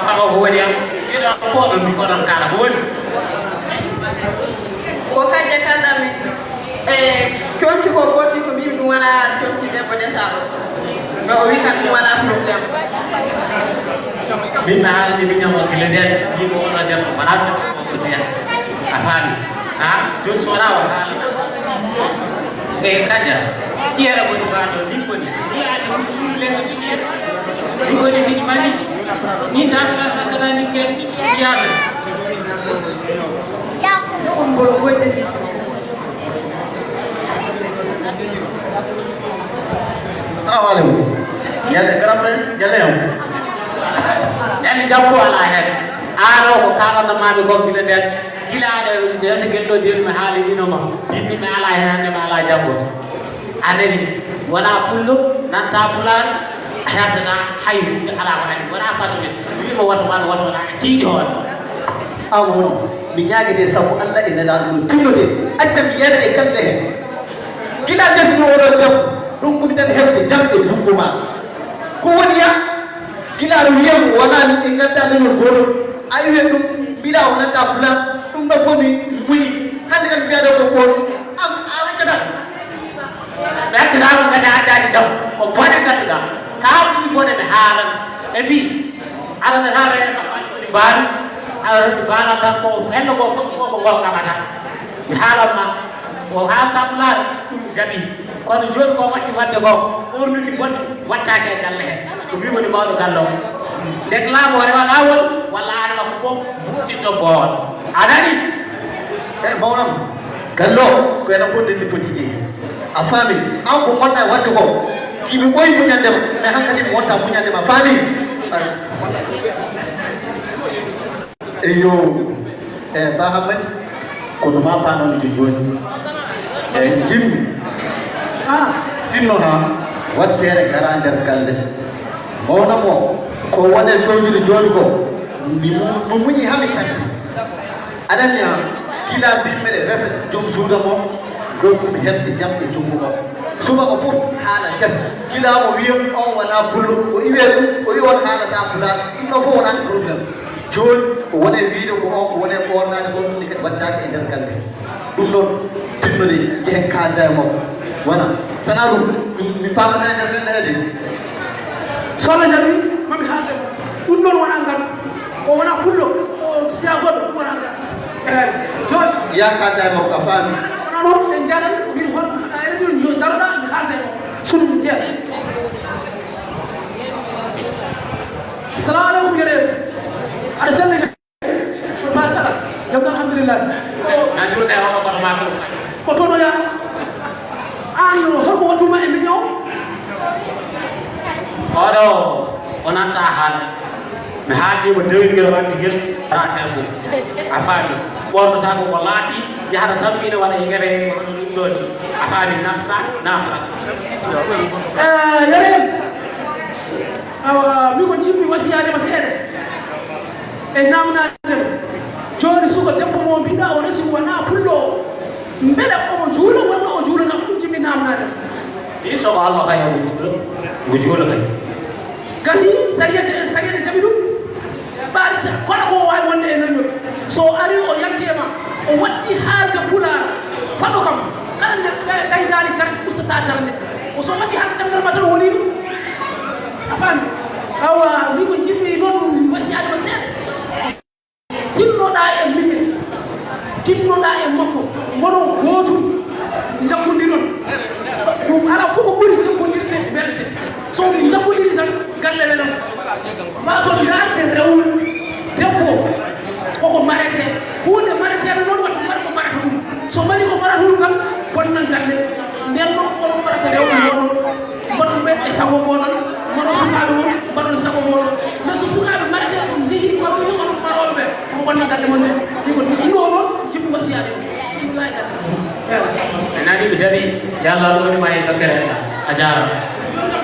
Ako woni am, ida ko do ko dan kala woni. ko kanje kanami conci ko bonni ko mi dum wala conci debbo desaro no o wi kan dum wala problème min haalde mi ñamo gila nden yimɓe oɗo debbo wona debbo ko diyata a faami ha joni so wona o haalna e kanja ƴeera goni baɗo nin goni ni ade muso ɓuri lenga mi ƴeera ni goni miɗi mani ni danoɗa sakkana ni ken ƴiyaɓe on ngolo foy ɗeni assalamu aleykum yande grand frère jalle yam yani jabbo ala hen ano ko kalanno maɓe ko gila nden gilaɗo desa guelɗo deni mi haali ɗinoma yimɓiɓe ala hen hande ma ala jabbo anani wona pullo nanta pulare a yasata hay ala ko ani wona pasme wimo wata wano wata wona tiiɗi hoon amono mi ñaguide sabu allah e nelaɗo ɗum tinnode accam mi yeyata e kamɓe hen gila defno oɗo debbo ɗum ɓuri tan heɓde jam e jungo ma ko woni ya gilaɗo wiyamo wona e gadda menol goɗol a wiwe ɗum mbiɗa o nanta fulan ɗum ɗo fof mi muñi hande kan mbiyaɗo ko goɗo a waccata ɓe accatama gada addade daw ko bone ganduɗa sa ɗi bone ɓe haalan ɓe mbi alana haare baani aɗa baana tan ko henno ko fof ko gongamata mi haalanma o haalta pulaare ɗum jaɓi kono joni ko watti wadde ko ɓornuki bonki wattake e galle he ko wi woni mawɗo galle o ndek laamu o rewa lawol walla adama ko fof buftinɗo boowal anani e mawnam galle o ko ena fof ndenni poti jeeyi a faami an ko gonɗa e wadde ko imi ɓoyi muñandema mais hankkadi mi wonta muñandema faami eyo e ba hammadi koto ma panomi to joni e jimmi tinno ha wat feere gara nder galle mawnamo ko wone fewjude joni ko mo muñi hami tanti aɗanni ha gila mbimmeɗe resa joom suuda mo ɗomi heɓde jam e jungo mo subaka fof haala kesa gilamo wiyam on wona pullo o iwe ɗum o wi on haalata pulaɗo ɗum ɗo fof wonani probléme joni ko wone wiide ko on ko wone ɓornade ko ɗum ni kadi waddade e nder galle ɗum ɗon tinnode jeehen kalda e makko wona sana ɗum mi pamata e nder galle sohla jaɓi mami haalde mo ɗum ɗon wona ngal o wona pullo o siya goɗɗo ɗum wona ngal eyi joni ya kalda e makko a faami wona noon en jaɗan min hon ɗum joni daroɗa mi haalde mo sunu min jeeya assalamu aleykum yeɗeɓe aɗa selli masala jam alhamdulillah ko toɗoya an holko wadduma e miño oɗo o nanta haala mi haalnima dewingel wattigel raten mum a faami ɓornotako ko laati yahata tampine waɗa yegere ɗum ɗon a faami naftata nafata yereem awa mi ko jimmi wasiyadema seeɗa e namnadema joni suka debbo mo mbiɗa o resi wona pullo beele omo juula walla o juulana ko ɗum jimmi namnadema ɗi soko allah kay mo juula kay gasi sariyede jaɓi ɗum ɓarita kono ko wawi wonde e leñol so ari o yaltema o watti haalde pular faɗo kam kala nde ɓeydani tan ustata tarde o so watti haalde ɗemgal ma tan woni ɗum a faami awa mi ko jimmi noon wasiyadema seeɗa tinnoɗa e miñe tinnoɗa e makko gonon gootum jakkodiron ɗum ala fof ko ɓuri jakkodirte welde so jakkodiri tan galle welan ma so darde rewɓe debbo koko marete hunde mareteɗo noon waɗa mari ko marata ɗum so mari ko marata ɗum tan bonnan galle nden noon oɗon waɗata rewɓe moɗon mbaɗon ɓe e sago moɗon mbaɗon sukaɓe mon mbaɗon sago moɗon mais so sukaɓe marete ɗum jeehi maɗo yi onon maroɓe ɓe ko wonna galle mon ɓe iko ɗum ɗo noon jimmi wasiyade ɓe nani ɓe jaɓi yo allah ɗum woni ma e bakkere a jarama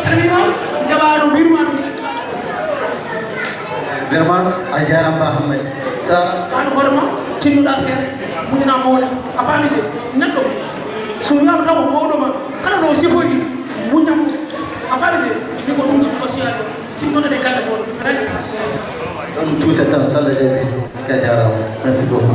salmima jaɓano mbirmano vraiment a jarama ba hammadi sa an hoorema cinnuɗa seeɗa muñana mawɗa a faamide neɗɗo so wiyama taw ko mawɗoma kala no sifori muñam a faamide ni ko ɗum jimmi wasiyade tinnonede galle moɗon rek ɗum tout ce temps so allah jaɓi ka jarama merci beaucoup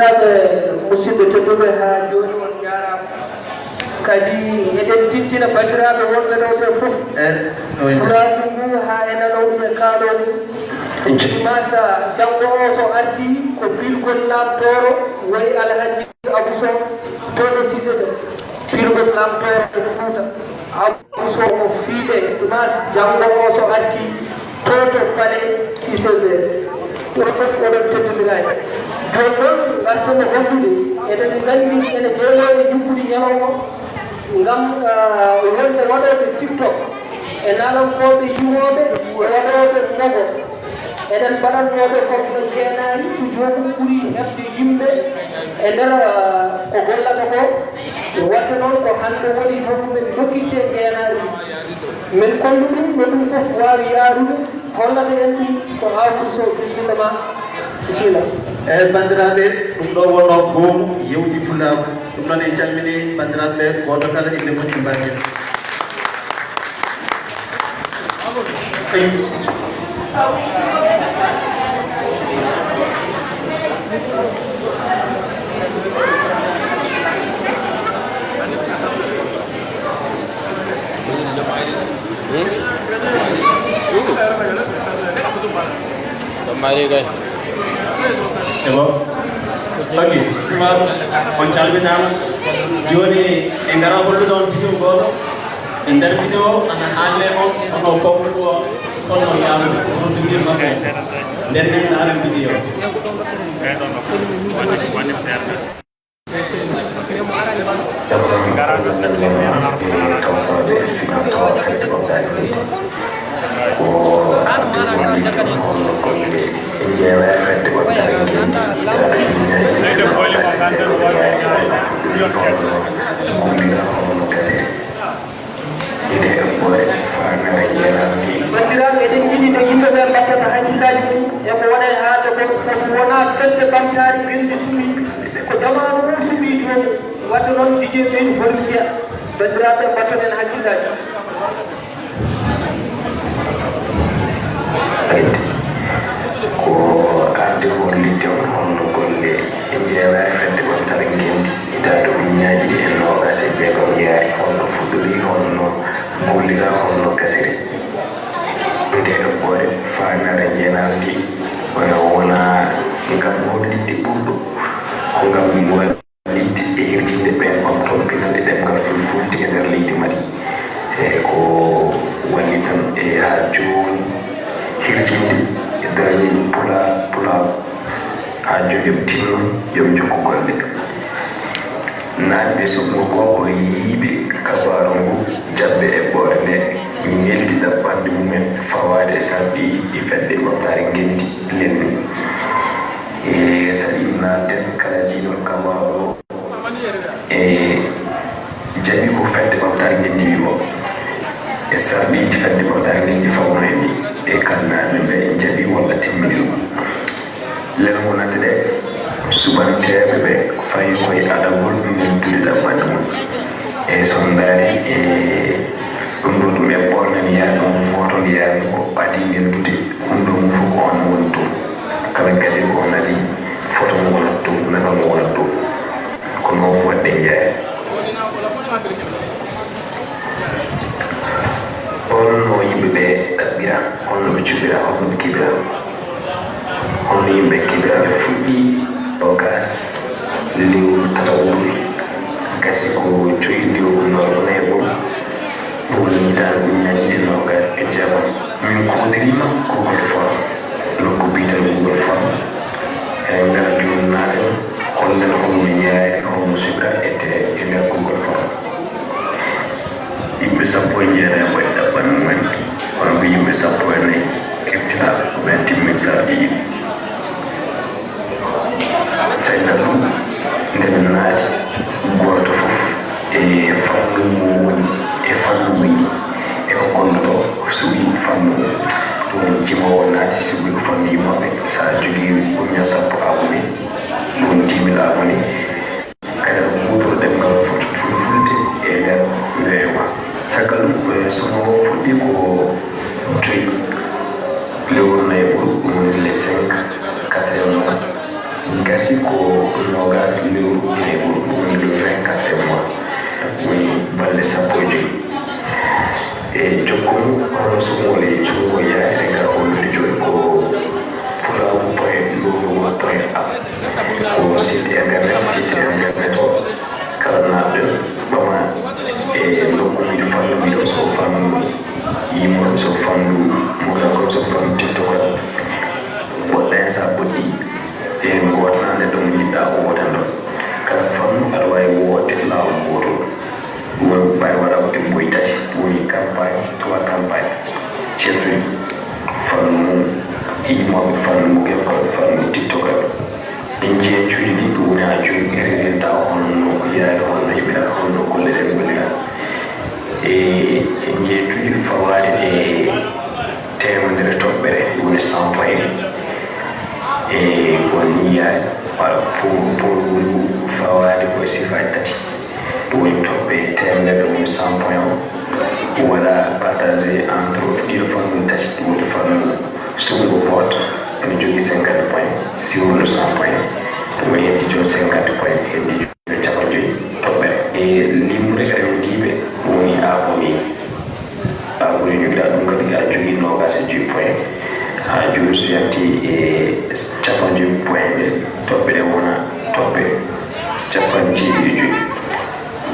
bandiraɓe musidɓe tedduɓe ha joni on jarama kadi eɗen tintina bandiraɓe wonɓe ɗo ɓe fof pulaku ngu ha e nanoɗum e kaɗoɗum masa janggo o so arti ko pilgol lamtoro woni alhaji abouso toɗo sise ɗe pilgol lamtoro e fouta abouso o fiiɗe mas janggo o so arti toto paɗe sise ɓe ɗum fof oɗon teddodiraji joni noon gartono hollude eɗen gandi ene jeeyoɓe jumfuɗi ñalawma ngam wonɓe waɗoɓe tiktok e nalankoɓe yimoɓe waɗoɓe mogo eɗen mbaɗannoɓe koɓe jeenani so jomum ɓuuri hebde yimɓe e nder ko gollata ko wadde noon ko hande woni jomumen dokkitte jeenani min kollu ɗum no ɗum fof wawi yaarude hollata en ɗum ko awdi so bisimilla ma bisimilla eyyi bandiraɓe ɗum ɗo wonno goomu yewti pulaku ɗum noon en calmini bandiraɓe goto kala inde mum e mbaɗen c'est bon ok on calminama joni e gara hollude on vidéo goto e nder vidéo ana haalle on ono kofɗu o onno yamude procédure makko nden nen laaren vidéo bandiraɓe eɗen jiiɗi no yimɓeɓe mbattata hakkillaji mum eko waɗa e haade ko sabu wona fedde bamtari ɓendi suumi ko jamanu mum suumi joni wadde noon dijee ɓeyni formisia bandiraɓe mbattaten hakkillaji ko arde hollidde on honno golle e jeewa fedde on tara gendi ita ɗum ñaaƴi e nogas e jeegom yaari honno fuɗɗori honno gollira honno gasiri nde ɗoɓɓore faanare jeenaldi wona ngam hollidde ɓurɗo ko ngam wallidde e hirjinde ɓen on tompinande ɗemgal fulfulde e nder leydi mali e ko walli tan e ha joni hirjinde e darañi pula ha joni yoɓe tinno yoɓe jokku golle naatɓe sohmo ko ko yiiɓe kabaru ngu jabbe e ɓoore nde ñeldi ɗaɓɓande mumen fawade e sarɗiji ɗi fedde ɓamtare gendi lenni e saɗi naaten kala jiiɗon kamaɗo e jaɓi ko fedde ɓamtare gendi wimo e sarɗiji fedde ɓamtare gendi fawno en ɗi e kannaɓe ɓe jaɓi walla timmini ɗum len wonata ɗe suɓanteɓe ɓe fayi koye aɗagol mendude ɗaɓɓande mum e sondari e ɗum ɗo ɗum e ɓornen yaani on foton yaani ko adi neldude ɗum ɗo mum fof ko on woni toon kala gadi ko on adi photo mo wonat toon nafal mo wonat toon ko noon fo waɗɗe jeeya holno yimɓe ɓe ɗaɓɓira holno ɓe cuɓira holno ɓe keɓira holno yimɓe keɓira ɓe fuɗɗi ogas lewru tatawol gasi ko joyi lewru norneɓol ɗum yiɗan ñañɗe nogas e jaɓam min kuudirima google form nokku bitan google form e ngara joni naten hollen holno yaari holno suɓira e nder google form yimɓe sappo e jeenayi koye ɗaɓɓan mumen hono ko yimɓe sappo e nayi keftinaɓe ko ɓen timmin sarɗiji caggal ɗum nde min naati goto fof e fannu mo woni e fannu mo yiɗi eko golloto so wi fannu ɗum jimowo naati si wi ko fannu yimoɓe sa jogui ɓuña sappo abone ɗum 10 000 abone kadi ko ɓuutoro ɗemgal fulfulde e nder weewa caggal ɗum somo fuɗɗi ko joyi lewru nayi ɓuru ɗum woni les 5 4e gasi ko woto ɗum ɓay waɗa e boyi tati woni campagne 3 campagne ceertuɗi fannu yimɓeɓe fannu ɓe ko fannu tiktoka en jeecuɗi ɗi ɗum woni ha joni résultat honno yaade honno yimɓeɗa honno golleɗen gollira e en jeetuɗi fawade e temedere toɓɓere ɗum woni 100 point e woni yaade pour fawade koye sifaji tati ɗum woni toɓɓe temedere ɗum 100 point o waɗa partagé entre ɗiɗo fannu tati ɗum woni fannu sugo vote ene jogui 50 point si wonno 100 point ɗum woni heddi joni 50 point heddi joni 50 toɓɓere e limre rewdiɓe woni aboni jogiɗa ɗum kadi a jogui nogas e 10 point ha joni so yatti e 50 point ɗe toɓɓe ɗe wona toɓɓe 50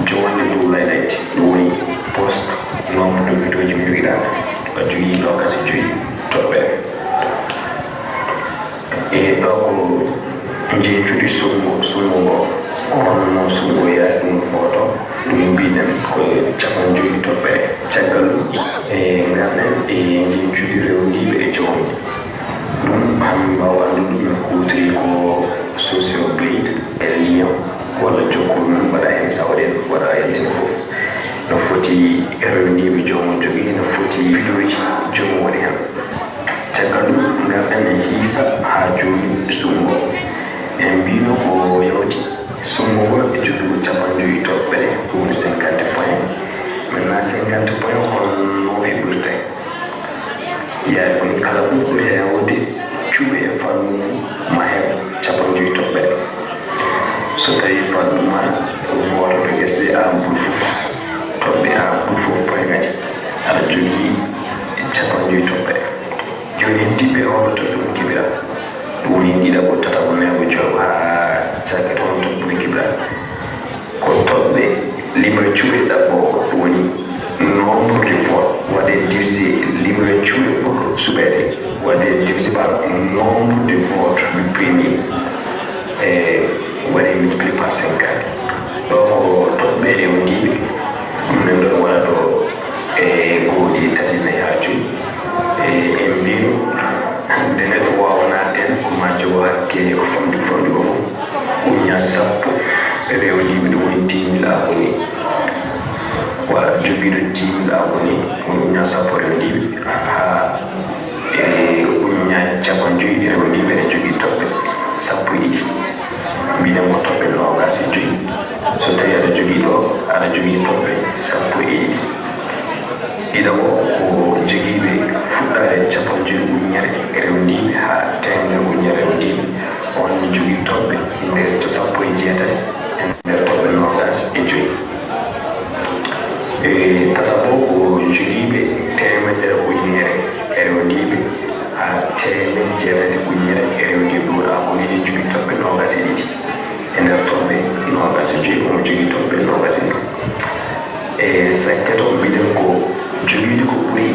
jowande dow laylayti ɗum woni post nombre de vidéo ji mi jogiɗa a jogui nogas e 5 toɓɓere e ɗo ko jeetude sungo ngo onno sungo yaade ɗum photo ɗum mbiɗen ko 50 toɓɓere caggal ɗum e garɗen e jeetude rewdiɓe e jowmi ɗum hami mbawa andude ɗum kutiri ko social blade e lion walla jokkol mum waɗa hen sawɗen waɗa yaltina fof no foti rewdiɓe jomum jogui no foti fidoji jomum waɗi hen caggal ɗum garɗen e hiisa ha joni sungo en mbino ko yawti sungo ngo e joguigo 50 toɓɓere ɗum woni 50 point maintenant 50 point holno heɓirte yaade koni kala ɓurɗo hewde cuuɓe e fannu ma heɓ 50 toɓɓere so tawi fannu ma woto to guesɗe a ɓuuri fof toɓɓe a ɓuuri fof point ngaji aɗa jogui 50 toɓɓere joni heddiɓe hono to ɗum kibira ɗum woni ɗiɗaɓo tataɓo nayaɓo joɓo ha cakke toon to ɓuri kibira ko toɓɓe limre cuuɓe ɗaɓɓo ɗum woni nombre de vote waɗe divisé limre cuuɓe ɓurɗo suɓede waɗe divisé par nombre de vote du premier e waɗe multiplié par 50 ɗo ko toɓɓe e wondiɓe ɗum nen ɗo waɗa ɗo e gooɗi tati nayi ha joyi en mbino hande neɗɗo wawana ten ko majjogo hakke ko famdi o uña sappo e rewdiɓe ɗum woni 10 000 abonné wala jogiiɗo 10 000 abonné on uña sappo rewdiɓe ha e uña 50 rewdiɓe ne jogui toɓɓe sappo e ɗiɗi mbinen ko toɓɓe nogas e joyi so tawi aɗa jogui ɗo aɗa jogui toɓɓe sappo e ɗiɗi ɗiɗaɓo ko jogiiɓe fuɗɗade 50 uñere rewdiɓe ha temedere uñere rewdiɓe on ne jogui toɓɓe nder to sappo e jeetati e nder toɓɓe nogas e joyi e tataɓo ko jogiiɓe temedere uñere e rewdiɓe ha temedere jeetati uñere e rewdiɓe ɗum aboni ne jogui toɓɓe nogas e ɗiɗi e nder toɓɓe nogas e joyi omo jogui toɓɓe nogas e ɗiɗi e sakketo mbiɗen ko jogiide ko ɓuri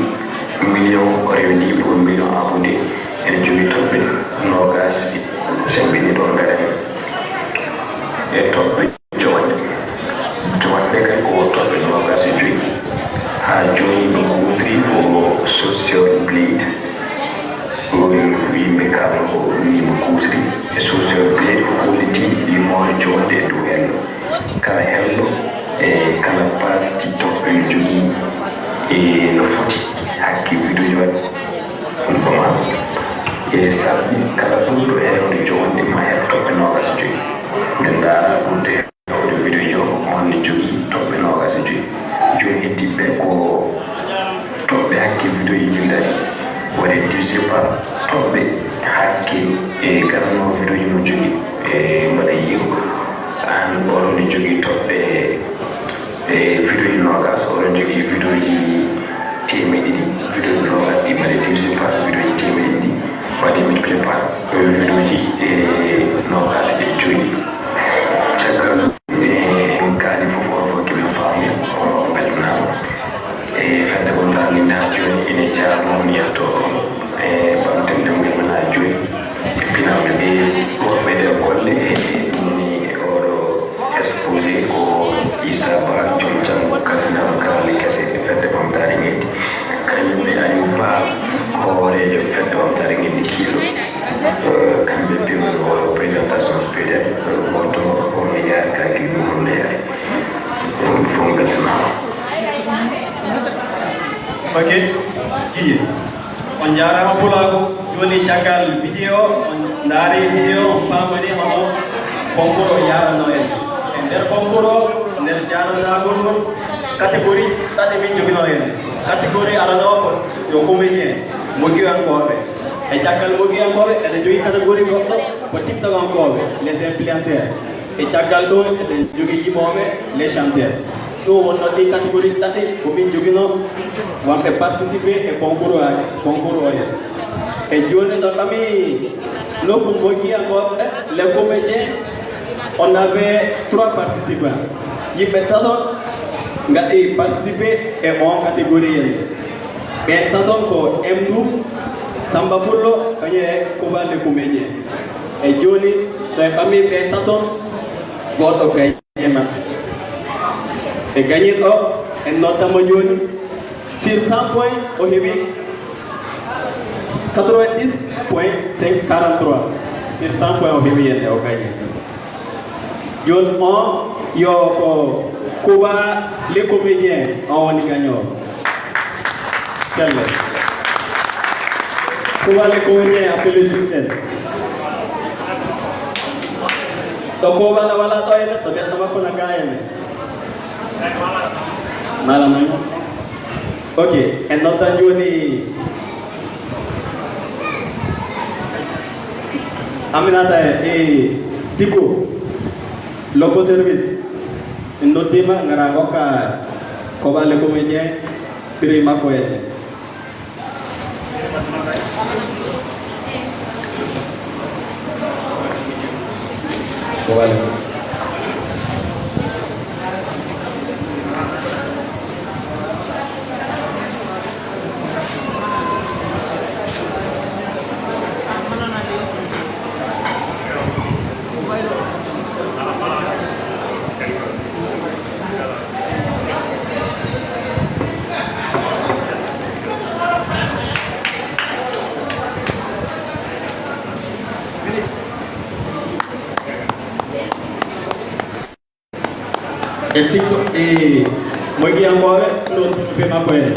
million rewdiɓe ko million abonné ene jogui toɓɓe nogas sembini ɗon gaɗani e toɓɓe jowanɗe kadi ko toɓɓe nogas e joyi ha joni min kutri ko social blade yimɓe kala ko wimo kutri e social blade ko holliti yimore jonde e dow hello kala hello e kala page tiktok ene jogui e no foti hakke vidéo waɗi ɗum ɗoma e sabbi kala fulɗo hewde jonde ma heɓ toɓɓe nogas e joyi nde ndaara ɓurde hewde vidéo jo onne jogui toɓɓe nogas e joyi joni heddiɓe ko toɓɓe hakke vidéo ji jillani waɗe divisé par toɓɓe hakke e garanno vidéo ji mo jogui e mbaɗa yiiw an oɗo ne jogui toɓɓe e vidéo ji nogas oɗo jogui vidéo ji temeɗe ɗiɗi vidéo ji nogas ɗi mbaɗe divisé par vidéo ji temeɗe ɗiɗi waɗe multiplié par vidéo ji e nogas e joyi caggal en kaali fof on fof keɓen faami o beltanama e fedde ko darninde ha joni ene jarnoni yetto e ɓamtende mumen ha joni e pinamɓe ɓe woɓɓe ɗe golle e ɗumni oɗo exposé ko Issa oke jiye on jarama pulago joni caggal vidéo on daari vidéo on famani hono concours o yarano en e nder concours o nder jaranagol ngol catégorie tati min jogino en catégorie arano ko yo comédien mo giwankoɓe e caggal mo giwankoɓe ene jogui catégorie goɗɗo ko tiktokankoɓe les influenceurs e caggal ɗo ene jogui yimoɓe les chanteurs ɗo wonno ɗi catégorie tati ko min jogino wonɓe participer e concours o hen e joni ɗo ɓami nokku mo giyankoɓe les comédiens on avait 3 participants yimɓe taton gaɗi participer e on catégorie hen ɓen taton ko Mdou Samba Pullo kañum e Koubane comédien e joni to e ɓami ɓen taton goɗɗo gagne maɓɓe e gagnirɗo en noddamo joni sur 100 points o heeɓi 90.43 sur 100 points o heeɓi yende o gagné joni on yo ko Kouba les comédiens on woni gagnant kelle Kouba les comédiens appelé succès to Kouba na wala to ene to ɓeɗɗo makko na ga ene mala noy ok en noddan joni Aminata e Diko logo service en noddima ngara hokka Kouba les comédiens prix makko ene Kouba e TikTok e mo giyankoɓe ɗon fe makko ene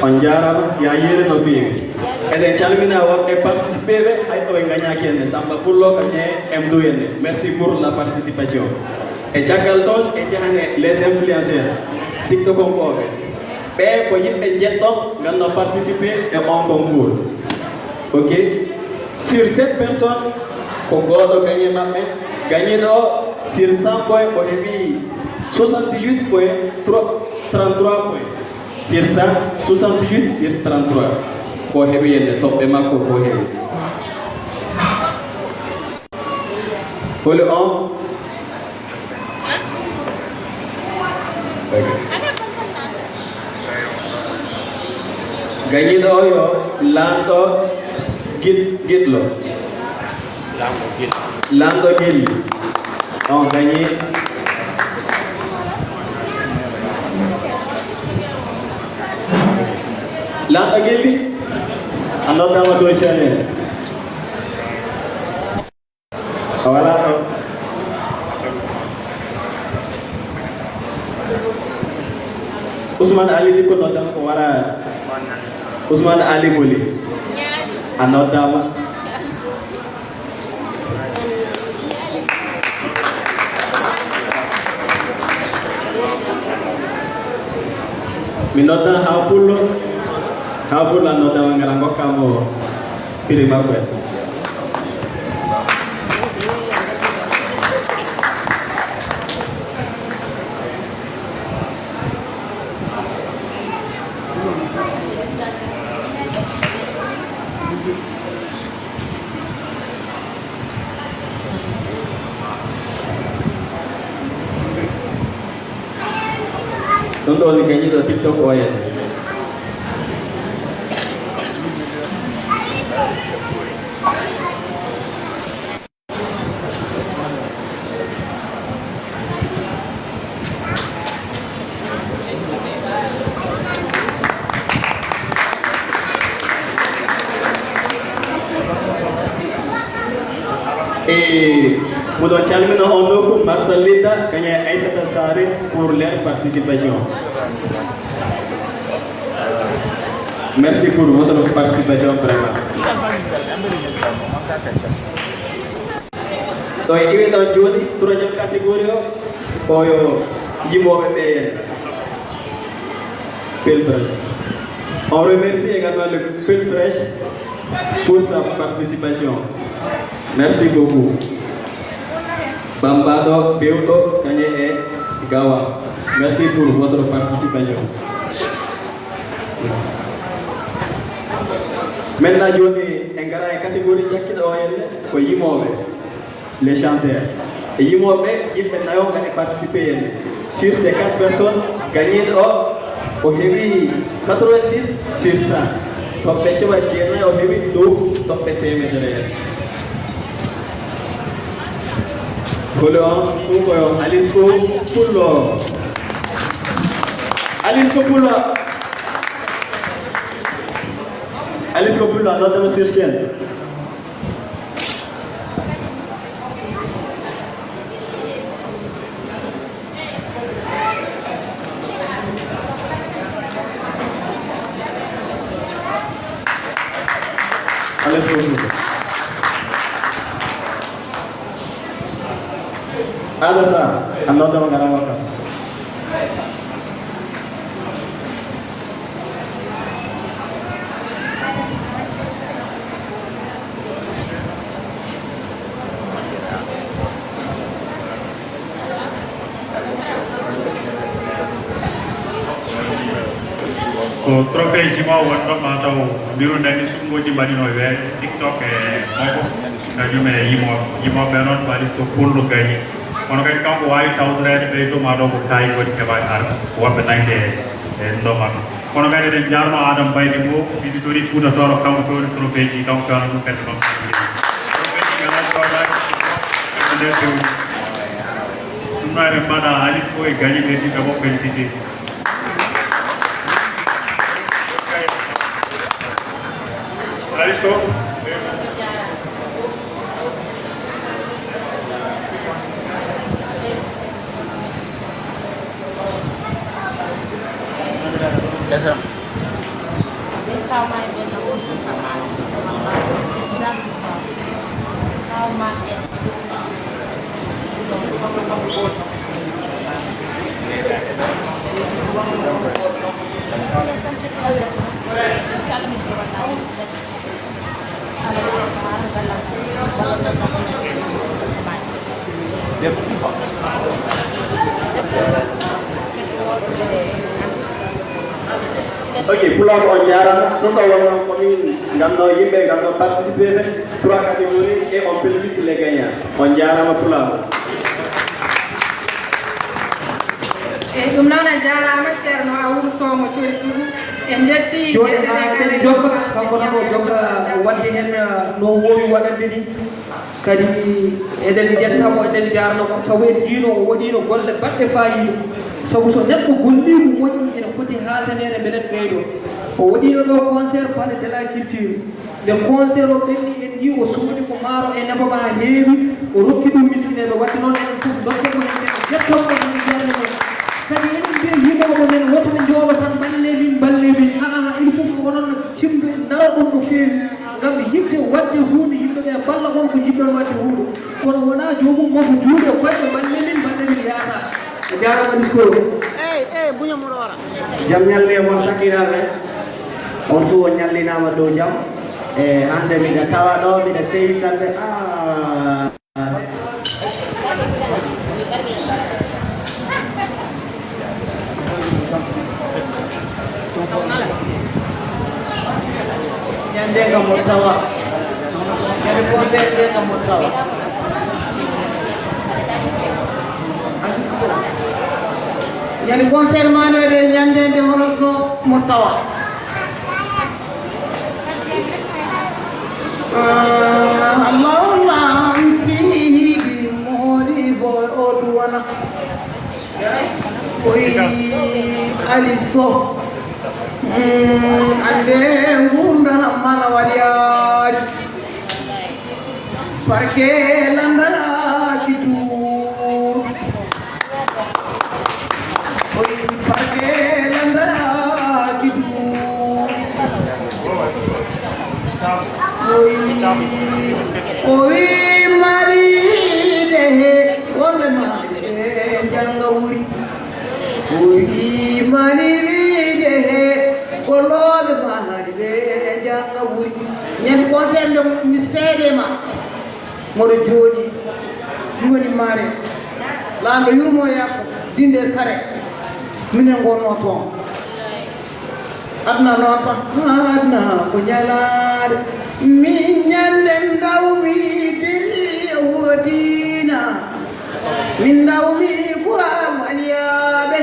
on jarama ya yere no feewi eɗen calmina wonɓe participé ɓe hay ɗo ɓe gagnaki henne Samba Pullo kañe Mdou henne merci pour la participation e caggal ɗon e jahane les influenceurs TikTok onkoɓe ɓe ko yimɓe jeɗɗon ganno participé e on concours ok sur 7 personnes ko goɗo gagné maɓɓe gagniɗo sur 100 points o heeɓi 78 points 33 points sur 100 68 sur 33 ko heeɓi yende toɓɓe makko ko heeɓi holi on gañiɗo o yo lanɗo giɗlo lanɗo gilli on gañi lanɗo gilli a noddama dow channel a wala ɗo Ousmane Ali Diko noddama ko wara Ousmane Ali Boli a noddama mi noddan ha pullo a noddama ngara gokkamo prix makko en ɗum ɗo woni gañiɗo TikTok o yen Et nous devons terminer en nous Martha Linda, Kanya Aïssata Sari pour leur participation. Merci pour votre participation vraiment. Donc, il est dans la troisième catégorie, pour Yimobe Pilbrecht. On remercie également le Pilbrecht pour sa participation. Merci beaucoup. Bambado, Beudo, Kanye et Gawa. Merci pour votre participation. Maintenant, je vais une catégorie pour les chanteurs. Et Yimobe, il peut participer. Sur ces 4 personnes, gagner au heavy 90 sur 100. Top 20 au heavy 2, top 20 Bolon, Alice Pulo. Alice Pulo, another session. Alice Pulo. Ada sah, another Mangarawaka. ko trophée jima wonɗo ma taw mbiru nani sukmoji mbaɗino weere TikTok e moko kañum e yimoɓe noon walis ko pullo gagni kono kadi kanko wawi tawtorede ɓey to ma ɗo ko kayi goti keɓani arde woɓɓe nangde e ɗo maɓɓe kono kadi eɗen jarno Adama Baydi Mbow visitori Fuutatoro kanko fewni trophée ji kanko fewna ɗum kadi noon trophée ji ngala codaki e nder fewni ɗum noon eɗen mbaɗa Alice Bo e gagni ɓe ɗiɓe mo félicité. Alice Bo. Yes, sir. Ok, pulang on jarang, nous avons commune, nous yimbe, nous participer 3 catégories et on félicite les gagnants. On jarang pulang. ɗum noon a jarama ceerno Amadou Sow mo coori ɗuɗu en jetti joni ha eɗen jokka kanko tan o jokka wadde hen no wowi waɗande ni kadi eɗen jettamo eɗen jarnoko sabu en jiino o waɗino golle baɗɗe fayido sabu so neɗɗo golliru moƴƴi ene foti haltanede mbeɗen ɓeydo o waɗino ɗo concert palais de la culture nde concert o ɓenni en ji o soodi ko maaro e nebama ha heewi o rokki ɗum misineɓe wadde noon enen fof dokkemo hen jettomo hen jarne men kadi eɗen mbiya yimoɓe men woto ɓe joolo tan balle min aa il faut onon cimɓe nara ɗon no feewi ngam yidde wadde hunde yimɓeɓe balla on ko jiɗɗon wadde hunde kono wona jomum mofo juuɗe koyɓe balle min yaata a jarama discours jam ñalle mon sakiraɓe on fu o ñallinama dow jam e hande miɗa tawa ɗo miɗa seyi sambe ñande nga mo tawa ñande conseil de nga mo tawa ñande conseil manede ñande nde hono mo tawa Allah sihi mori boy oduwana koy aliso ande ngunda mana wariyaji parke landa kitu oi parke landa kitu oi mari de ole mari janga uri oi mari de olode mari janga uri ñen conseil de mi seedema moɗo jooɗi ɗum woni maare laamɗo yurmo yaafo dinde sare minen gonno toon adna noon tan adna ko ñalaade min ñanden dawmi dilli e wuro diina min dawmi kuramu aliyaɓe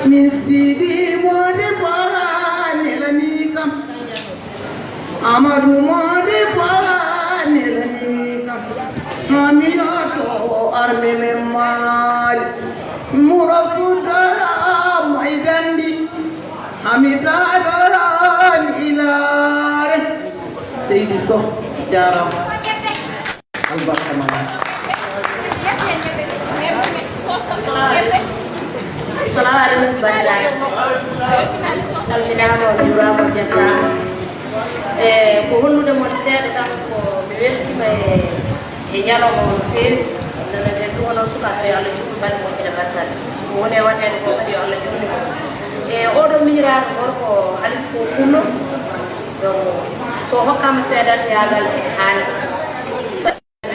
min siidimode paanelani kam amadou mode paanelani kam hamiyoto arme men maali muro futa maydandi hamitaɗon ilaare seydi sow jarama albarka ma salamu aleykum bandiraɓe salminama o jurama o jettama ko hollude mon seeɗa tan ko mi weltima e ñalawma o no feewi nana nden ɗum wono sukaɓe yo Allah jurnu balɗe moƴƴere battane ko woni e waɗede ko kadi yo Allah jurni ko e oɗo miñiraɗo gorko halis ko kullo donc so hokkama seedanteyagal ene haani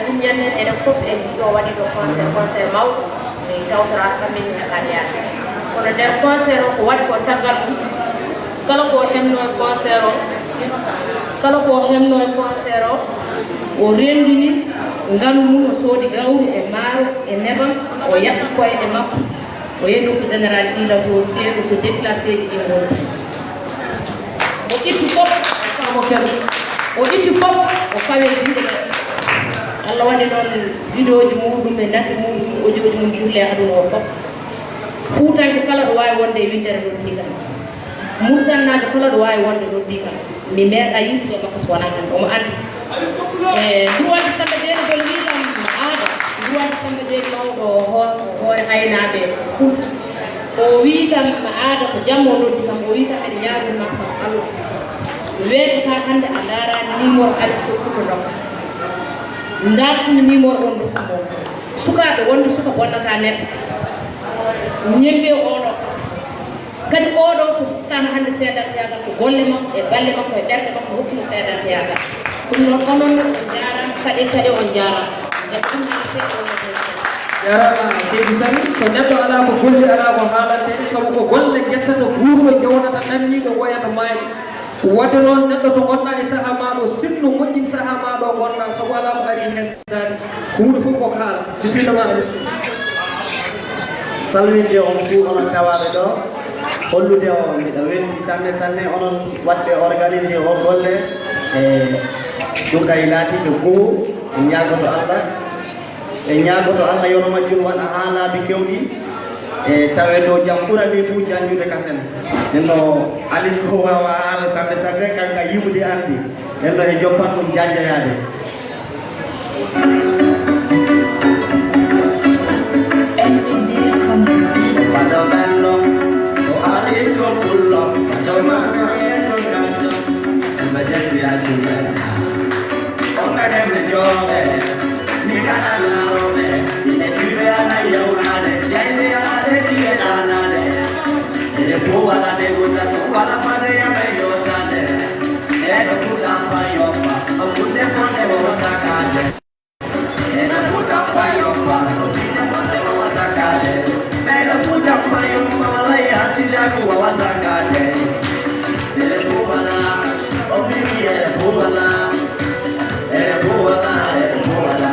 ɗum ñannen enen fof en jiɗo waɗi ɗo conseil mawɗo mi tawtoraka kamɓe ni heɓani yaade kono nder conseil o ko waɗi ko caggal ɗum kala ko hemno e conseil o kala ko hemno e conseil o rendini ngalu mum o soodi gawri e maaro e neban o yaɓɓi koyɗe makko o yehi nokku général ila to seeɗo to déplacé ji ɗi ngoni o itti fof famo kel o itti fof o fawe juuɗe ɗe Allah waɗi noon vidéo ji muɗum e natti muɗum audio ji mum julle aduna o fof fuutanke kala ɗo wawi wonde e windere noddigal murtannajo kala ɗo wawi wonde noddigal mi meeɗa yimɓe makko so wona tan omo andi e duwaji Samba Déri gol wiɗam no aada duwaji Samba Déri mawɗo hoore haynaɓe fof o wiikam no aada ko jammo noddi kam o wiikam eɗe ñaaguma sam Allah weetata hande a darani numéro alisto kuto dokka dartini numéro on dokku mo sukaɓe wonde suka bonnata neɗɗo ñembe oɗo kadi oɗo so futtama hande seedanteyagal ko golle makko e balle makko e ɓerde makko hokkimo seedanteyagal ɗum noon onon on jarama caɗe on jarama e ɗum hande seeɗa jarama seydi sami so neɗɗo ala ko golli ala ko haalante sabu ko golle guettata guurmo jewnata nanniɗo woyata mayɗo wadde noon neɗɗo to gonɗa e saaha maɗo sinno moƴƴin saaha maɗo gonɗa sabu ala ko ari hen tade ko hunde fof koko haala bisimilla ma ali salminde on fuu onon tawaɓe ɗo hollude o mbiɗa welti sanne sanne onon waɗɓe organisé o golle e ɗum kay laatiɓe goho e ñagoto Allah e ñagoto Allah yono majjum waɗa ha laabi kewɗi e tawe dow jam ɓurani fuu janjude kasen nenno alis ko wawa haala sanne sanne kanka yimude andi nenno e joppan ɗum janjayade Padamelo, o alis ko pulo, kachoma no gato, emergency ajuda. Onga dem jobe, ni kana na robe, ni chive ana yaunade, jaime ana de kienane. Ere puwa na de guta, wala pare ya me yotane. Ero puta pa yopa, o pute ponte wo sakale. Ero puta pa yopa, o pute ponte wo sakale. Pero puta payo malay hatila ko wasakade ele buwana obimi ele buwana ele buwana ele buwana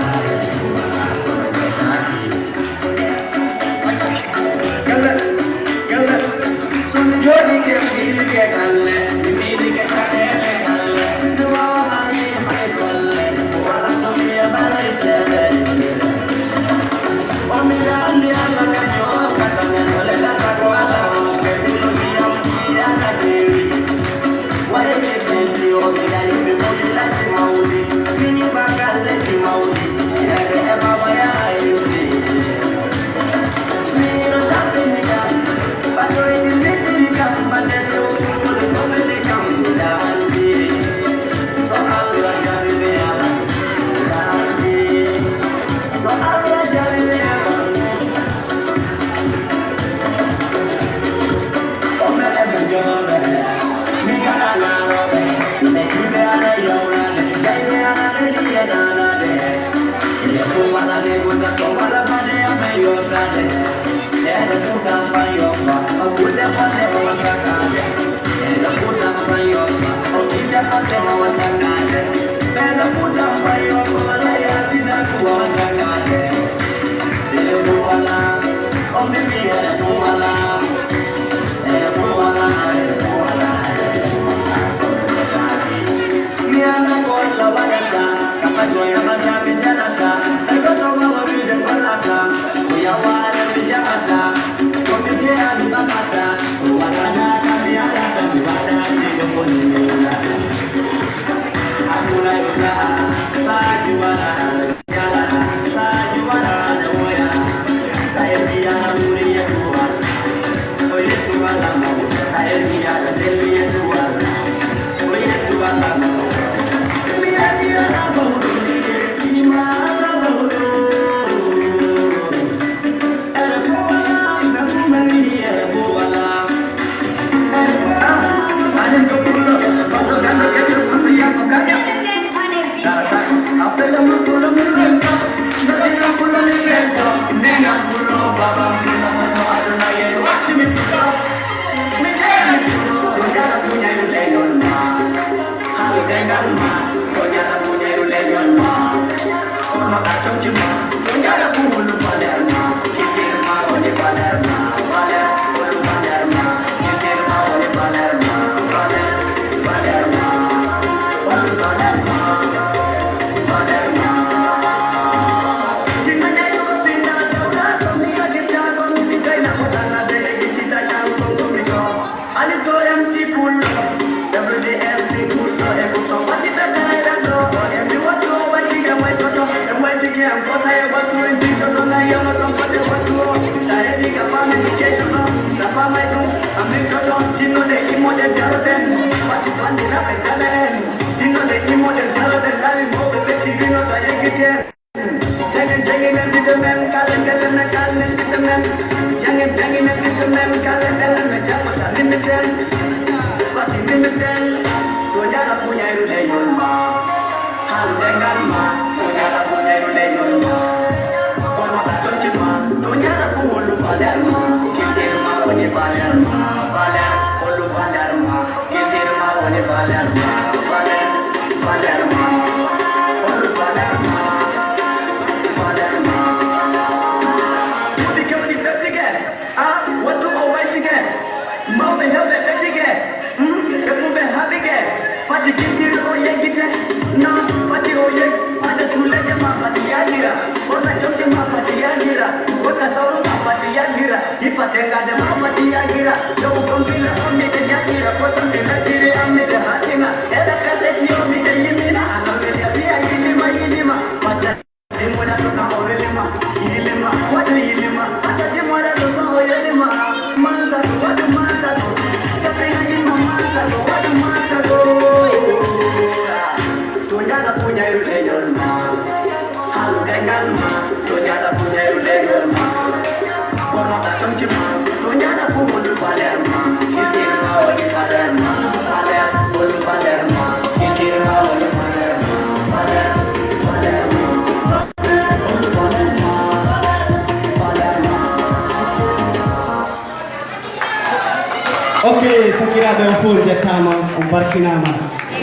Ok, Sakira Belfour Jetama, Barkinama.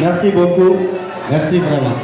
Merci beaucoup. Merci vraiment.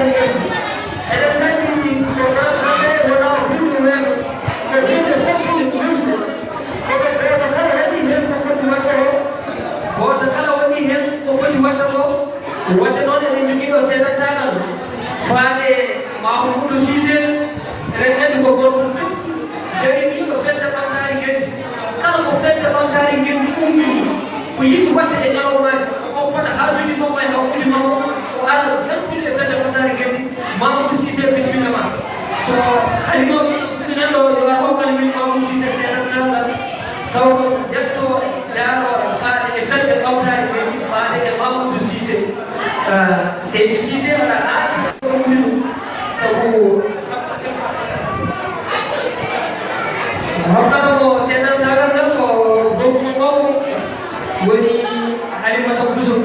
Thank you. Seydi Cissé ala haati ko ummiɗum sabu hokkata ko seeɗantagal ngal ko gokku mawɗo woni Halimata Bousso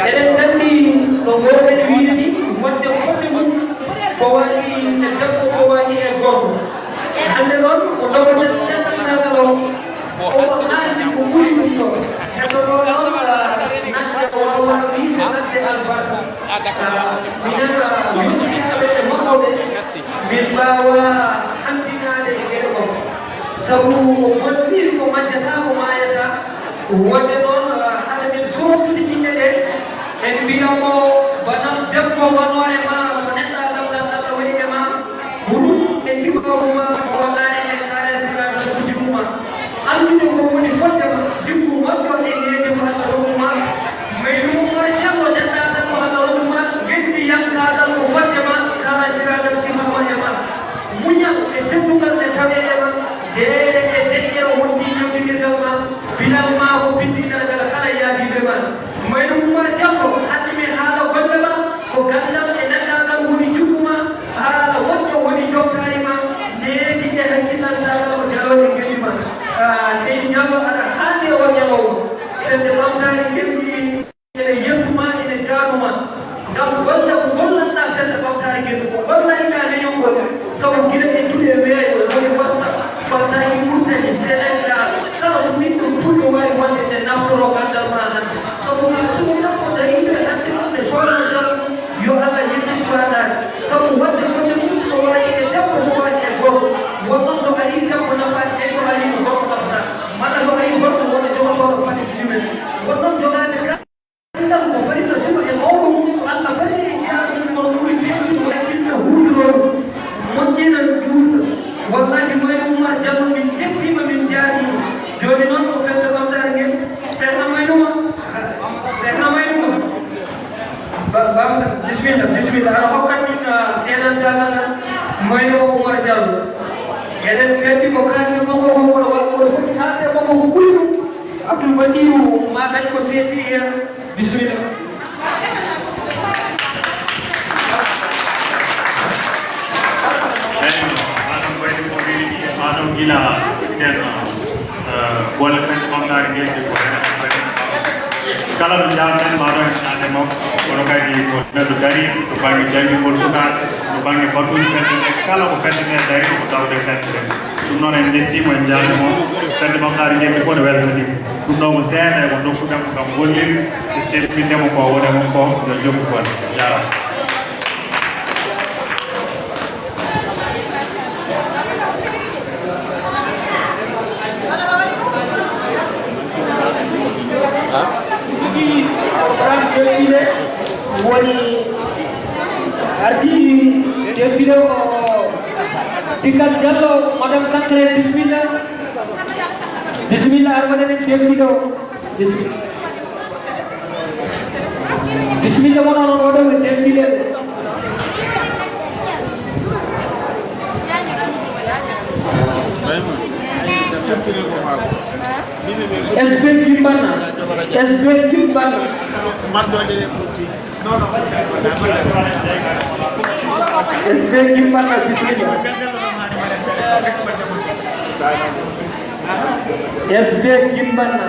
eɗen danndi no gowɗen wiide ni wonde fodde mum fowaji e debbo fowaji e gorko hannde noon o dogoten seeɗantagal o haandi ko ɓuri ɗum ɗo heɗoɗo noon nande wawa wiide nande albarka minen yuttude saɓeɗe moƴƴoɓe min mbawa handinade e gueɗe o sabu o golliri ko majjata ko mayata wonde noon hade min softude ƴinne ɗe en mbiyamo bana debbo wonno e ma ko neɗɗagal ngal Allah waɗi e ma huɗum e jimmawma wallani e karesiraɓe ko jimmuma andude ko woni fodde ma jimmu moƴƴo e nede ko Allah rokkuma maylumma jallo neɗɗagal ko Allah rokkuma gendi yankagal ko fodde ma karesiragal sifama e ma muñal e teddugal e tawe e ma deere e deƴƴere wonti jewtidirgal ma bilal ma ko bindinagal kala yaadiɓe ma mayno Oumar Diallo hande mi haala golle ma ko gandal e neɗɗagal woni jukkuma haala woɗɗo woni jottari ma needi e hakkillantagal ko jaloɗe geɗɗi ma Seydi Diallo aɗa haandi o ñalowo fedde ɓamtari geɗɗi ene yettuma ene jaanuma ngam golle ko gollanɗa fedde ɓamtari geɗɗi ko gollaɗiɗa leñolngol sabu guila e tuɗe weeyo woni wasta faltaki ɓurtani sénégal kala to min ɗum pulɗo wawi wonde ene naftoro gandal ma hande sabu ma sugu ɗakko dariɓe hande ɗe soorano jalo yo Allah yettin faɗade sabu wonde fodde mum so waɗi e debbo so waɗi e gorko wonnoon so ari debbo nafaani e so ari ko gorko nafata malla so ari gorko wonno jogotoɗo paɗe ɗimen wonnoon jogade gandal ko farino sima e mawɗo mum Allah fari e jeyaɗo mum kono ɓuri teɗude hakkille huuduroɗo moƴƴina juuta wallahi mayno Oumar Diallo min jettima min jaarima joni noon ko fedde ɓamtare ngel seehna maynuma bamta bisimilla aɗa hokkat min seeɗantagal ngal mayno Oumar Diallo eɗen gandi ko kalmi gongo gongoɗo waɗoɗo foti haalde gongo ko ɓuri ɗum Abdoul Basirou ma dañ ko seeti hen bisimilla Adam gila dan bola kan pangkar dia tu kalau menjalankan baru ada mau kalau kayak di kalau dari bagi jadi bolsukan bagi betul kan kalau bukan ini dari tahu dekat tunon enjeti menjalan mau kan pangkar dia tu pun well tadi tunon musen untuk kita boleh disebut dia mau bawa dia mau dan jumpa buat jalan défilé woni ardi défilé o Digal Diallo madame Sankare bismillah bismillah ar waɗanen défilé o bismillah wona noon waɗoɓe défilé SB Gimbana SB Gimbana bismillah SB Gimbana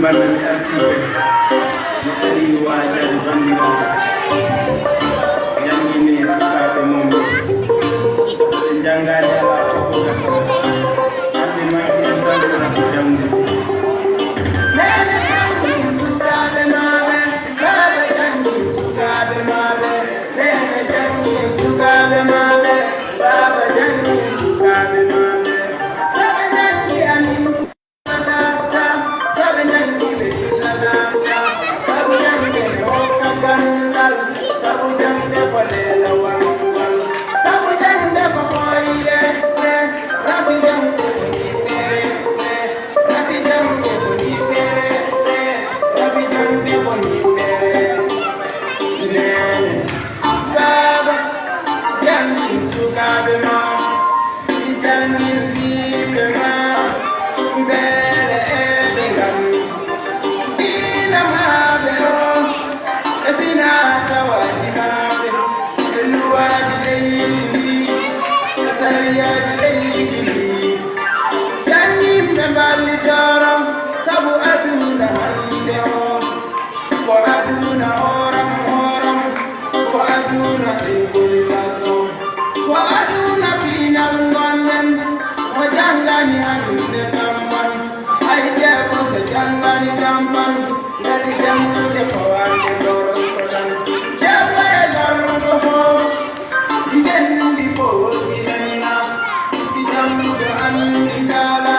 balɗe mi artiɓe mi ari wajade bandiraɓe jangguini sukaɓe mum so ɓe janggani ala fof ko gasata hande manki en tan ko nafi jangde nene jangi sukaɓe maɓe baba jangi sukaɓe maɓe nene jangi sukaɓe maɓe baba jangi sukaɓe maɓe saɓe jangi anin sadaka saɓe jangi ɓe sadaka sabu jangde ne hokka gandal sabu jangde ko lela walwal sabu jangde ko foyre rafi jangde ko niɓere rafi jangde ko niɓere rafi jangde ko niɓere nene baba jangin sukaɓe ma i jangin fiɓe ma beele eɓe ngam dina maɓe o e fina tawaji maɓe e luwaji leydi ndi e sariyaji leydi ndi jangimɓe mballitoro sabu aduna hande o ko aduna horam ko aduna civilisation ko aduna pinal gonnen mo janggani hande tamman ay debbo so janggani tamman gati jangude ko wande lorko tan debbo e lorko fof ndendi pooti henna ki jangude andi kala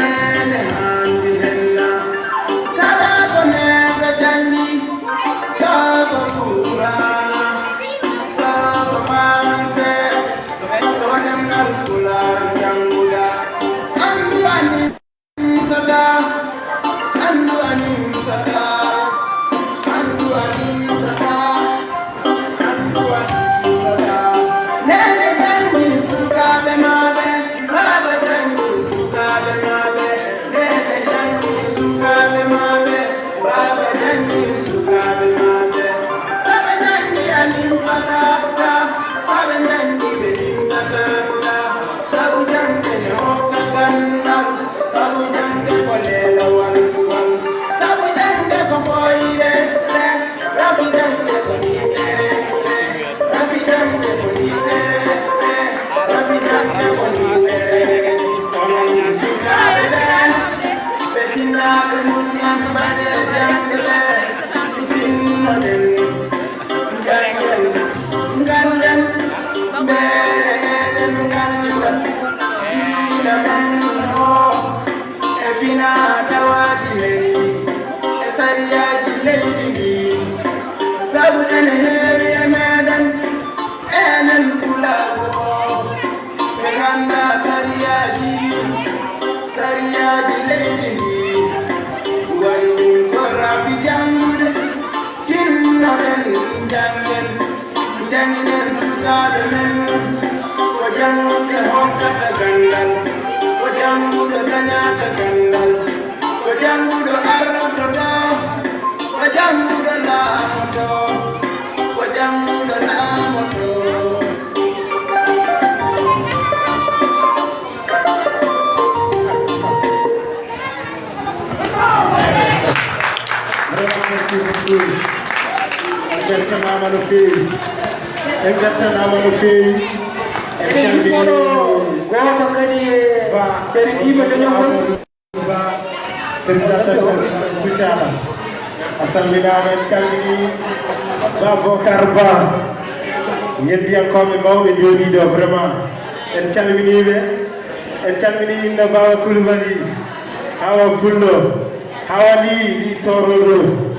ene handi henna kala ko neɗɗo jangi saba kurana saba faransere so demngal pular janguda andu anin sada andu anin sada andu anin sada andu anin sada nene jangi sukaɓe maɓe baba jangi sukaɓe maɓe nene jangi sukaɓe maɓe baba jangi sukaɓe maɓe saɓe jangi anin sadaka saɓe jangi ɓe ɗin sadaka sabu jangde ne hokka gandal sabu jangde ko lela walwal sabu jangde ko foyre rafi jangde ko niɓere rafi jangde ko niɓere rafi jangde ko niɓere onon sukaɓe ɓen ɓe tinnaɓe munen mbaɗe jangde ɓe tinnoɗen jangel ganden mbele eɗen ganda diina men o e fina tawaji men e sariyaji leydi ndi sabu ene heewi e meɗen enen pulago o ɓe ganda sariyaji leydi ndi wari ɗum ko rafi jangude tinnoɗen jangel janginen sukaɓe men ko jangude hokkata gandal ko janguɗo dañata gandal ko janguɗo ardoto ko janguɗo laamoto ko janguɗo laamoto Engartanama no feewi engartanama no feewi en calmini goto kadi ɓen ɗiɓe dañol ba président Bucala a salminama en calmini ba Bocar Ba ñebbiyankoɓe mawɓe jooɗiɗo vraiment en calminiɓe en calmini inno Bawa Coulibaly Hawa Pullo Hawa Ly Toroɗo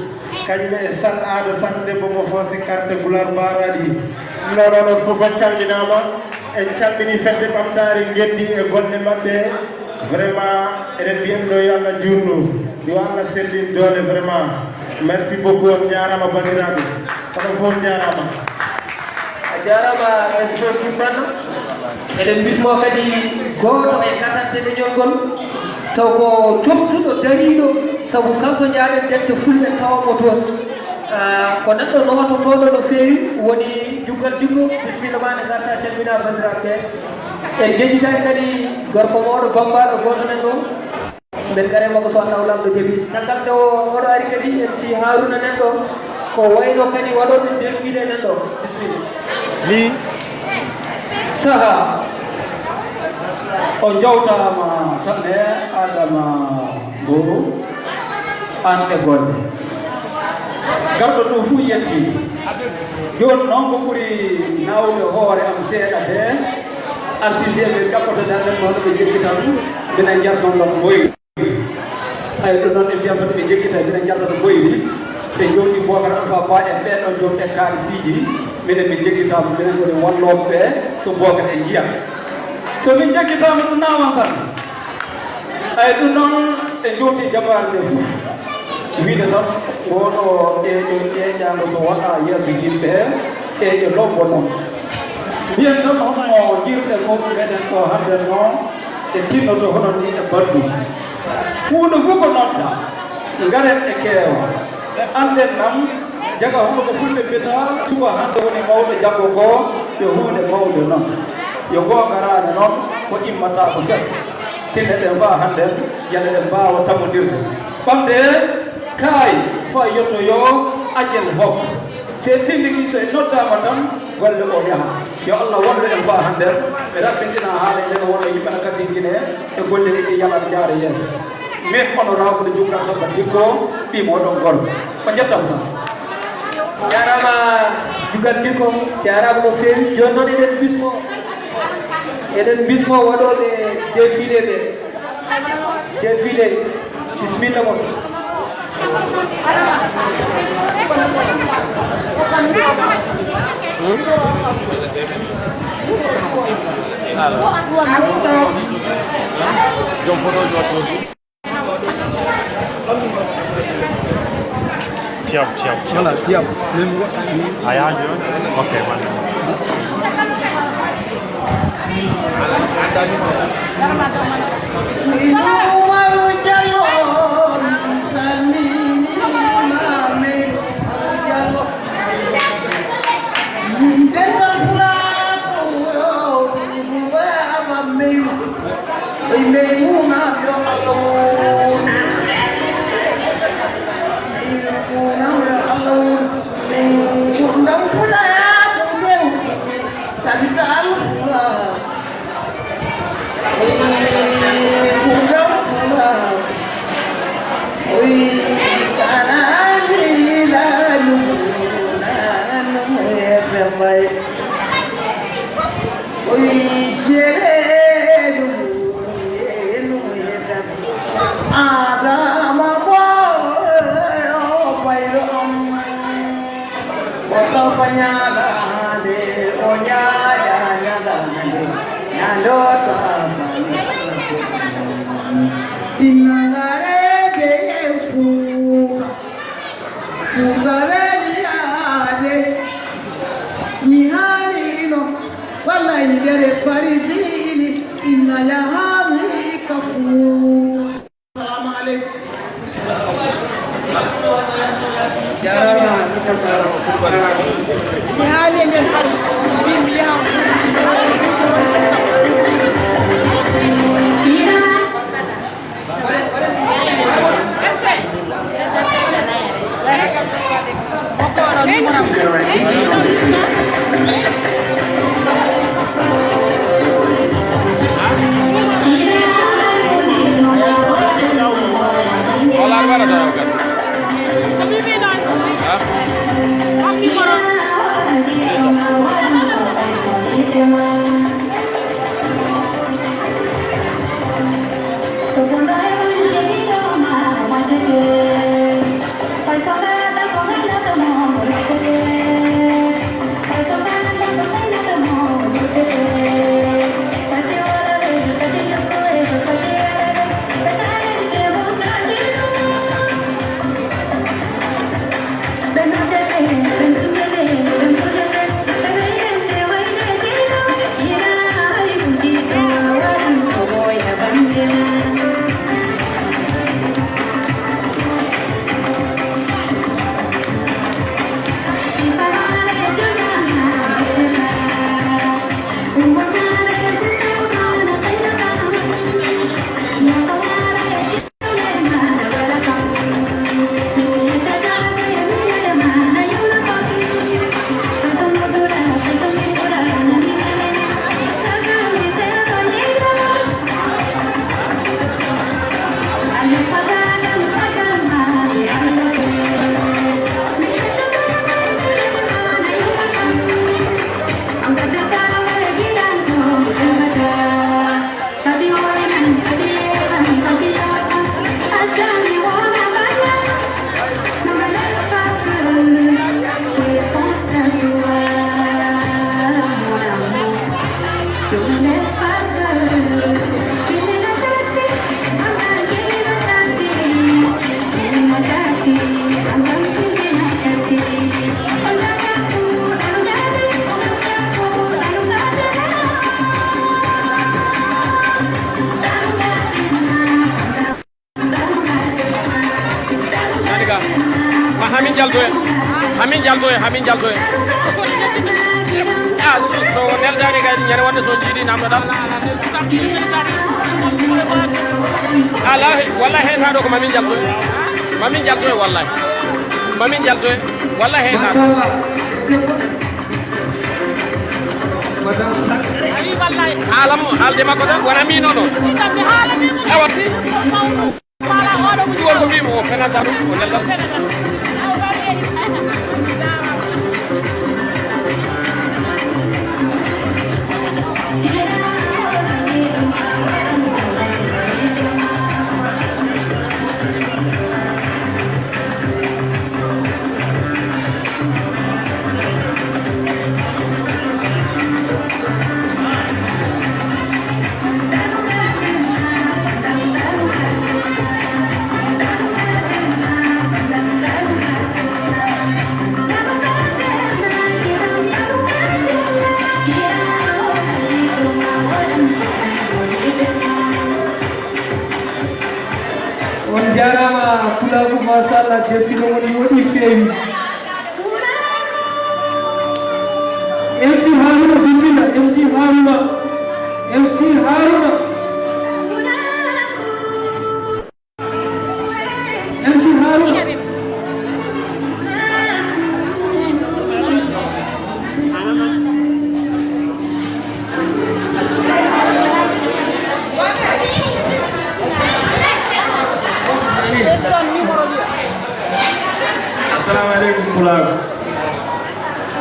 kañum e sal aada sande bomo foosi carte fular mbaraɗi ɗum ɗo ɗon fof on calminama en calmini fedde ɓamtare geddi e golle mabɓe vraiment eɗen mbiyen ɗo yo Allah jurnu yo Allah sellin doole vraiment merci beaucoup on jarama bandiraɓe oɗon fof jarama a jarama sgo timbanno eɗen bismo kadi goto e gatante leñol ngol taw ko toftuɗo dariɗo saabu kanko jaaɗen dente fulɓe tawamo toon ko neɗɗo nototoɗo no feewi woni juggal diggo bisimilla ma nde garta calmina bandiraɓe ɓe en jejjitani kadi gorko mawɗo bambaɗo goto nen ɗon ben gare mako so Allah lamdo jebi caggal do odo ari kadi en si Haruna nan do ko wayno kadi waɗoɓe défilé nan ɗo bismillah li saha o jawtama sanne Adama Bobo an e golle garɗo ɗum fuu yetti joni noon ko ɓuuri nawde hoore am seeɗa de artiste ɓe ƴaɓɓotoɗaɗen noon ɓe jeggitan minen jarnon ɗon boyri ay ɗum noon ɓe mbiyata ɓe jeggita minen jartata boyri ɓe jowti Bocar Alpha Ba e ɓeɗon joom e kalisiji minen min jeggitama minen koni walloɓe ɓe so Bocar e jiyam so min jeggitama ɗum nawan tan ay ɗum noon ɓe jowti jabare nde fof wiide tan wono ɗeɗo ƴeƴango so waɗa yeeso yimɓe ƴeƴe lobbo noon mbiyen tan hono jirɗe mawɓe meɗen ɗo hande noon e tinnoto hono ni e baddu hunde fof ko nodda garen e keewa anden nam jaga hono ko fulɓe mbiyata suba hande woni mawɗo janggo ko yo hunde mawde noon yo goo garani noon ko immata ko ges tinne ɗen fa hande yande ɗe mbawa tammodirde ɓamde kaay fa yetto yo ajel hok se tindigi so noddama tan golle o yaha yo Allah wallu en fa hande ɓe raɓɓinɗina haala ndega wonno yimɓe ana kasingine e golle ɗi yalan jaara yeeso min honorable Dioukar Samba Dikko ɓimoɗon gol ko jettama sa jarama Dioukar Dikko jarama no fewi joni noon eɗen bismo waɗoɓe défilé ɓe défilé bisimilla moon jom photo jotto Tiap. voilà tiap min Aya jon. Ok, man. hamin jalto e ah so neldani kadi ñane wonde so jiiɗi namdo dal ala wallahi hen haɗo ko mamin jalto e wallahi mamin jalto e wallahi hen haɗo madame Sak haalam haalde makko tan wona min onon ewati ɗuwon ko mbimo o fenanta ɗum o neldal on jarama pulaku masallah defino woni woɗi feewi MC Haruna bismillah MC Haruna MC Haruna MC Haruna assalamu alaikum pulago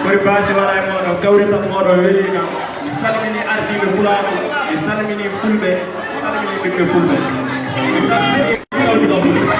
kori basi wala e moɗo kawrita moɗo weeli kam mi salmini ardiɓe pulago mi salmini fulɓe mi salmini ɓiɓɓe fulɓe mi salmini kawɗiɗo fulɓe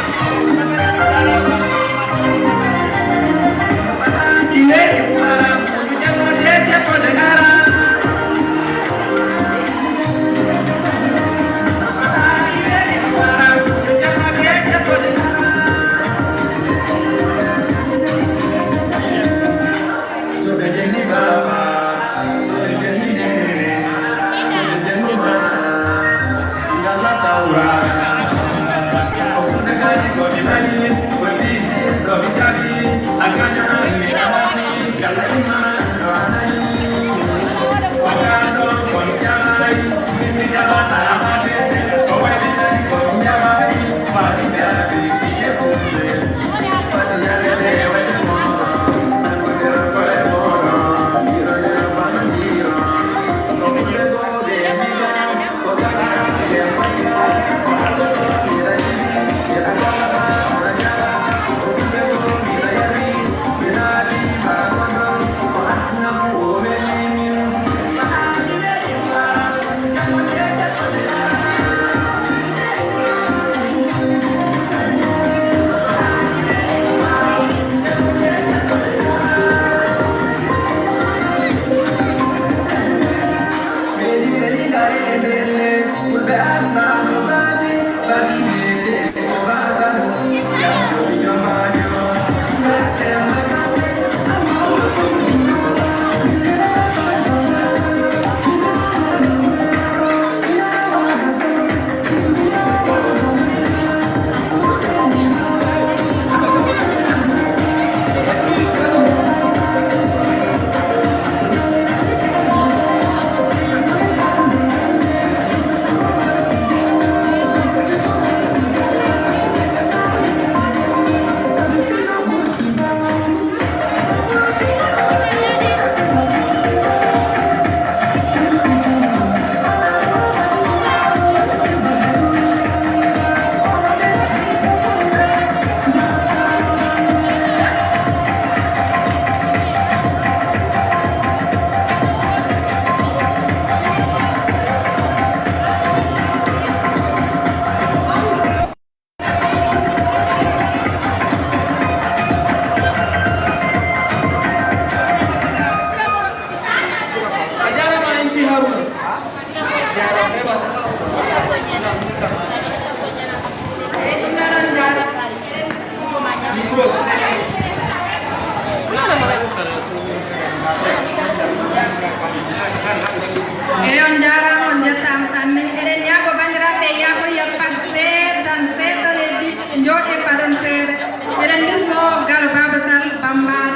Bamba